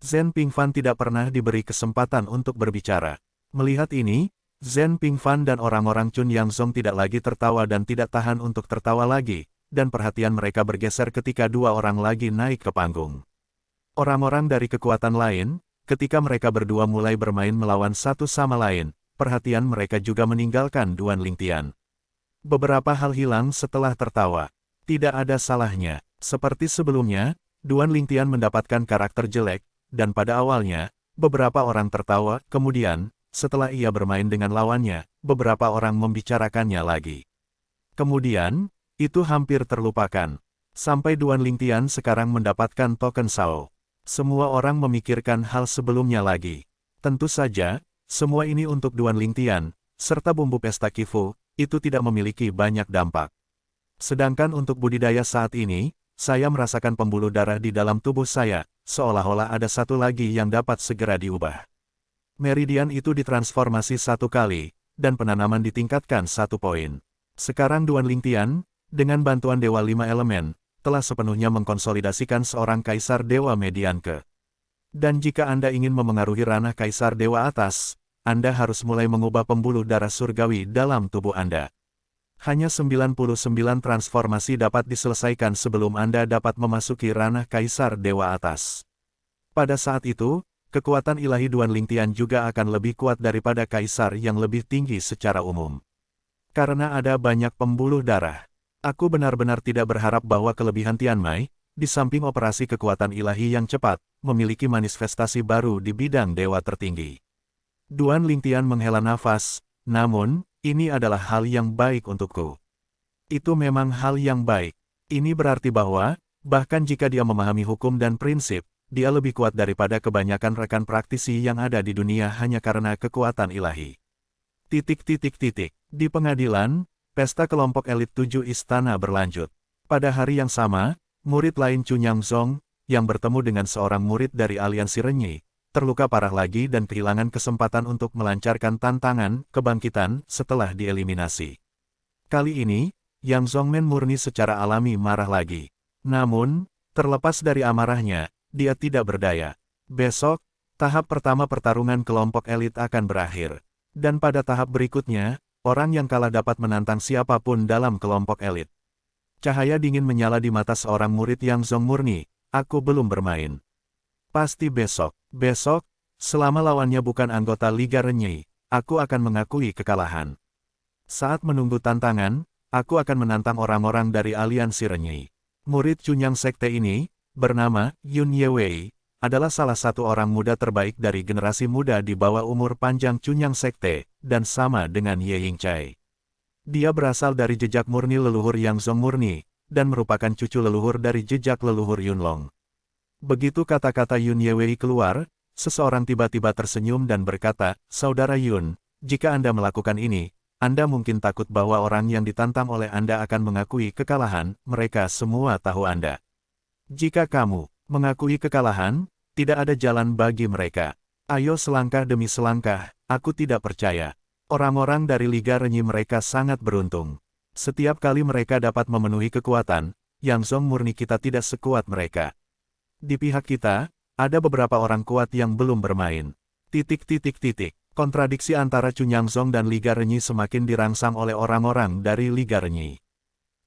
Zhen Pingfan tidak pernah diberi kesempatan untuk berbicara. Melihat ini, Zhen Pingfan dan orang-orang Cunyang Zong tidak lagi tertawa dan tidak tahan untuk tertawa lagi, dan perhatian mereka bergeser ketika dua orang lagi naik ke panggung. Orang-orang dari kekuatan lain, ketika mereka berdua mulai bermain melawan satu sama lain, perhatian mereka juga meninggalkan Duan Lingtian. Beberapa hal hilang setelah tertawa. Tidak ada salahnya. Seperti sebelumnya, Duan Lingtian mendapatkan karakter jelek, dan pada awalnya, beberapa orang tertawa, kemudian, setelah ia bermain dengan lawannya, beberapa orang membicarakannya lagi. Kemudian, itu hampir terlupakan. Sampai Duan Lingtian sekarang mendapatkan token Sao. Semua orang memikirkan hal sebelumnya lagi. Tentu saja, semua ini untuk Duan Lingtian, serta bumbu pesta Qifu, itu tidak memiliki banyak dampak. Sedangkan untuk budidaya saat ini, saya merasakan pembuluh darah di dalam tubuh saya, seolah-olah ada satu lagi yang dapat segera diubah. Meridian itu ditransformasi satu kali, dan penanaman ditingkatkan 1 poin. Sekarang Duan Lingtian, dengan bantuan Dewa 5 Elemen, telah sepenuhnya mengkonsolidasikan seorang Kaisar Dewa Median ke. Dan jika Anda ingin memengaruhi ranah Kaisar Dewa atas, Anda harus mulai mengubah pembuluh darah surgawi dalam tubuh Anda. Hanya 99 transformasi dapat diselesaikan sebelum Anda dapat memasuki ranah Kaisar Dewa atas. Pada saat itu, kekuatan ilahi Duan Lingtian juga akan lebih kuat daripada Kaisar yang lebih tinggi secara umum. Karena ada banyak pembuluh darah. Aku benar-benar tidak berharap bahwa kelebihan Tian Mai, di samping operasi kekuatan ilahi yang cepat, memiliki manifestasi baru di bidang dewa tertinggi. Duan Lingtian menghela nafas, namun, ini adalah hal yang baik untukku. Itu memang hal yang baik. Ini berarti bahwa, bahkan jika dia memahami hukum dan prinsip, dia lebih kuat daripada kebanyakan rekan praktisi yang ada di dunia hanya karena kekuatan ilahi. Di pengadilan, pesta kelompok elit 7 istana berlanjut. Pada hari yang sama, murid lain Cunyang Zong, yang bertemu dengan seorang murid dari aliansi Renyi, terluka parah lagi dan kehilangan kesempatan untuk melancarkan tantangan kebangkitan setelah dieliminasi. Kali ini, Yang Zongmen murni secara alami marah lagi. Namun, terlepas dari amarahnya, dia tidak berdaya. Besok, tahap pertama pertarungan kelompok elit akan berakhir. Dan pada tahap berikutnya, orang yang kalah dapat menantang siapapun dalam kelompok elit. Cahaya dingin menyala di mata seorang murid Yang Zong murni, aku belum bermain. Pasti besok, selama lawannya bukan anggota Liga Renyi, aku akan mengakui kekalahan. Saat menunggu tantangan, aku akan menantang orang-orang dari aliansi Renyi. Murid Cunyang Sekte ini, bernama Yun Yewei, adalah salah satu orang muda terbaik dari generasi muda di bawah umur panjang Cunyang Sekte, dan sama dengan Ye Yingcai. Dia berasal dari jejak murni leluhur Yang Zong murni, dan merupakan cucu leluhur dari jejak leluhur Yunlong. Begitu kata-kata Yun Yewei keluar, seseorang tiba-tiba tersenyum dan berkata, "Saudara Yun, jika Anda melakukan ini, Anda mungkin takut bahwa orang yang ditantang oleh Anda akan mengakui kekalahan, mereka semua tahu Anda. Jika kamu mengakui kekalahan, tidak ada jalan bagi mereka. Ayo selangkah demi selangkah, aku tidak percaya. Orang-orang dari Liga Renyi mereka sangat beruntung. Setiap kali mereka dapat memenuhi kekuatan, Yang Zong murni kita tidak sekuat mereka. Di pihak kita, ada beberapa orang kuat yang belum bermain. Kontradiksi antara Cunyang Zong dan Liga Renyi semakin dirangsang oleh orang-orang dari Liga Renyi.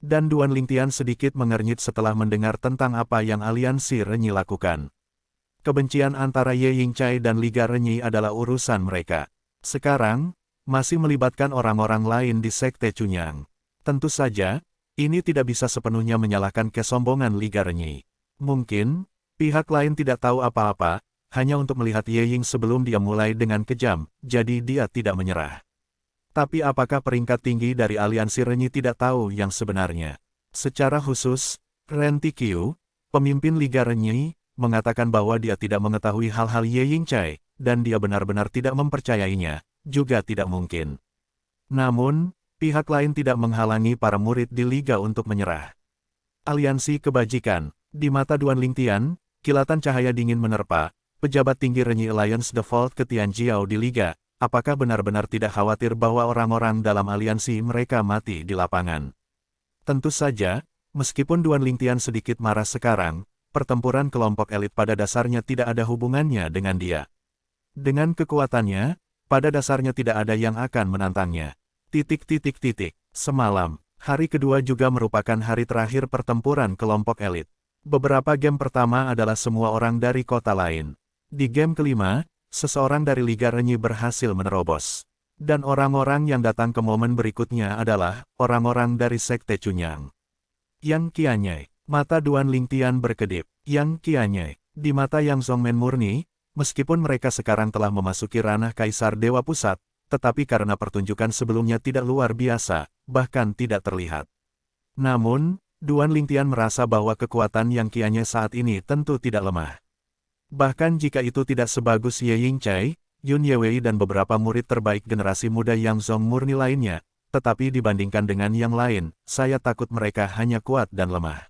Dan Duan Lingtian sedikit mengernyit setelah mendengar tentang apa yang aliansi Renyi lakukan. Kebencian antara Ye Yingcai dan Liga Renyi adalah urusan mereka. Sekarang, masih melibatkan orang-orang lain di Sekte Cunyang. Tentu saja, ini tidak bisa sepenuhnya menyalahkan kesombongan Liga Renyi. Mungkin, pihak lain tidak tahu apa-apa, hanya untuk melihat Ye Ying sebelum dia mulai dengan kejam, jadi dia tidak menyerah. Tapi apakah peringkat tinggi dari aliansi Renyi tidak tahu yang sebenarnya? Secara khusus, Ren Tiqiu, pemimpin Liga Renyi, mengatakan bahwa dia tidak mengetahui hal-hal Ye Yingcai, dan dia benar-benar tidak mempercayainya, juga tidak mungkin. Namun, Pihak lain tidak menghalangi para murid di liga untuk menyerah. Aliansi Kebajikan. Di mata Duan Lingtian, kilatan cahaya dingin menerpa. Pejabat tinggi Renyi Alliance default ke Tianjiao di liga. Apakah benar-benar tidak khawatir bahwa orang-orang dalam aliansi mereka mati di lapangan? Tentu saja, meskipun Duan Lingtian sedikit marah sekarang, pertempuran kelompok elit pada dasarnya tidak ada hubungannya dengan dia. Dengan kekuatannya, pada dasarnya tidak ada yang akan menantangnya. Semalam, hari kedua juga merupakan hari terakhir pertempuran kelompok elit. Beberapa game pertama adalah semua orang dari kota lain. Di game kelima, seseorang dari Liga Renyi berhasil menerobos. Dan orang-orang yang datang ke momen berikutnya adalah orang-orang dari Sekte Cunyang. Yang Qianyai. Mata Duan Lingtian berkedip. Yang Qianyai. Di mata Yang Zongmen murni, meskipun mereka sekarang telah memasuki ranah Kaisar Dewa Pusat, tetapi karena pertunjukan sebelumnya tidak luar biasa, bahkan tidak terlihat. Namun, Duan Lingtian merasa bahwa kekuatan Yang Qianyai saat ini tentu tidak lemah. Bahkan jika itu tidak sebagus Ye Yingcai, Yun Yewei dan beberapa murid terbaik generasi muda Yang Zong murni lainnya, tetapi dibandingkan dengan yang lain, saya takut mereka hanya kuat dan lemah.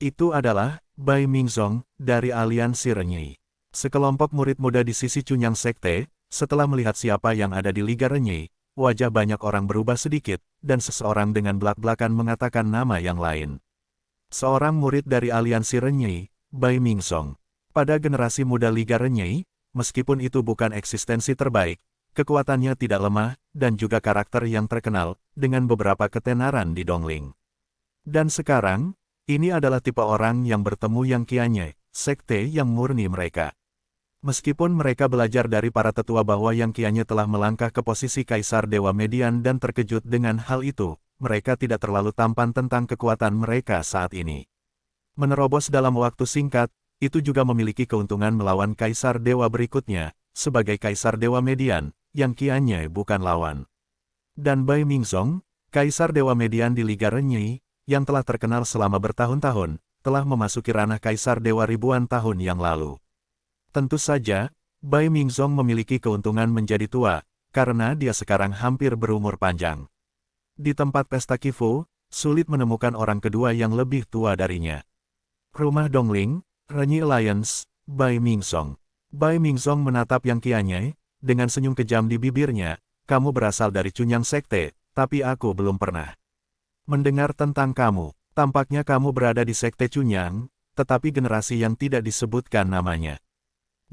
Itu adalah Bai Mingzong dari Aliansi Renyi. Sekelompok murid muda di sisi Cunyang Sekte, setelah melihat siapa yang ada di Liga Renyi, wajah banyak orang berubah sedikit, dan seseorang dengan belak-belakan mengatakan nama yang lain. Seorang murid dari Aliansi Renyi, Bai Mingzong. Pada generasi muda Liga Renyi, meskipun itu bukan eksistensi terbaik, kekuatannya tidak lemah, dan juga karakter yang terkenal, dengan beberapa ketenaran di Dongling. Dan sekarang, ini adalah tipe orang yang bertemu Yang Qianyai, sekte yang murni mereka. Meskipun mereka belajar dari para tetua bahwa Yang Qianyai telah melangkah ke posisi Kaisar Dewa Median dan terkejut dengan hal itu, mereka tidak terlalu tampan tentang kekuatan mereka saat ini. Menerobos dalam waktu singkat, itu juga memiliki keuntungan melawan Kaisar Dewa berikutnya, sebagai Kaisar Dewa Median, Yang Qianyai bukan lawan. Dan Bai Mingzong, Kaisar Dewa Median di Liga Renyi, yang telah terkenal selama bertahun-tahun, telah memasuki ranah Kaisar Dewa ribuan tahun yang lalu. Tentu saja, Bai Mingzong memiliki keuntungan menjadi tua, karena dia sekarang hampir berumur panjang. Di tempat pesta Qifu, sulit menemukan orang kedua yang lebih tua darinya. Rumah Dongling, Renyi Alliance, Bai Mingzong. Bai Mingzong menatap Yang Qianyai, dengan senyum kejam di bibirnya, kamu berasal dari Cunyang Sekte, tapi aku belum pernah mendengar tentang kamu. Tampaknya kamu berada di Sekte Cunyang, tetapi generasi yang tidak disebutkan namanya.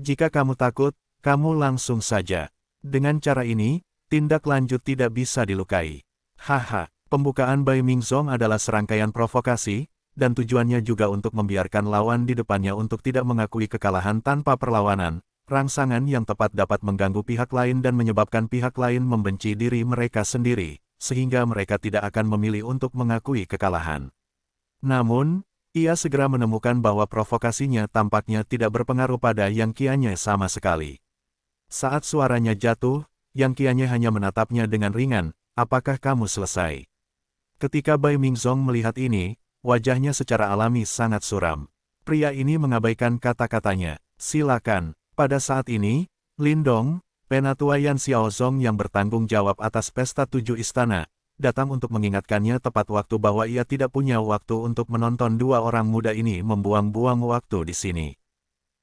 Jika kamu takut, kamu langsung saja. Dengan cara ini, tindak lanjut tidak bisa dilukai. Haha, pembukaan Bai Mingzong adalah serangkaian provokasi, dan tujuannya juga untuk membiarkan lawan di depannya untuk tidak mengakui kekalahan tanpa perlawanan, rangsangan yang tepat dapat mengganggu pihak lain dan menyebabkan pihak lain membenci diri mereka sendiri, sehingga mereka tidak akan memilih untuk mengakui kekalahan. Namun, ia segera menemukan bahwa provokasinya tampaknya tidak berpengaruh pada Yang Qianyai sama sekali. Saat suaranya jatuh, Yang Qianyai hanya menatapnya dengan ringan, apakah kamu selesai? Ketika Bai Mingzong melihat ini, wajahnya secara alami sangat suram. Pria ini mengabaikan kata-katanya, silakan. Pada saat ini, Lindong, Penatua Yan Xiaozong yang bertanggung jawab atas pesta 7 istana, datang untuk mengingatkannya tepat waktu bahwa ia tidak punya waktu untuk menonton dua orang muda ini membuang-buang waktu di sini.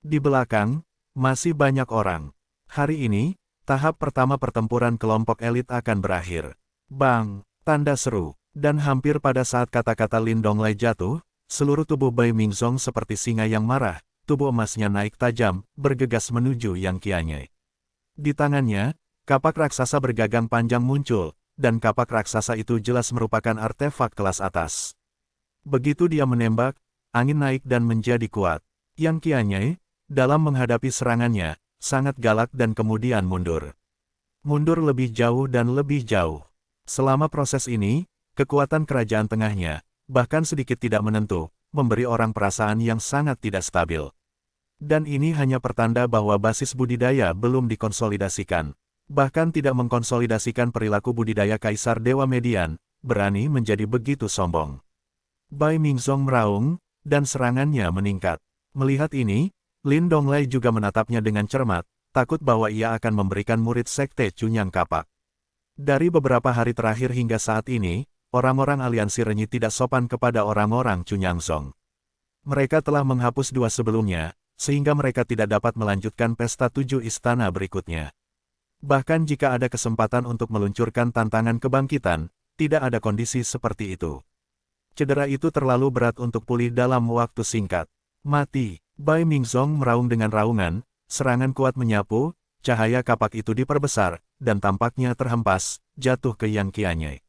Di belakang, masih banyak orang. Hari ini, tahap pertama pertempuran kelompok elit akan berakhir. Bang! Tanda seru. Dan hampir pada saat kata-kata Lin Donglai jatuh, seluruh tubuh Bai Mingzong seperti singa yang marah, tubuh emasnya naik tajam, bergegas menuju Yang Qianyai. Di tangannya, kapak raksasa bergagang panjang muncul, dan kapak raksasa itu jelas merupakan artefak kelas atas. Begitu dia menembak, angin naik dan menjadi kuat. Yang Qianyai, dalam menghadapi serangannya, sangat galak dan kemudian mundur. Mundur lebih jauh dan lebih jauh. Selama proses ini, kekuatan kerajaan tengahnya, bahkan sedikit tidak menentu, memberi orang perasaan yang sangat tidak stabil. Dan ini hanya pertanda bahwa basis budidaya belum dikonsolidasikan. Bahkan tidak mengkonsolidasikan perilaku budidaya Kaisar Dewa Median, berani menjadi begitu sombong. Bai Mingzong meraung, dan serangannya meningkat. Melihat ini, Lin Donglai juga menatapnya dengan cermat, takut bahwa ia akan memberikan murid sekte Cunyang kapak. Dari beberapa hari terakhir hingga saat ini, orang-orang aliansi Renyi tidak sopan kepada orang-orang Cunyangzong. Mereka telah menghapus dua sebelumnya, sehingga mereka tidak dapat melanjutkan pesta 7 istana berikutnya. Bahkan jika ada kesempatan untuk meluncurkan tantangan kebangkitan, tidak ada kondisi seperti itu. Cedera itu terlalu berat untuk pulih dalam waktu singkat. Mati, Bai Mingzong meraung dengan raungan, serangan kuat menyapu, cahaya kapak itu diperbesar, dan tampaknya terhempas, jatuh ke Yang Qianyai.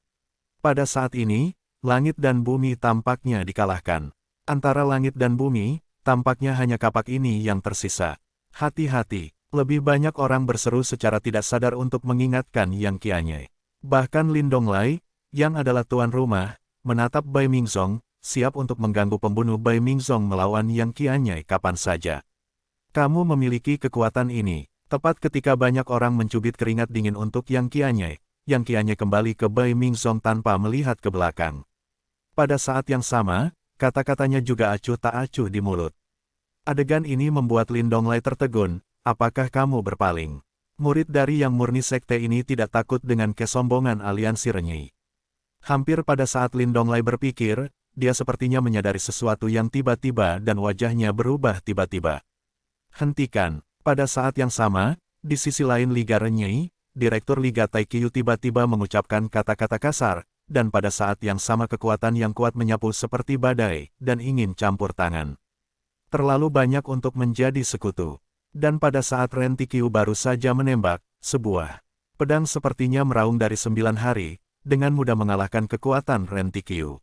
Pada saat ini, langit dan bumi tampaknya dikalahkan. Antara langit dan bumi, tampaknya hanya kapak ini yang tersisa. Hati-hati, lebih banyak orang berseru secara tidak sadar untuk mengingatkan Yang Qianyai. Bahkan Lin Donglai, yang adalah tuan rumah, menatap Bai Mingzong, siap untuk mengganggu pembunuh Bai Mingzong melawan Yang Qianyai kapan saja. Kamu memiliki kekuatan ini. Tepat ketika banyak orang mencubit keringat dingin untuk Yang Qianyai kembali ke Bai Mingzong tanpa melihat ke belakang. Pada saat yang sama, kata-katanya juga acuh tak acuh di mulut. Adegan ini membuat Lin Donglai tertegun, apakah kamu berpaling? Murid dari Yang Murni Sekte ini tidak takut dengan kesombongan aliansi Renyi. Hampir pada saat Lin Donglai berpikir, dia sepertinya menyadari sesuatu yang tiba-tiba dan wajahnya berubah tiba-tiba. Hentikan. Pada saat yang sama, di sisi lain Liga Renyi, Direktur Liga Taikyu tiba-tiba mengucapkan kata-kata kasar, dan pada saat yang sama kekuatan yang kuat menyapu seperti badai, dan ingin campur tangan. Terlalu banyak untuk menjadi sekutu. Dan pada saat Ren Tikyu baru saja menembak, sebuah pedang sepertinya meraung dari 9 hari, dengan mudah mengalahkan kekuatan Ren Tikyu.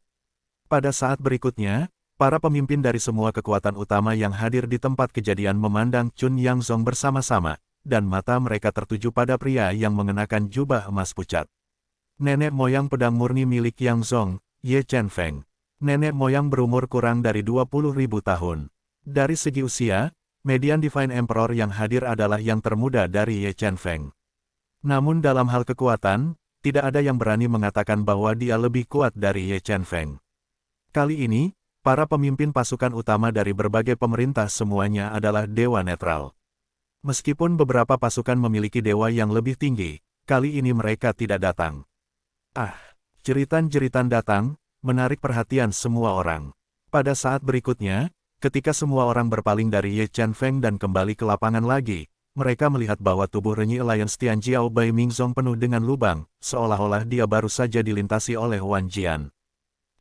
Pada saat berikutnya, para pemimpin dari semua kekuatan utama yang hadir di tempat kejadian memandang Cunyangzong bersama-sama, dan mata mereka tertuju pada pria yang mengenakan jubah emas pucat. Nenek moyang pedang murni milik Yangzong, Ye Chenfeng. Nenek moyang berumur kurang dari 20.000 tahun. Dari segi usia, Median Divine Emperor yang hadir adalah yang termuda dari Ye Chenfeng. Namun dalam hal kekuatan, tidak ada yang berani mengatakan bahwa dia lebih kuat dari Ye Chenfeng. Kali ini, para pemimpin pasukan utama dari berbagai pemerintah semuanya adalah dewa netral. Meskipun beberapa pasukan memiliki dewa yang lebih tinggi, kali ini mereka tidak datang. Jeritan-jeritan datang, menarik perhatian semua orang. Pada saat berikutnya, ketika semua orang berpaling dari Ye Chenfeng dan kembali ke lapangan lagi, mereka melihat bahwa tubuh Renyi Alliance Tianjiao Bai Mingzong penuh dengan lubang, seolah-olah dia baru saja dilintasi oleh Wan Jian.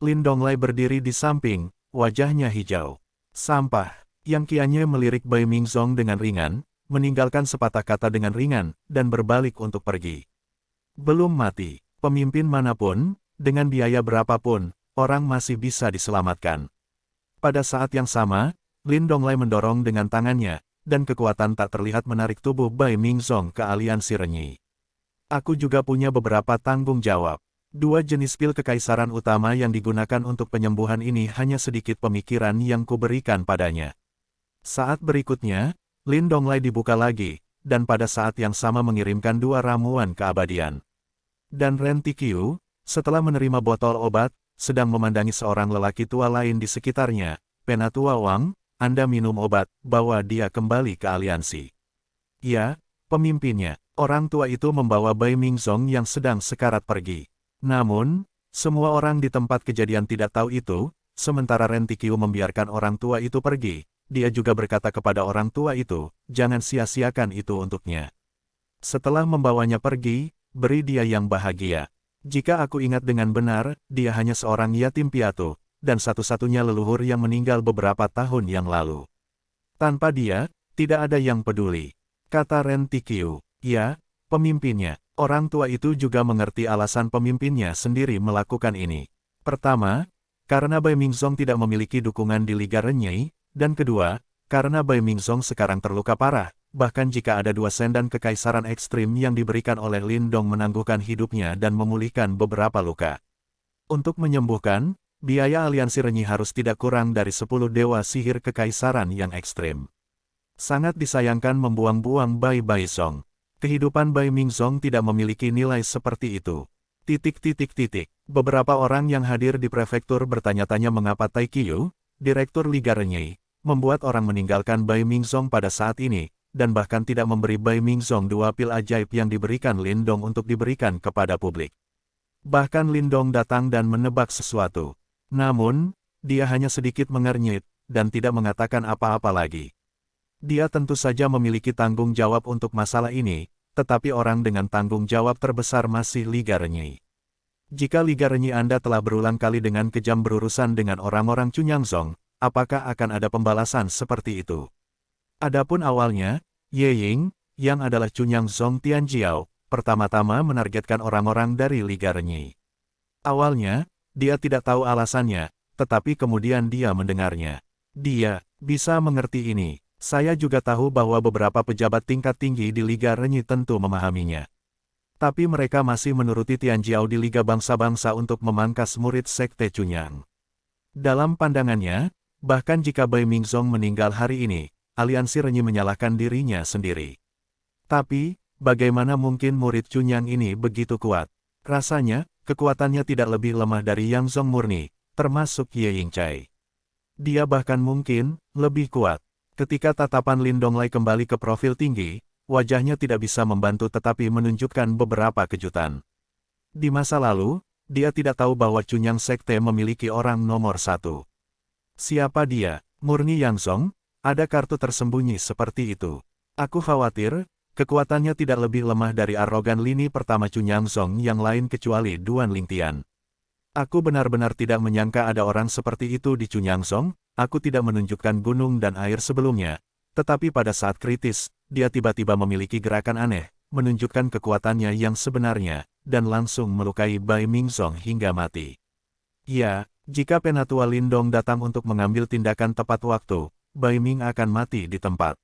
Lin Donglai berdiri di samping, wajahnya hijau. Sampah. Yang Qianyai melirik Bai Mingzong dengan ringan, meninggalkan sepatah kata dengan ringan, dan berbalik untuk pergi. Belum mati. Pemimpin manapun, dengan biaya berapapun, orang masih bisa diselamatkan. Pada saat yang sama, Lin Donglai mendorong dengan tangannya, dan kekuatan tak terlihat menarik tubuh Bai Mingzong ke aliansi Renyi. Aku juga punya beberapa tanggung jawab. Dua jenis pil kekaisaran utama yang digunakan untuk penyembuhan ini hanya sedikit pemikiran yang kuberikan padanya. Saat berikutnya, Lin Donglai dibuka lagi, dan pada saat yang sama mengirimkan dua ramuan keabadian. Dan Ren Tikyu, setelah menerima botol obat, sedang memandangi seorang lelaki tua lain di sekitarnya. Penatua Wang, Anda minum obat, bawa dia kembali ke aliansi. Ya, pemimpinnya. Orang tua itu membawa Bai Mingzong yang sedang sekarat pergi. Namun, semua orang di tempat kejadian tidak tahu itu, sementara Ren Tikyu membiarkan orang tua itu pergi. Dia juga berkata kepada orang tua itu, jangan sia-siakan itu untuknya. Setelah membawanya pergi, beri dia yang bahagia. Jika aku ingat dengan benar, dia hanya seorang yatim piatu, dan satu-satunya leluhur yang meninggal beberapa tahun yang lalu. Tanpa dia, tidak ada yang peduli. Kata Ren Tikyu, ya, pemimpinnya. Orang tua itu juga mengerti alasan pemimpinnya sendiri melakukan ini. Pertama, karena Bai Mingzong tidak memiliki dukungan di Liga Renyi, dan kedua, karena Bai Mingzong sekarang terluka parah, bahkan jika ada dua sendan kekaisaran ekstrim yang diberikan oleh Lin Dong menangguhkan hidupnya dan memulihkan beberapa luka. Untuk menyembuhkan, biaya aliansi Renyi harus tidak kurang dari 10 dewa sihir kekaisaran yang ekstrim. Sangat disayangkan membuang-buang Bai Baizong. Kehidupan Bai Mingzong tidak memiliki nilai seperti itu. Beberapa orang yang hadir di prefektur bertanya-tanya mengapa Taikyu, Direktur Liga Renyi, membuat orang meninggalkan Bai Mingzong pada saat ini, dan bahkan tidak memberi Bai Mingzong dua pil ajaib yang diberikan Lindong untuk diberikan kepada publik. Bahkan Lindong datang dan menebak sesuatu. Namun, dia hanya sedikit mengernyit, dan tidak mengatakan apa-apa lagi. Dia tentu saja memiliki tanggung jawab untuk masalah ini, tetapi orang dengan tanggung jawab terbesar masih Liga Renyi. Jika Liga Renyi Anda telah berulang kali dengan kejam berurusan dengan orang-orang Cunyangzong, apakah akan ada pembalasan seperti itu? Adapun awalnya, Ye Ying, yang adalah Cunyangzong Tianjiao, pertama-tama menargetkan orang-orang dari Liga Renyi. Awalnya, dia tidak tahu alasannya, tetapi kemudian dia mendengarnya. Dia bisa mengerti ini. Saya juga tahu bahwa beberapa pejabat tingkat tinggi di Liga Renyi tentu memahaminya. Tapi mereka masih menuruti Tianjiao di Liga Bangsa-Bangsa untuk memangkas murid Sekte Cunyang. Dalam pandangannya, bahkan jika Bai Mingzong meninggal hari ini, aliansi Renyi menyalahkan dirinya sendiri. Tapi, bagaimana mungkin murid Cunyang ini begitu kuat? Rasanya, kekuatannya tidak lebih lemah dari Yang Zong murni, termasuk Ye Yingcai. Dia bahkan mungkin lebih kuat. Ketika tatapan Lindong Lai kembali ke profil tinggi, wajahnya tidak bisa membantu tetapi menunjukkan beberapa kejutan. Di masa lalu, dia tidak tahu bahwa Cunyang Sekte memiliki orang nomor 1. Siapa dia? Murni Yang Zong? Ada kartu tersembunyi seperti itu. Aku khawatir, kekuatannya tidak lebih lemah dari arogan lini pertama Cunyangzong yang lain kecuali Duan Lingtian. Aku benar-benar tidak menyangka ada orang seperti itu di Cunyangzong. Aku tidak menunjukkan gunung dan air sebelumnya, tetapi pada saat kritis, dia tiba-tiba memiliki gerakan aneh, menunjukkan kekuatannya yang sebenarnya, dan langsung melukai Bai Mingzong hingga mati. Ya, jika Penatua Lindong datang untuk mengambil tindakan tepat waktu, Bai Ming akan mati di tempat.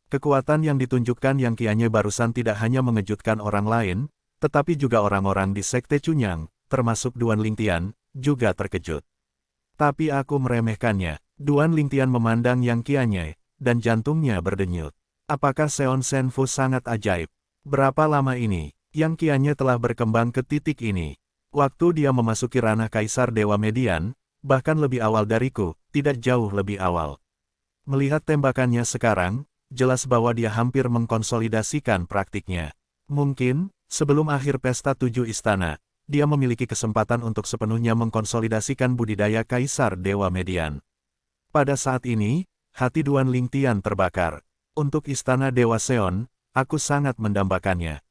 Kekuatan yang ditunjukkan Yang Qianye barusan tidak hanya mengejutkan orang lain, tetapi juga orang-orang di Sekte Cunyang, termasuk Duan Lingtian, juga terkejut. Tapi aku meremehkannya. Duan Lingtian memandang Yang Qianye, dan jantungnya berdenyut. Apakah Seon Senfu sangat ajaib? Berapa lama ini, Yang Qianye telah berkembang ke titik ini? Waktu dia memasuki ranah Kaisar Dewa Median, bahkan lebih awal dariku, tidak jauh lebih awal. Melihat tembakannya sekarang, jelas bahwa dia hampir mengkonsolidasikan praktiknya. Mungkin, sebelum akhir pesta 7 istana, dia memiliki kesempatan untuk sepenuhnya mengkonsolidasikan budidaya Kaisar Dewa Median. Pada saat ini, hati Duan Lingtian terbakar. Untuk istana Dewa Seon, aku sangat mendambakannya.